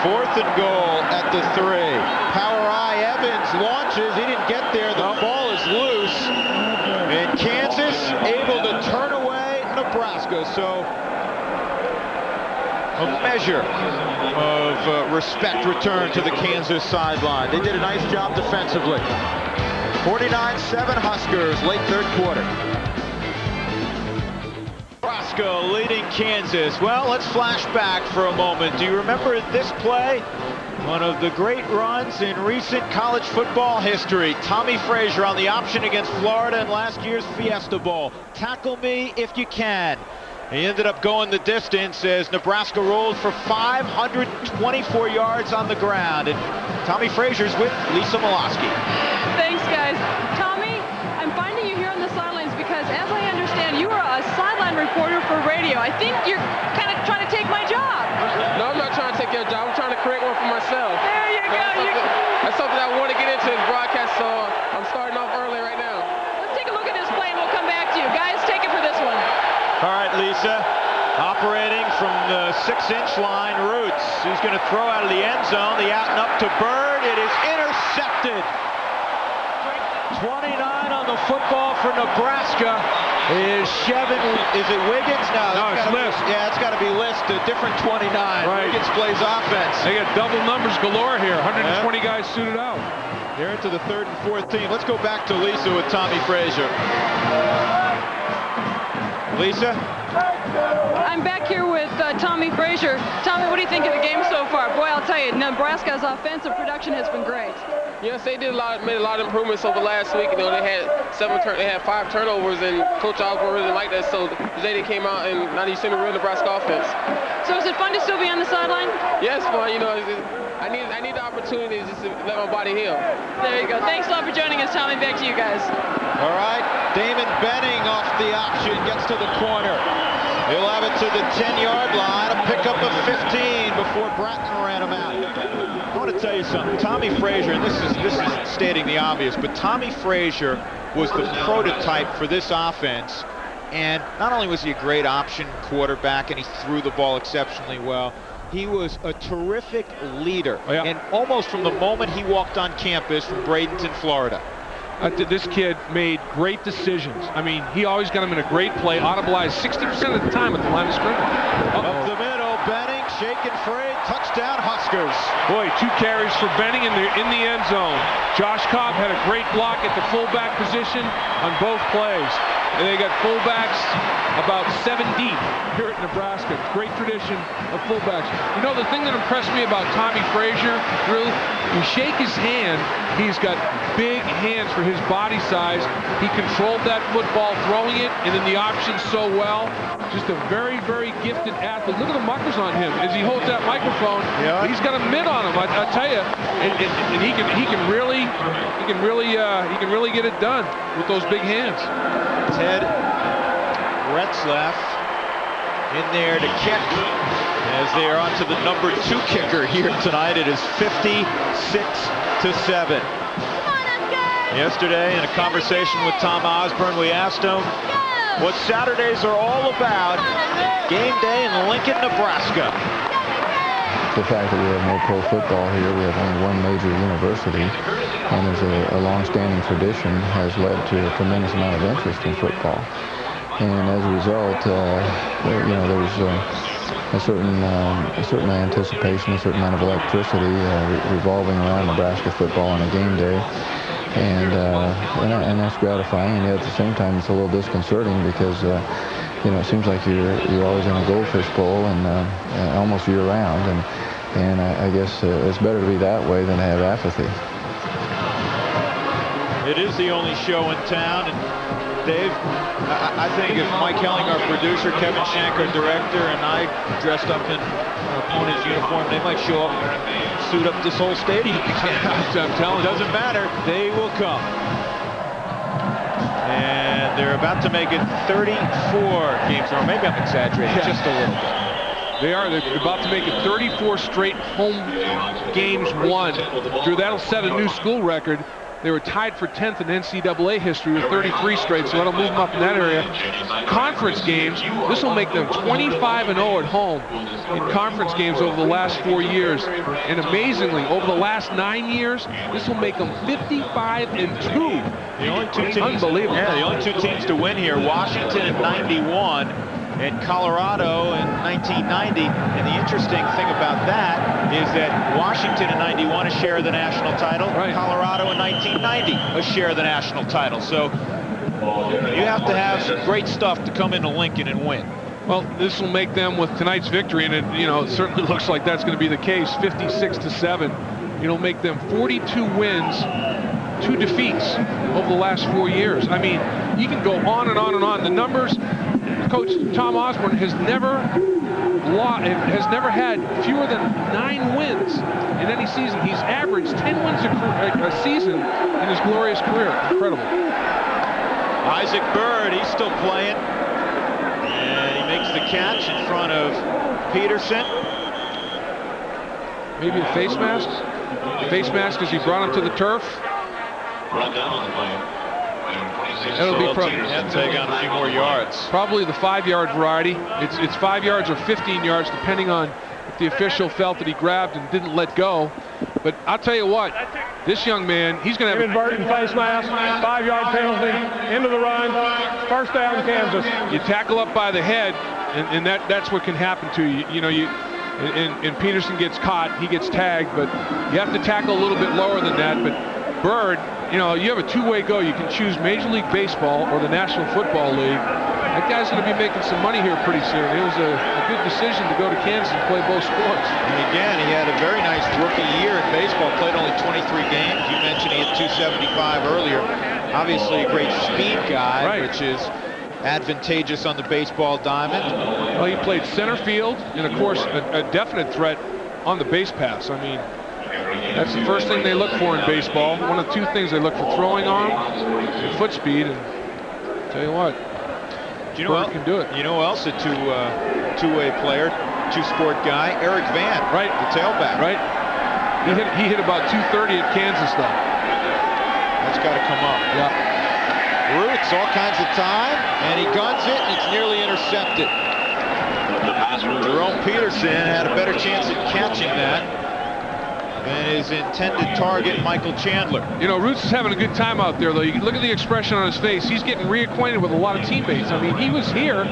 4th and goal at the 3. Power eye, Evans launches. He didn't get there. The ball is loose. And Kansas able to turn away Nebraska. So a measure of respect returned to the Kansas sideline. They did a nice job defensively. 49-7 Huskers, late 3rd quarter. Nebraska leading Kansas. Well, let's flash back for a moment. Do you remember this play? One of the great runs in recent college football history. Tommy Frazier on the option against Florida in last year's Fiesta Bowl. Tackle me if you can. He ended up going the distance as Nebraska rolled for 524 yards on the ground. And Tommy Frazier's with Lisa Molosky. Thanks, guys. Tommy, I'm finding you here on the sidelines because, as I understand, you are a sideline reporter for radio. I think you're kind of trying to take my job. No, I'm not trying to take your job. I'm trying to create one for myself. There you go. That's something I want to get into in broadcast, so I'm starting off early right now. Let's take a look at this play and we'll come back to you. Guys, take it for this one. All right, Lisa, operating from the 6-inch line, Roots. He's going to throw out of the end zone. The out and up to Bird. It is intercepted. 29 on the football for Nebraska is Shevin. Is it Wiggins? No, it's List. Yeah, it's got to be List. A different 29. Right. Wiggins plays offense. They got double numbers galore here. 120 guys suited out. They're into the 3rd and 4th team. Let's go back to Lisa with Tommy Frazier. Lisa? I'm back here with Tommy Frazier. Tommy, what do you think of the game so far? Boy, I'll tell you, Nebraska's offensive production has been great. Yes, they made a lot of improvements over last week. You know, they had 5 turnovers, and Coach Osborne really liked that. So today they came out, and now you see the real Nebraska offense. So is it fun to still be on the sideline? Yes, fun. You know, I need the opportunity just to let my body heal. There you go. Thanks a lot for joining us, Tommy. Back to you guys. All right, Damon Benning off the option, gets to the corner. He'll have it to the 10-yard line, a pickup of 15 before Bratton ran him out. I want to tell you something. Tommy Frazier, and this is stating the obvious, but Tommy Frazier was the prototype for this offense. And not only was he a great option quarterback and he threw the ball exceptionally well, he was a terrific leader. Oh, yeah. And almost from the moment he walked on campus from Bradenton, Florida. This kid made great decisions. I mean, he always got him in a great play, audibilized 60% of the time at the line of scrimmage. Up the middle, Benning, shaken free, touchdown Huskers. Boy, 2 carries for Benning in the end zone. Josh Cobb had a great block at the fullback position on both plays. And they got fullbacks about 7 deep here at Nebraska. Great tradition of fullbacks. You know, the thing that impressed me about Tommy Frazier, Drew, you shake his hand, he's got big hands for his body size. He controlled that football, throwing it, and then the options so well. Just a very, very gifted athlete. Look at the muckers on him as he holds that microphone. Yeah. He's got a mitt on him, I tell you, and he can really get it done with those big hands. Ted Retzlaff in there to kick as they are on to the number 2 kicker here tonight. It is 56-7. Yesterday in a conversation with Tom Osborne, we asked him what Saturdays are all about. Game day in Lincoln, Nebraska. The fact that we have no pro football here, we have only one major university, and there's a long-standing tradition has led to a tremendous amount of interest in football. And as a result, there's a certain anticipation, a certain amount of electricity revolving around Nebraska football on a game day, and that's gratifying. And yet at the same time, it's a little disconcerting because you know, it seems like you're always in a goldfish bowl and almost year round, and I guess it's better to be that way than to have apathy. It is the only show in town, and Dave, I think if Mike Helling, our producer, Kevin Shank, our director, and I dressed up in our opponent's uniform, they might show up, suit up this whole stadium. I'm telling you. It doesn't matter. They will come. And they're about to make it 34 games, or maybe I'm exaggerating just a little bit. They're about to make it 34 straight home games won. Drew, that'll set a new school record. They were tied for 10th in NCAA history with 33 straight, so that'll move them up in that area. Conference games, this will make them 25-0 at home in conference games over the last 4 years. And amazingly, over the last 9 years, this will make them 55-2. The only two teams, unbelievable. Yeah, the only two teams to win here, Washington in '91 and Colorado in 1990. And the interesting thing about that is that Washington in '91 a share of the national title, right. Colorado in 1990 a share of the national title. So you have to have some great stuff to come into Lincoln and win. Well, this will make them, with tonight's victory, and it certainly looks like that's going to be the case, 56-7. It'll make them 42 wins, 2 defeats over the last 4 years. I mean, you can go on and on and on. The numbers, Coach Tom Osborne has never had fewer than 9 wins in any season. He's averaged 10 wins a season in his glorious career. Incredible. Isaac Bird, he's still playing. And he makes the catch in front of Peterson. Maybe a face mask? Face mask as he brought him to the turf. That'll be take on a few more yards. Probably the 5-yard variety. It's 5 yards or 15 yards, depending on if the official felt that he grabbed and didn't let go. But I'll tell you what, this young man, he's going to have David Burton, face mask, 5-yard penalty, into the run, first down, Kansas. You tackle up by the head, and that's what can happen to you. And Peterson gets caught, he gets tagged, but you have to tackle a little bit lower than that. But Bird, you have a two-way go. You can choose Major League Baseball or the National Football League. That guy's going to be making some money here pretty soon. It was a good decision to go to Kansas and play both sports. And again, he had a very nice rookie year in baseball, played only 23 games. You mentioned he had 275 earlier. Obviously a great speed guy, right, which is advantageous on the baseball diamond. Well, he played center field, and of course a definite threat on the base pass. I mean, that's the first thing they look for in baseball. One of the 2 things they look for: throwing arm and foot speed. And tell you what, Bird can do it. You know who else a two-way player, two-sport guy? Eric Van, right, the tailback. Right. He hit about 230 at Kansas, though. That's got to come up. Yeah. Roots, all kinds of time, and he guns it, and it's nearly intercepted. Jerome Peterson had a better chance at catching that than his intended target, Michael Chandler. Roots is having a good time out there, though. You can look at the expression on his face. He's getting reacquainted with a lot of teammates. I mean, he was here,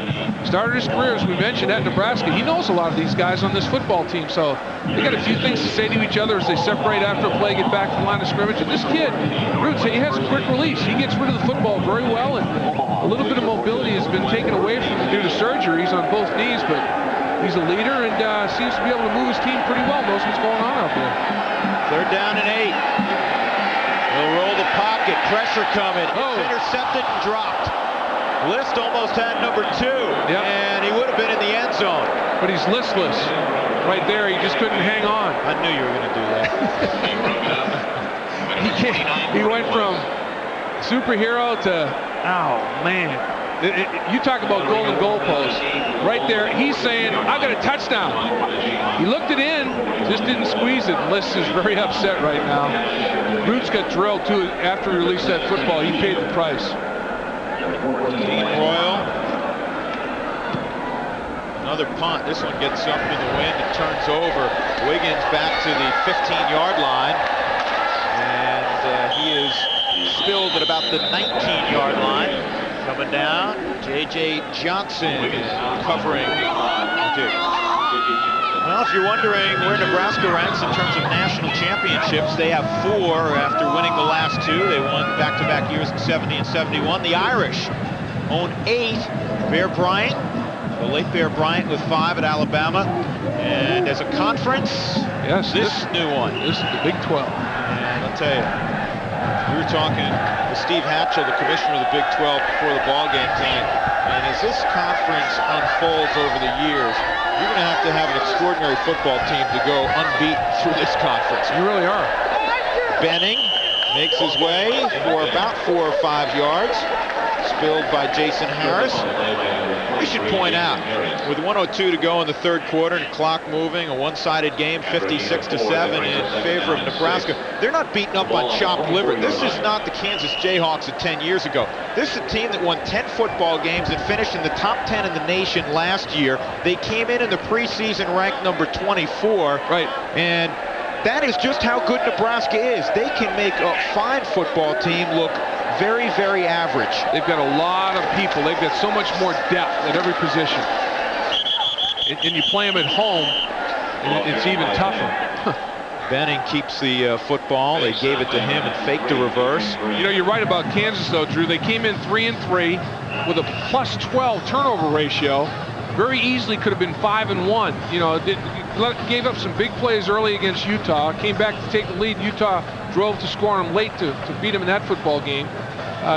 started his career, as we mentioned, at Nebraska. He knows a lot of these guys on this football team, so they got a few things to say to each other as they separate after a play, get back to the line of scrimmage. And this kid, Roots, he has a quick release. He gets rid of the football very well, and a little bit of mobility has been taken away from him due to surgeries on both knees, but he's a leader and seems to be able to move his team pretty well, knows what's going on out there. 3rd down and 8. He'll roll the pocket, pressure coming. It's intercepted and dropped. List almost had number 2, and he would have been in the end zone. But he's listless. Right there, he just couldn't hang on. I knew you were going to do that. He went from superhero to, oh, man. You talk about golden goalposts. Right there, he's saying, I got a touchdown. He looked it in, just didn't squeeze it. List is very upset right now. Roots got drilled, too, after he released that football. He paid the price. Dean Royal. Another punt. This one gets up in the wind and turns over. Wiggins back to the 15-yard line. And he is stilled at about the 19-yard line. Coming down, J.J. Johnson covering. Well, if you're wondering where Nebraska ranks in terms of national championships, they have 4 after winning the last 2. They won back-to-back years in 70 and 71. The Irish own 8. Bear Bryant, the late Bear Bryant with 5 at Alabama. And as a conference, yes, this new one. This is the Big 12. And I'll tell you, we were talking with Steve Hatchell, the commissioner of the Big 12, before the ball game tonight. And as this conference unfolds over the years, you're going to have an extraordinary football team to go unbeaten through this conference. You really are. Benning makes his way for about 4 or 5 yards. Spilled by Jason Harris. We should point out, with 1:02 to go in the third quarter and clock moving, a one-sided game, 56-7 in favor of Nebraska. They're not beaten up on chopped liver. This is not the Kansas Jayhawks of 10 years ago. This is a team that won 10 football games and finished in the top 10 in the nation last year. They came in the preseason ranked number 24. Right. And that is just how good Nebraska is. They can make a fine football team look very, very average. They've got a lot of people. They've got so much more depth at every position. And you play them at home, and it's even tougher. Benning keeps the football. They gave it to him and faked the reverse. You know, you're right about Kansas, though, Drew. They came in 3-3 with a +12 turnover ratio. Very easily could have been 5-1. You know, gave up some big plays early against Utah. Came back to take the lead. Utah drove to score on them late to beat them in that football game.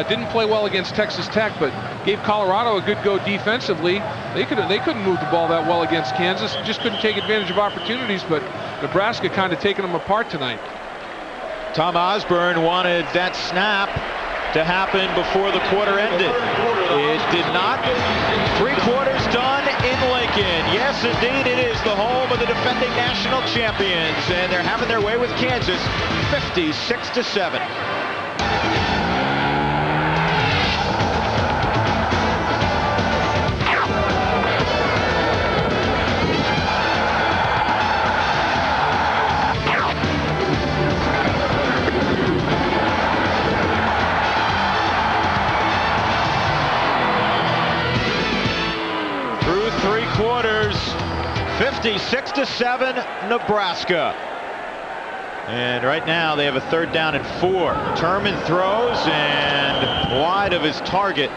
Didn't play well against Texas Tech, but gave Colorado a good go defensively. They couldn't move the ball that well against Kansas. Just couldn't take advantage of opportunities, but Nebraska kind of taking them apart tonight. Tom Osborne wanted that snap to happen before the quarter ended. It did not. 3 quarters done in Lincoln. Yes, indeed, it is the home of the defending national champions, and they're having their way with Kansas, 56-7. Through 3 quarters, 56-7 Nebraska. And right now they have a 3rd down and 4. Turman throws and wide of his target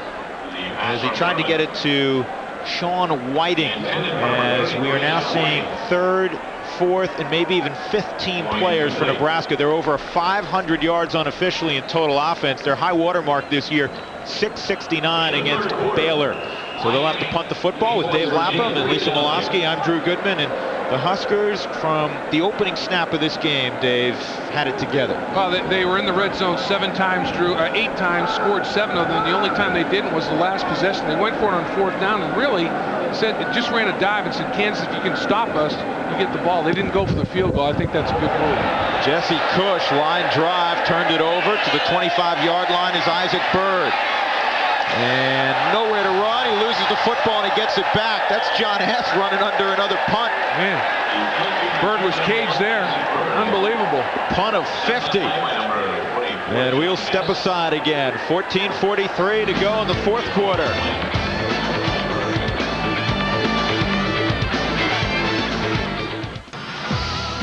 as he tried to get it to Sean Whiting, as we are now seeing 3rd, 4th, and maybe even 5th team players for Nebraska. They're over 500 yards unofficially in total offense. Their high water mark this year, 669 against Baylor. So they'll have to punt the football with Dave Lapham and Lisa Molosky. I'm Drew Goodman, and the Huskers, from the opening snap of this game, Dave, had it together. Well, they were in the red zone 7 times, Drew, 8 times, scored 7 of them. The only time they didn't was the last possession. They went for it on 4th down and really just ran a dive and said, Kansas, if you can stop us, you get the ball. They didn't go for the field goal. I think that's a good move. Jesse Cush, line drive, turned it over to the 25-yard line is Isaac Bird. And nowhere to run. He loses the football and he gets it back. That's John Hess running under another punt. Man, Bird was caged there. Unbelievable. Punt of 50. And we'll step aside again. 14:43 to go in the 4th quarter.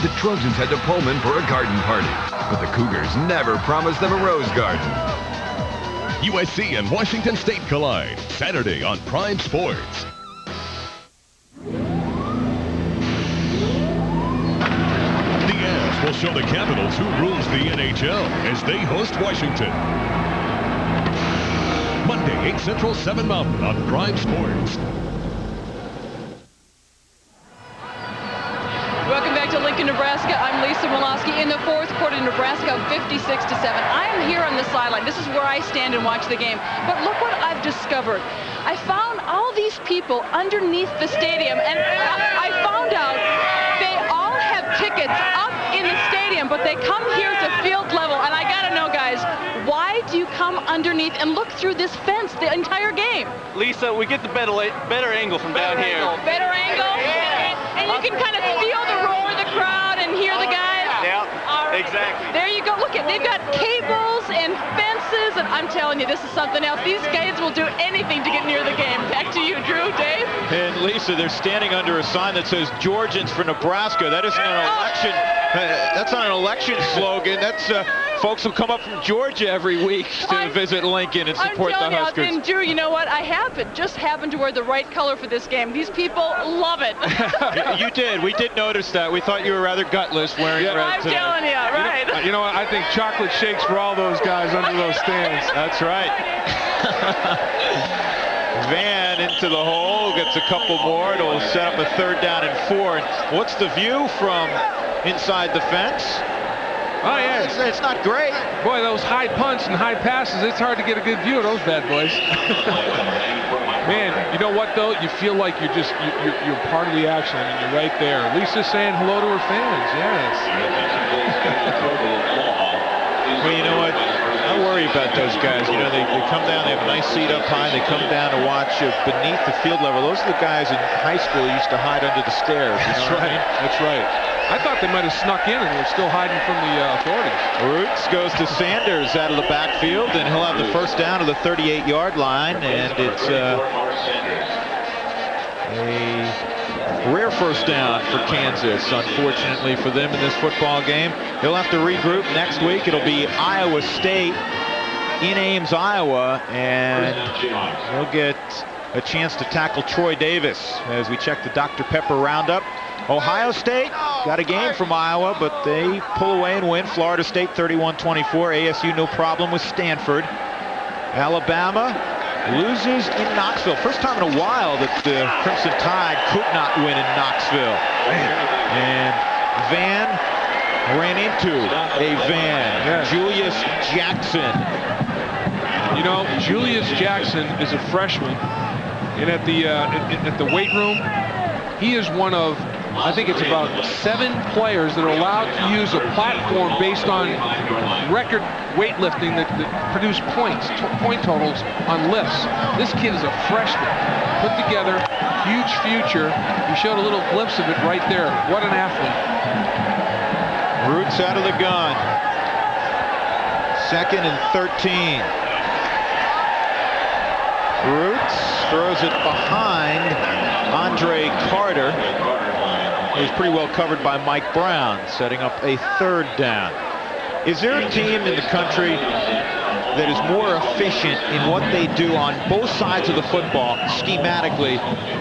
The Trojans head to Pullman for a garden party, but the Cougars never promised them a rose garden. USC and Washington State collide Saturday on Prime Sports. The Avs will show the Capitals who rules the NHL as they host Washington. Monday, 8 Central, 7 Mountain on Prime Sports. Welcome back to Lincoln, Nebraska. I'm Lisa Molosky. In the 4th quarter, Nebraska 56-7. I am here on the sideline. This is where I stand and watch the game. But look what I've discovered. I found all these people underneath the stadium, and I found out they all have tickets up in the stadium, but they come here to field level. And I gotta know, guys, why do you come underneath and look through this fence the entire game? Lisa, we get the better angle from down here. Better angle? And you can kind of feel the roar of the crowd and hear the guys. Yeah, exactly. There you go. Look, they've got cables and fences, and I'm telling you, this is something else. These guys will do anything to get near the game. Back to you, Drew, Dave. And Lisa, they're standing under a sign that says Georgians for Nebraska. That isn't an election. That's not an election slogan. That's folks who come up from Georgia every week to visit Lincoln and support the Huskers. And Drew, you know what? I just happened to wear the right color for this game. These people love it. You did. We did notice that. We thought you were rather gutless wearing red I'm today. telling you, right. You know what? I think chocolate shakes for all those guys under those stands. That's right. Van into the hole, gets a couple more. It'll set up a 3rd down and 4. And what's the view from inside the fence? Oh, yeah. It's not great. Boy, those high punts and high passes, it's hard to get a good view of those bad boys. Man, you know what, though? You feel like you're part of the action. I mean, you're right there. Lisa's saying hello to her fans. Yes. Well, you know what? I worry about those guys. You know, they come down, they have a nice seat up high, they come down to watch beneath the field level. Those are the guys in high school who used to hide under the stairs. That's right. That's right. I thought they might have snuck in and were still hiding from the authorities. Roots goes to Sanders out of the backfield, and he'll have the 1st down to the 38-yard line, and it's a rare 1st down for Kansas, unfortunately for them in this football game. They'll have to regroup next week. It'll be Iowa State in Ames, Iowa, and they'll get a chance to tackle Troy Davis as we check the Dr. Pepper roundup. Ohio State got a game from Iowa, but they pull away and win. Florida State 31-24. ASU no problem with Stanford. Alabama loses in Knoxville. First time in a while that the Crimson Tide could not win in Knoxville. And Van ran into a van. Yeah. Julius Jackson. You know, Julius Jackson is a freshman, and at the weight room, he is one of, I think it's about 7 players that are allowed to use a platform based on record weightlifting that produce point totals on lifts. This kid is a freshman, put together, huge future. He showed a little glimpse of it right there. What an athlete. Roots out of the gun. 2nd and 13. Roots throws it behind Andre Carter. It was pretty well covered by Mike Brown, setting up a 3rd down. Is there a team in the country that is more efficient in what they do on both sides of the football schematically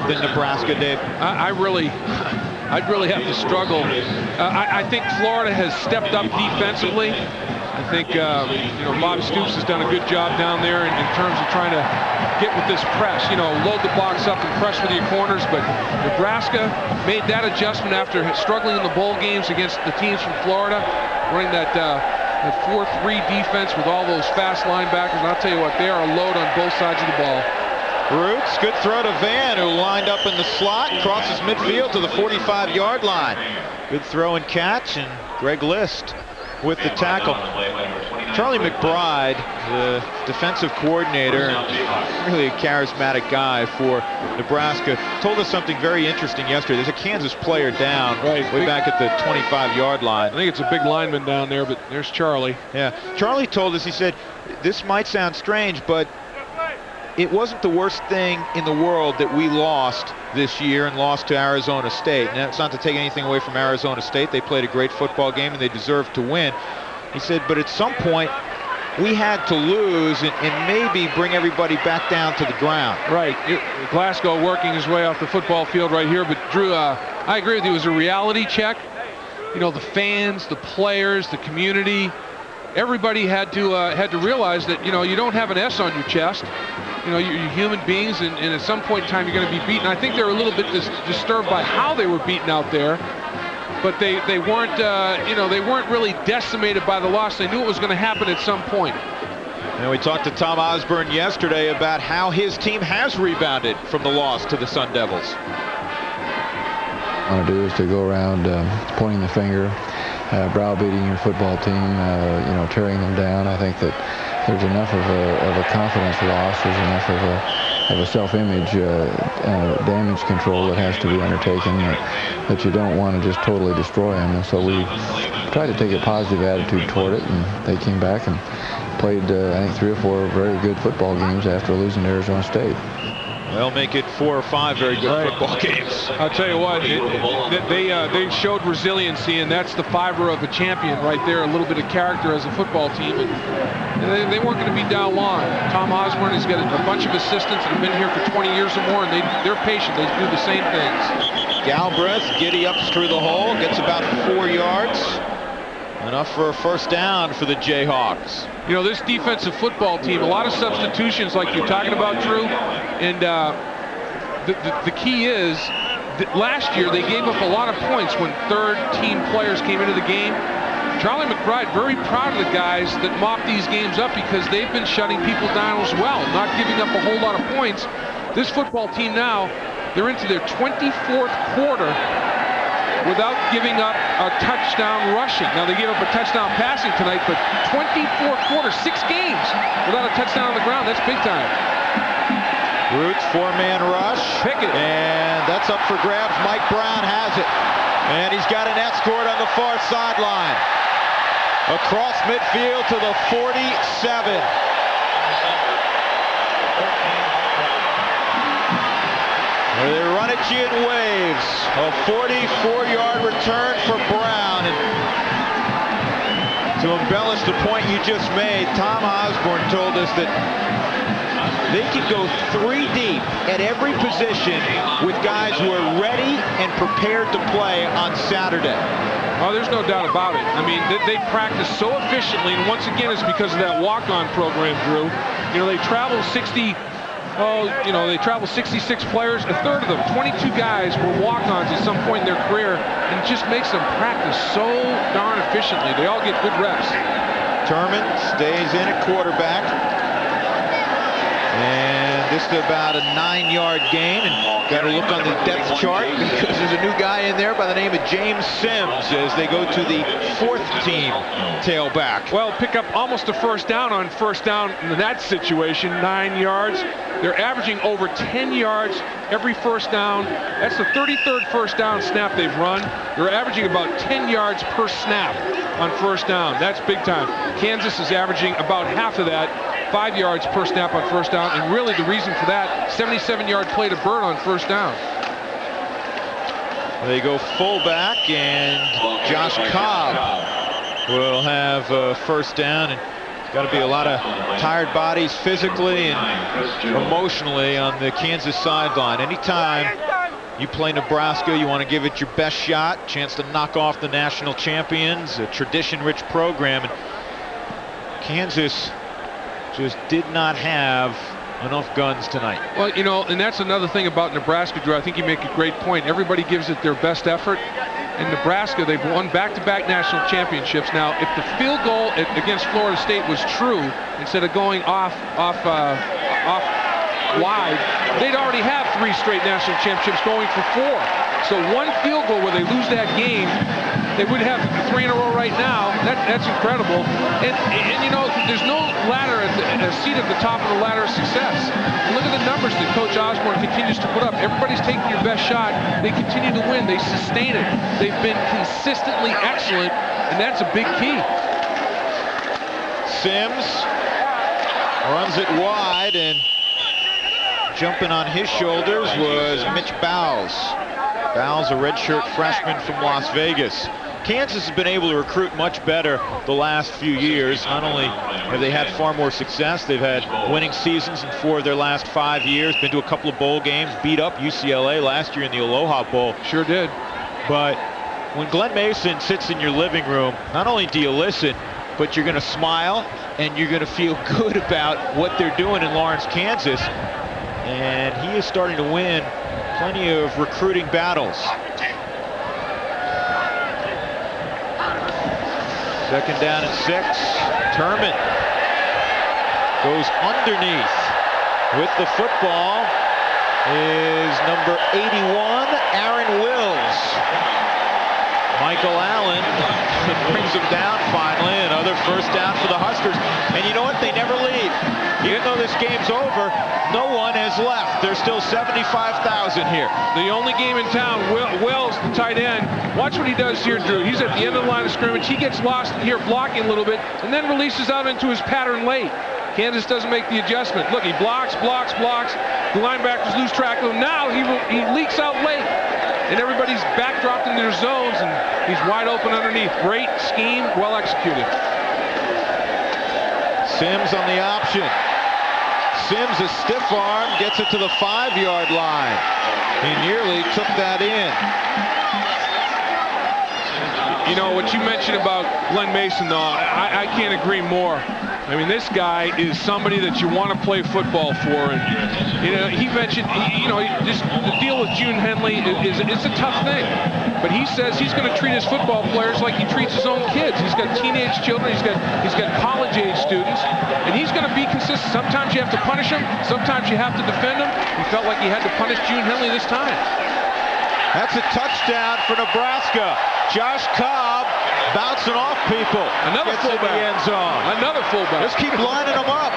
than Nebraska, Dave? I'd really have to struggle. I think Florida has stepped up defensively. I think you know, Bob Stoops has done a good job down there in terms of trying to get with this press, you know, load the box up and press with your corners. But Nebraska made that adjustment after struggling in the bowl games against the teams from Florida, running that 4-3 defense with all those fast linebackers. And I'll tell you what, they are a load on both sides of the ball. Roots, good throw to Van, who lined up in the slot, crosses midfield to the 45-yard line. Good throw and catch, and Greg List with the tackle. Charlie McBride, the defensive coordinator, and really a charismatic guy for Nebraska, told us something very interesting yesterday. There's a Kansas player down way back at the 25-yard line. I think it's a big lineman down there, but there's Charlie. Yeah, Charlie told us, he said, this might sound strange, but it wasn't the worst thing in the world that we lost this year and lost to Arizona State. And that's not to take anything away from Arizona State. They played a great football game and they deserved to win. He said, but at some point we had to lose and maybe bring everybody back down to the ground. Right. Glasgow working his way off the football field right here. But Drew, I agree with you. It was a reality check. You know, the fans, the players, the community, everybody had to realize that, you know, you don't have an S on your chest. You know, you're human beings, and at some point in time you're going to be beaten. I think they were a little bit disturbed by how they were beaten out there, but they weren't, you know, they weren't really decimated by the loss. They knew it was going to happen at some point. And we talked to Tom Osborne yesterday about how his team has rebounded from the loss to the Sun Devils. What I want to do is to go around pointing the finger, browbeating your football team, you know, tearing them down. I think that there's enough of a confidence loss. There's enough of a self-image damage control that has to be undertaken that you don't want to just totally destroy them. And so we tried to take a positive attitude toward it, and they came back and played, I think, 3 or 4 very good football games after losing to Arizona State. They'll make it 4 or 5 very good football games. I'll tell you what, they showed resiliency, and that's the fiber of a champion right there. A little bit of character as a football team, and they weren't going to be down long. Tom Osborne has got a bunch of assistants that have been here for 20 years or more, and they're patient. They do the same things. Galbraith giddy-ups through the hole, gets about 4 yards. Enough for a first down for the Jayhawks. You know, this defensive football team, a lot of substitutions like you're talking about, Drew. And the key is that last year they gave up a lot of points when third-team players came into the game. Charlie McBride very proud of the guys that mop these games up because they've been shutting people down as well, not giving up a whole lot of points. This football team now, they're into their 24th quarter without giving up a touchdown rushing. Now, they gave up a touchdown passing tonight, but 24 quarters, 6 games without a touchdown on the ground. That's big time. Roots, 4-man rush. Pickett. And that's up for grabs. Mike Brown has it. And he's got an escort on the far sideline. Across midfield to the 47. They run at you in waves. A 44-yard return for Brown. And to embellish the point you just made, Tom Osborne told us that they can go 3 deep at every position with guys who are ready and prepared to play on Saturday. Oh, there's no doubt about it. I mean, they practice so efficiently, and once again, it's because of that walk-on program, Drew. You know, they travel 66 players, a third of them, 22 guys were walk-ons at some point in their career, and it just makes them practice so darn efficiently. They all get good reps. Turman stays in at quarterback. And this is about a 9-yard gain, and got to look on the depth chart because there's a new guy in there by the name of James Sims as they go to the 4th-team tailback. Well, pick up almost a first down on first down in that situation, 9 yards. They're averaging over 10 yards every first down. That's the 33rd first down snap they've run. They're averaging about 10 yards per snap on first down. That's big time. Kansas is averaging about half of that, 5 yards per snap on first down, and really the reason for that, 77-yard play to Bird on first down. They go fullback, and Josh Cobb will have first down, and got to be a lot of tired bodies physically and emotionally on the Kansas sideline. Anytime you play Nebraska, you want to give it your best shot, chance to knock off the national champions, a tradition-rich program. And Kansas just did not have enough guns tonight. Well, you know, and that's another thing about Nebraska, Drew. I think you make a great point. Everybody gives it their best effort. In Nebraska, they've won back-to-back national championships. Now, if the field goal against Florida State was true, instead of going off wide, they'd already have 3 straight national championships going for 4. So one field goal where they lose that game, they would have 3 in a row right now. That's incredible. And you know, there's no ladder a seat at the top of the ladder of success. And look at the numbers that Coach Osborne continues to put up. Everybody's taking your best shot. They continue to win. They sustain it. They've been consistently excellent, and that's a big key. Sims runs it wide, and jumping on his shoulders was Mitch Bowles. Bowles, a redshirt freshman from Las Vegas. Kansas has been able to recruit much better the last few years. Not only have they had far more success, they've had winning seasons in 4 of their last 5 years, been to a couple of bowl games, beat up UCLA last year in the Aloha Bowl. Sure did. But when Glenn Mason sits in your living room, not only do you listen, but you're going to smile and you're going to feel good about what they're doing in Lawrence, Kansas. And he is starting to win plenty of recruiting battles. Second down and 6. Turman goes underneath. With the football is number 81, Aaron Wills. Michael Allen brings him down finally. Another first down for the Huskers. And you know what? They never leave. Even though this game's over, no one has left. There's still 75,000 here. The only game in town, Wells, the tight end. Watch what he does here, Drew. He's at the end of the line of scrimmage. He gets lost here blocking a little bit and then releases out into his pattern late. Kansas doesn't make the adjustment. Look, he blocks. The linebackers lose track of him. Now he leaks out late. And everybody's backdropped into their zones, and he's wide open underneath. Great scheme, well executed. Sims on the option. Sims, a stiff arm, gets it to the 5-yard line. He nearly took that in. You know, what you mentioned about Glenn Mason, though, I can't agree more. I mean, this guy is somebody that you want to play football for. And, you know, he mentioned, just the deal with June Henley it's a tough thing. But he says he's going to treat his football players like he treats his own kids. He's got teenage children. He's got college-age students. And he's going to be consistent. Sometimes you have to punish him. Sometimes you have to defend him. He felt like he had to punish June Henley this time. That's a touchdown for Nebraska. Josh Cobb bouncing off people. Another fullback. In the end zone. Another fullback. Let's keep lining them up.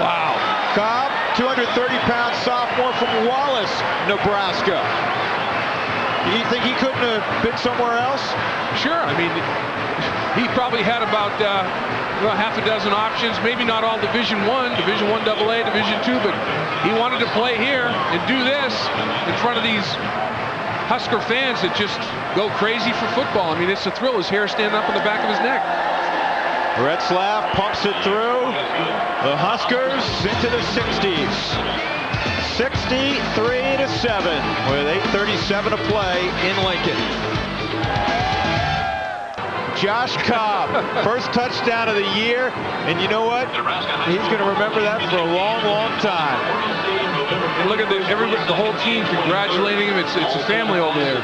Wow. Cobb, 230-pound sophomore from Wallace, Nebraska. You think he couldn't have been somewhere else? Sure. I mean, he probably had about half a dozen options. Maybe not all Division I, Division I AA, Division II, but he wanted to play here and do this in front of these Husker fans that just go crazy for football. I mean, it's a thrill. His hair standing up on the back of his neck. Retzlaff pumps it through. The Huskers into the 60s. 63-7 with 8:37 to play in Lincoln. Josh Cobb, first touchdown of the year, and you know what? He's going to remember that for a long, long time. And look at the whole team congratulating him. It's a family over there.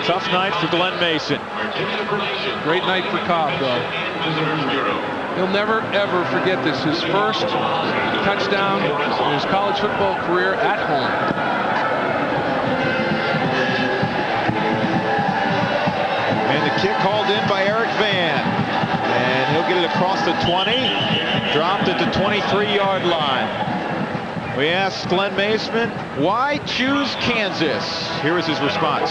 Tough night for Glenn Mason. Great night for Cobb, though. He'll never, ever forget this. His first touchdown in his college football career at home. And the kick hauled in by Eric Van. And he'll get it across the 20. Dropped at the 23-yard line. We asked Glenn Mason, why choose Kansas? Here is his response.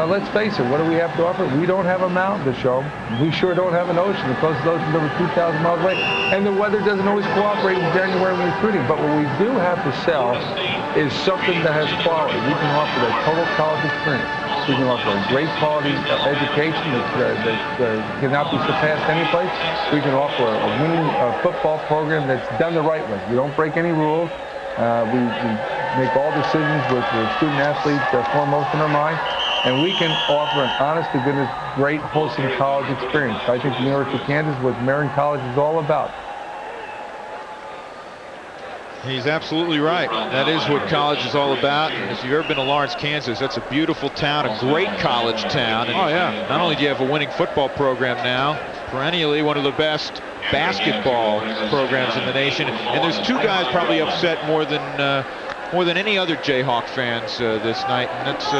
Let's face it, what do we have to offer? We don't have a mountain to show them. We sure don't have an ocean. The closest ocean is over 2,000 miles away. And the weather doesn't always cooperate in January when recruiting. But what we do have to sell is something that has quality. We can offer the total college experience. We can offer a great quality education that cannot be surpassed anyplace. We can offer a winning football program that's done the right way. We don't break any rules. We make all decisions with the student athletes foremost in our mind. And we can offer an honest-to-goodness, great, wholesome college experience. I think the University of Kansas, what Marion College is all about. He's absolutely right. That is what college is all about. And if you've ever been to Lawrence, Kansas, that's a beautiful town, a great college town. And oh, yeah. Not only do you have a winning football program now, perennially one of the best basketball programs in the nation. And there's two guys probably upset more than any other Jayhawk fans this night, and that's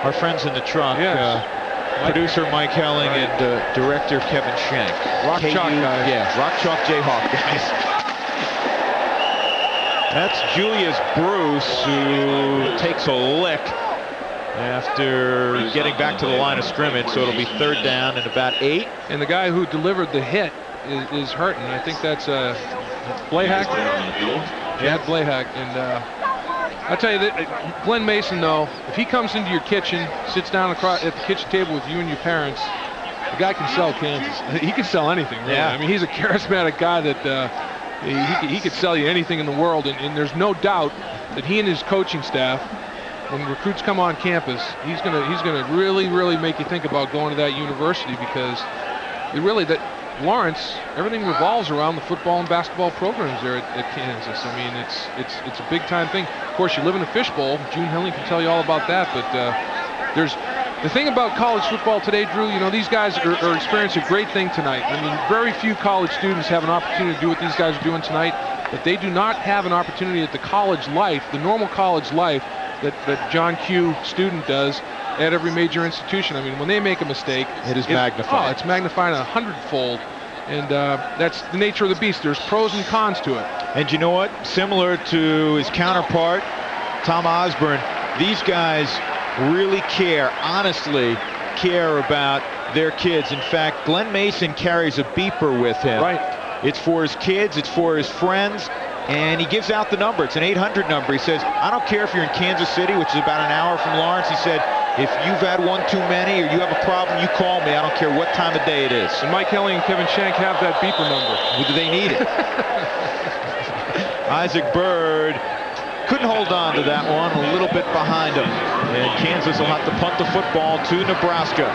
our friends in the trunk. Yes. Producer Mike Helling and director Kevin Schenk. Rock Chalk guys. Yeah, Rock Chalk Jayhawk guys. That's Julius Bruce, who takes a lick after getting back to the line of scrimmage, so it'll be third down and about 8. And the guy who delivered the hit is hurting. I think that's Blahak. Yeah, Blahak. And I'll tell you that Glenn Mason, though, if he comes into your kitchen, sits down at the kitchen table with you and your parents, the guy can sell Kansas. He can sell anything, really. Yeah. I mean, he's a charismatic guy that he could sell you anything in the world. And there's no doubt that he and his coaching staff, when recruits come on campus, he's gonna really make you think about going to that university, because Lawrence, everything revolves around the football and basketball programs there at Kansas. I mean, it's a big-time thing. Of course, you live in a fishbowl. June Henley can tell you all about that. But there's the thing about college football today, Drew. You know, these guys are experiencing a great thing tonight. I mean, very few college students have an opportunity to do what these guys are doing tonight. But they do not have an opportunity at the college life, the normal college life that John Q. student does at every major institution. I mean, when they make a mistake, it is magnified. Oh, it's magnified 100-fold. And that's the nature of the beast. There's pros and cons to it. And you know what? Similar to his counterpart, Tom Osborne, these guys really honestly care about their kids. In fact, Glenn Mason carries a beeper with him. Right. It's for his kids, it's for his friends, and he gives out the number. It's an 800 number. He says, I don't care if you're in Kansas City, which is about an hour from Lawrence. He said, if you've had one too many or you have a problem, you call me. I don't care what time of day it is. And Mike Kelly and Kevin Shank have that beeper number. Do they need it? Isaac Bird couldn't hold on to that one, a little bit behind him. And Kansas will have to punt the football to Nebraska.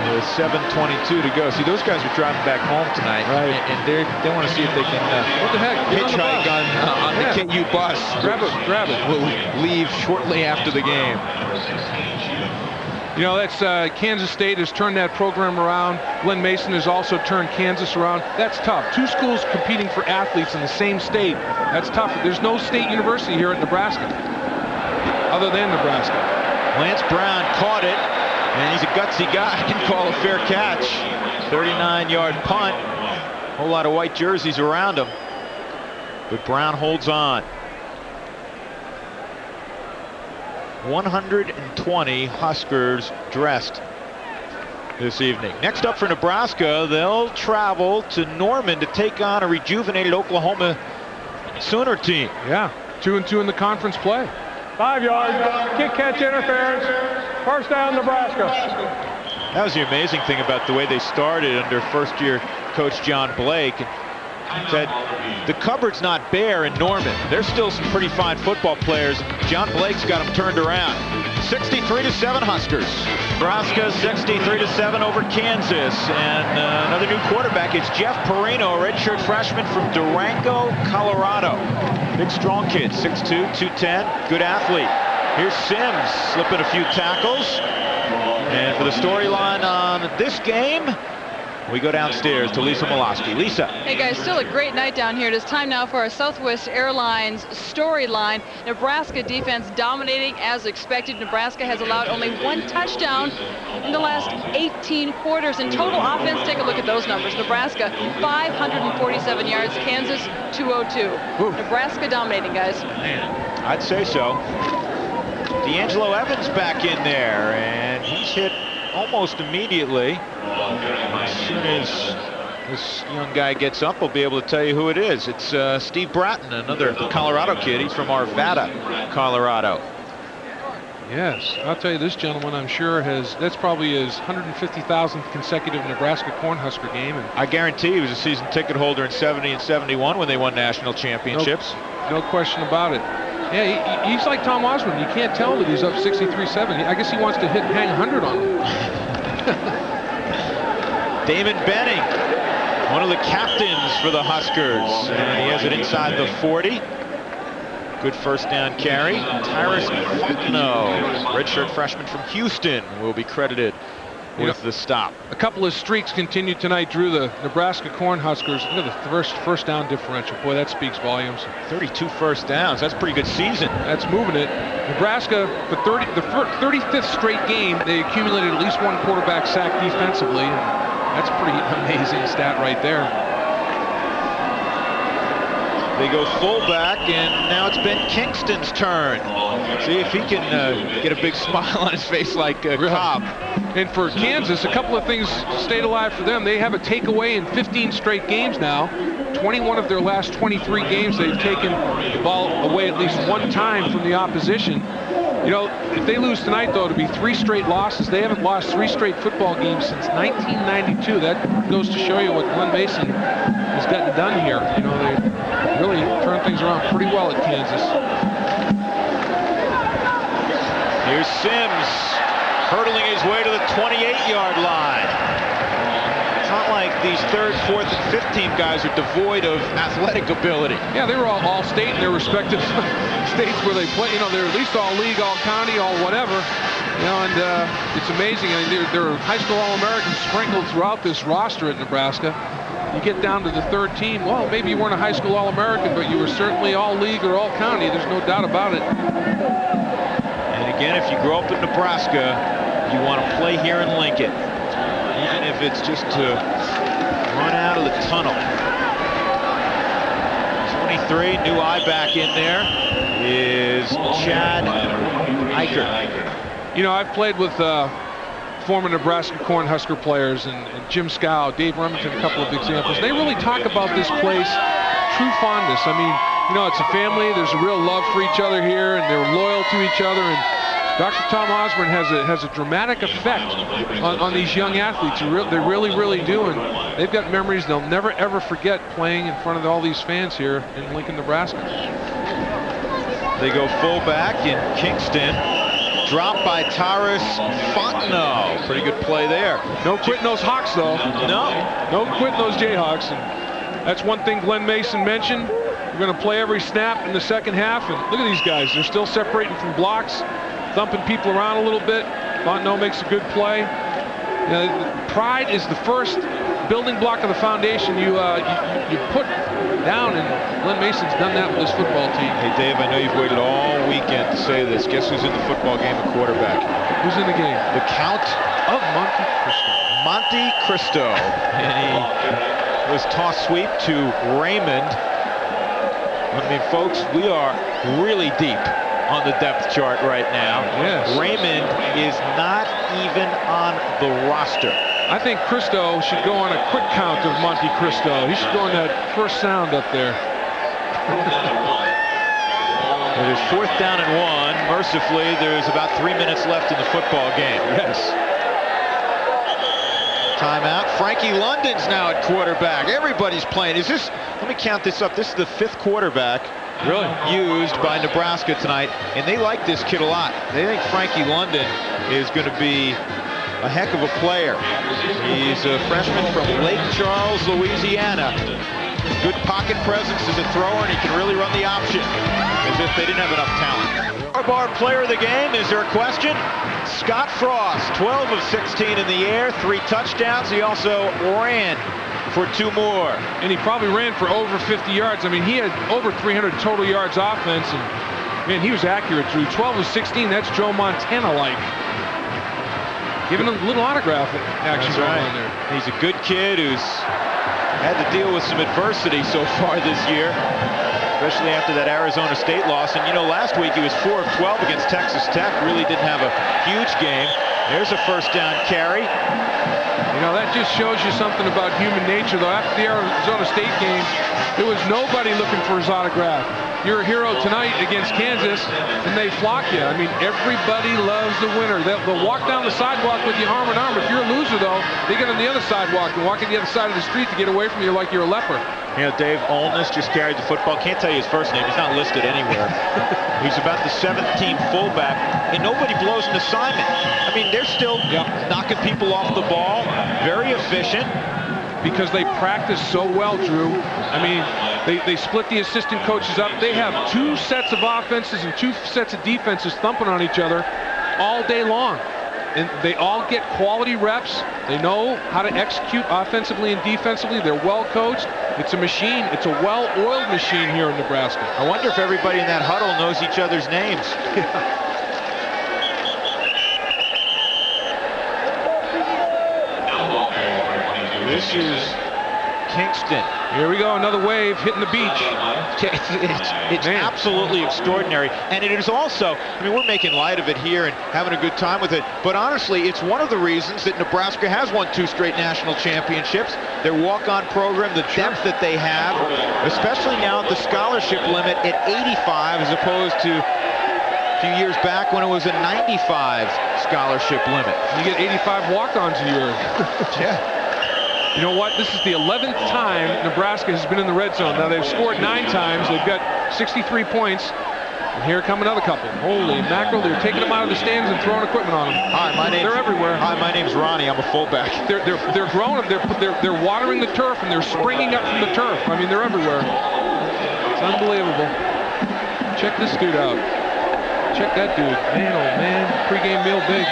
With 7:22 to go. See, those guys are driving back home tonight, right? And they want to see if they can what the heck? hitchhike on the KU bus. Grab it. Will leave shortly after the game. You know, that's Kansas State has turned that program around. Glenn Mason has also turned Kansas around. That's tough. Two schools competing for athletes in the same state. That's tough. There's no state university here at Nebraska, other than Nebraska. Lance Brown caught it, and he's a gutsy guy. Can call a fair catch. 39-yard punt. A whole lot of white jerseys around him, but Brown holds on. 120 Huskers dressed this evening. Next up for Nebraska, they'll travel to Norman to take on a rejuvenated Oklahoma Sooner team. Yeah, 2-2 in the conference play. 5 yards, kick catch interference, first down Nebraska. That was the amazing thing about the way they started under first-year coach John Blake. Said the cupboard's not bare in Norman. There's still some pretty fine football players. John Blake's got them turned around. 63-7 Huskers. Nebraska 63-7 over Kansas. And another new quarterback is Jeff Perino, a redshirt freshman from Durango, Colorado. Big strong kid, 6'2", 210, good athlete. Here's Sims slipping a few tackles. And for the storyline on this game, we go downstairs to Lisa Molosky. Lisa. Hey guys, still a great night down here. It is time now for our Southwest Airlines storyline. Nebraska defense dominating as expected. Nebraska has allowed only one touchdown in the last 18 quarters. In total offense, take a look at those numbers. Nebraska 547 yards, Kansas 202. Ooh. Nebraska dominating, guys. Man, I'd say so. D'Angelo Evans back in there, and he's hit almost immediately. As soon as this young guy gets up, we'll be able to tell you who it is. It's Steve Bratton, another Colorado kid. He's from Arvada, Colorado. Yes, I'll tell you, this gentleman, I'm sure, that's probably his 150,000th consecutive Nebraska Cornhusker game. And I guarantee he was a season ticket holder in 70 and 71 when they won national championships. No question about it. Yeah, he's like Tom Osborne. You can't tell that he's up 63-7. I guess he wants to hang 100 on him. Damon Benning, one of the captains for the Huskers, and he has it inside the 40. Good first down carry. Tyrus Fugno, redshirt freshman from Houston, will be credited with the stop. A couple of streaks continued tonight, Drew. The Nebraska Cornhuskers, look at the first down differential. Boy, that speaks volumes. 32 first downs. That's a pretty good season. That's moving it. Nebraska, the 35th straight game, they accumulated at least one quarterback sack defensively. That's a pretty amazing stat right there. They go fullback, and now it's Ben Kingston's turn. See if he can get a big smile on his face like Cobb. And for Kansas, a couple of things stayed alive for them. They have a takeaway in 15 straight games now. 21 of their last 23 games, they've taken the ball away at least one time from the opposition. You know, if they lose tonight, though, it'll be 3 straight losses. They haven't lost 3 straight football games since 1992. That goes to show you what Glenn Mason has gotten done here. You know, they really turned things around pretty well at Kansas. Here's Sims hurdling his way to the 28-yard line. It's not like these 3rd, 4th, and 5th team guys are devoid of athletic ability. Yeah, they were all state in their respective states where they play. You know, they're at least all league, all county, all whatever. You know, and it's amazing. I mean, there are high school All-Americans sprinkled throughout this roster at Nebraska. You get down to the 3rd team, well, maybe you weren't a high school All-American, but you were certainly all league or all county. There's no doubt about it. And again, if you grow up in Nebraska, you want to play here in Lincoln, even if it's just to run out of the tunnel. 23, new eye back in there is Chad Eicher. You know, I've played with former Nebraska Cornhusker players, and Jim Scow, Dave Remington, a couple of examples. They really talk about this place, true fondness. I mean, you know, it's a family. There's a real love for each other here, and they're loyal to each other. And Dr. Tom Osborne has a dramatic effect on these young athletes. They really do. And they've got memories they'll never, ever forget playing in front of all these fans here in Lincoln, Nebraska. They go fullback in Kingston. Dropped by Taurus Fontenot. Pretty good play there. No quitting those Hawks, though. No quitting those Jayhawks. And that's one thing Glenn Mason mentioned. We're going to play every snap in the second half. And look at these guys. They're still separating from blocks, thumping people around a little bit. Fontenot makes a good play. You know, pride is the first building block of the foundation you put down, and Glenn Mason's done that with his football team. Hey, Dave, I know you've waited all weekend to say this. Guess who's in the football game at quarterback? Who's in the game? The Count of Monte Cristo. Monte Cristo. And he was toss sweep to Raymond. I mean, folks, we are really deep on the depth chart right now. Yes. Raymond is not even on the roster. I think Cristo should go on a quick count of Monte Cristo. He should go on that first sound up there. It is 4th down and 1. Mercifully, there's about 3 minutes left in the football game. Yes. Timeout. Frankie London's now at quarterback. Everybody's playing. Is this, let me count this up. This is the 5th quarterback used by Nebraska tonight, and they like this kid a lot. They think Frankie London is going to be a heck of a player. He's a freshman from Lake Charles, Louisiana. Good pocket presence as a thrower, and he can really run the option as if they didn't have enough talent. Our player of the game, is there a question? Scott Frost, 12 of 16 in the air, 3 touchdowns. He also ran for 2 more. And he probably ran for over 50 yards. I mean, he had over 300 total yards offense, and man, he was accurate, Drew. 12 of 16, that's Joe Montana-like. Giving him a little autograph action going on there. He's a good kid who's had to deal with some adversity so far this year, especially after that Arizona State loss. And you know, last week he was 4 of 12 against Texas Tech. Really didn't have a huge game. There's a first down carry. You know, that just shows you something about human nature, though. After the Arizona State game, there was nobody looking for his autograph. You're a hero tonight against Kansas, and they flock you. I mean, everybody loves the winner. They'll walk down the sidewalk with you arm in arm. If you're a loser, though, they get on the other sidewalk and walk on the other side of the street to get away from you like you're a leper. You know, Dave Olness just carried the football. Can't tell you his first name. He's not listed anywhere. He's about the 7th-team fullback, and nobody blows an assignment. I mean, they're still knocking people off the ball. Very efficient. Because they practice so well, Drew. I mean, they split the assistant coaches up. They have 2 sets of offenses and 2 sets of defenses thumping on each other all day long. And they all get quality reps. They know how to execute offensively and defensively. They're well coached. It's a machine. It's a well-oiled machine here in Nebraska. I wonder if everybody in that huddle knows each other's names. This is Kingston. Here we go, another wave hitting the beach. It's absolutely extraordinary. And it is also, I mean, we're making light of it here and having a good time with it. But honestly, it's one of the reasons that Nebraska has won 2 straight national championships. Their walk-on program, the depth that they have, especially now at the scholarship limit at 85 as opposed to a few years back when it was a 95 scholarship limit. You get 85 walk-ons a year. Yeah. You know what? This is the 11th time Nebraska has been in the red zone. Now, they've scored 9 times. They've got 63 points. And here come another couple. Holy mackerel. They're taking them out of the stands and throwing equipment on them. Hi, they're everywhere. Hi, my name's Ronnie. I'm a fullback. They're growing. They're watering the turf, and they're springing up from the turf. I mean, they're everywhere. It's unbelievable. Check this dude out. Check that dude. Man, oh, man. Pre-game meal big.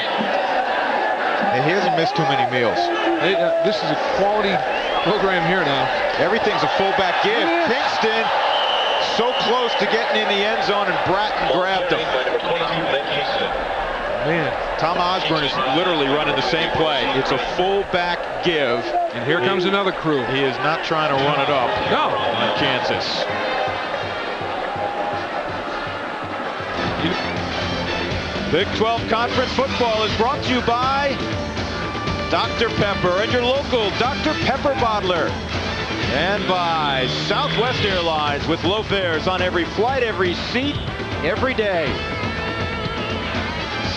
He hasn't missed too many meals. This is a quality program here now. Everything's a fullback give. Kingston so close to getting in the end zone, and Bratton grabbed him. Man, Tom Osborne is literally running the same play. It's a fullback give. And here comes another crew. He is not trying to run it up on Kansas. Big 12 Conference football is brought to you by Dr. Pepper and your local Dr. Pepper bottler. And by Southwest Airlines with low fares on every flight, every seat, every day.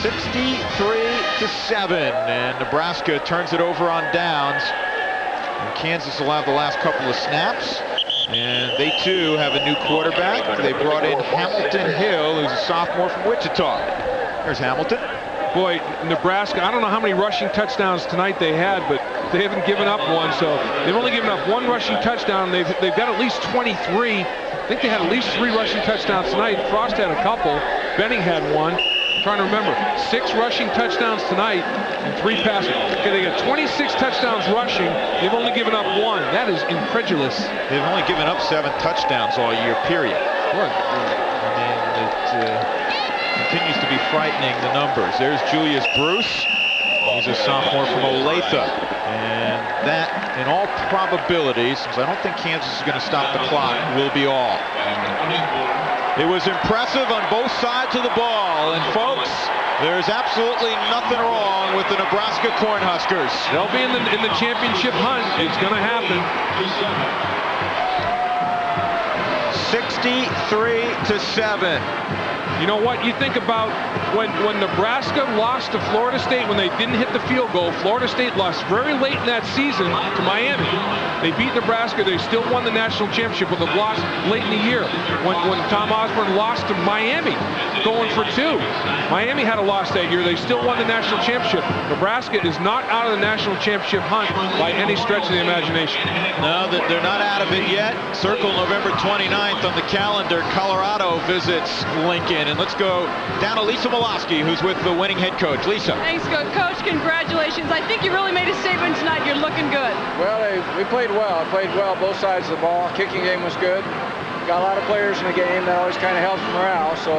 63-7, and Nebraska turns it over on downs. And Kansas will have the last couple of snaps. And they too have a new quarterback. They brought in Hamilton Hill, who's a sophomore from Wichita. There's Hamilton. Boy, Nebraska, I don't know how many rushing touchdowns tonight they had, but they haven't given up one. So they've only given up one rushing touchdown. They've got at least 23. I think they had at least 3 rushing touchdowns tonight. Frost had a couple. Benning had one. I'm trying to remember. 6 rushing touchdowns tonight and 3 passing. Okay, they got 26 touchdowns rushing. They've only given up 1. That is incredulous. They've only given up 7 touchdowns all year, period. What? I mean, it continues to be frightening, the numbers. There's Julius Bruce. He's a sophomore from Olathe. And that, in all probability, since I don't think Kansas is going to stop the clock, will be all. It was impressive on both sides of the ball. And folks, there's absolutely nothing wrong with the Nebraska Cornhuskers. They'll be in the championship hunt. It's going to happen. 63-7. You know what? You think about when Nebraska lost to Florida State when they didn't hit the field goal. Florida State lost very late in that season to Miami. They beat Nebraska. They still won the national championship with a loss late in the year. When Tom Osborne lost to Miami, going for 2. Miami had a loss that year. They still won the national championship. Nebraska is not out of the national championship hunt by any stretch of the imagination. No, they're not out of it yet. Circle November 29th on the calendar. Colorado visits Lincoln. And let's go down to Lisa Molosky, who's with the winning head coach. Lisa. Thanks, Coach. Congratulations. I think you really made a statement tonight. You're looking good. Well, we played well. I played well both sides of the ball. Kicking game was good. Got a lot of players in the game. That always kind of helps morale. So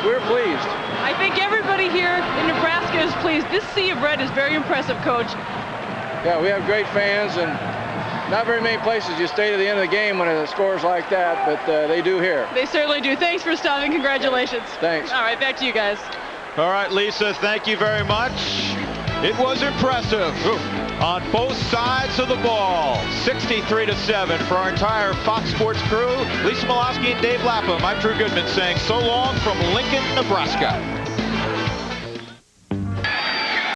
we're pleased. I think everybody here in Nebraska is pleased. This sea of red is very impressive, Coach. Yeah, we have great fans, and not very many places you stay to the end of the game when it scores like that, but they do here. They certainly do. Thanks for stopping. Congratulations. Thanks. All right, back to you guys. All right, Lisa, thank you very much. It was impressive on both sides of the ball. 63-7 for our entire Fox Sports crew. Lisa Molosky and Dave Lapham. I'm Drew Goodman saying so long from Lincoln, Nebraska.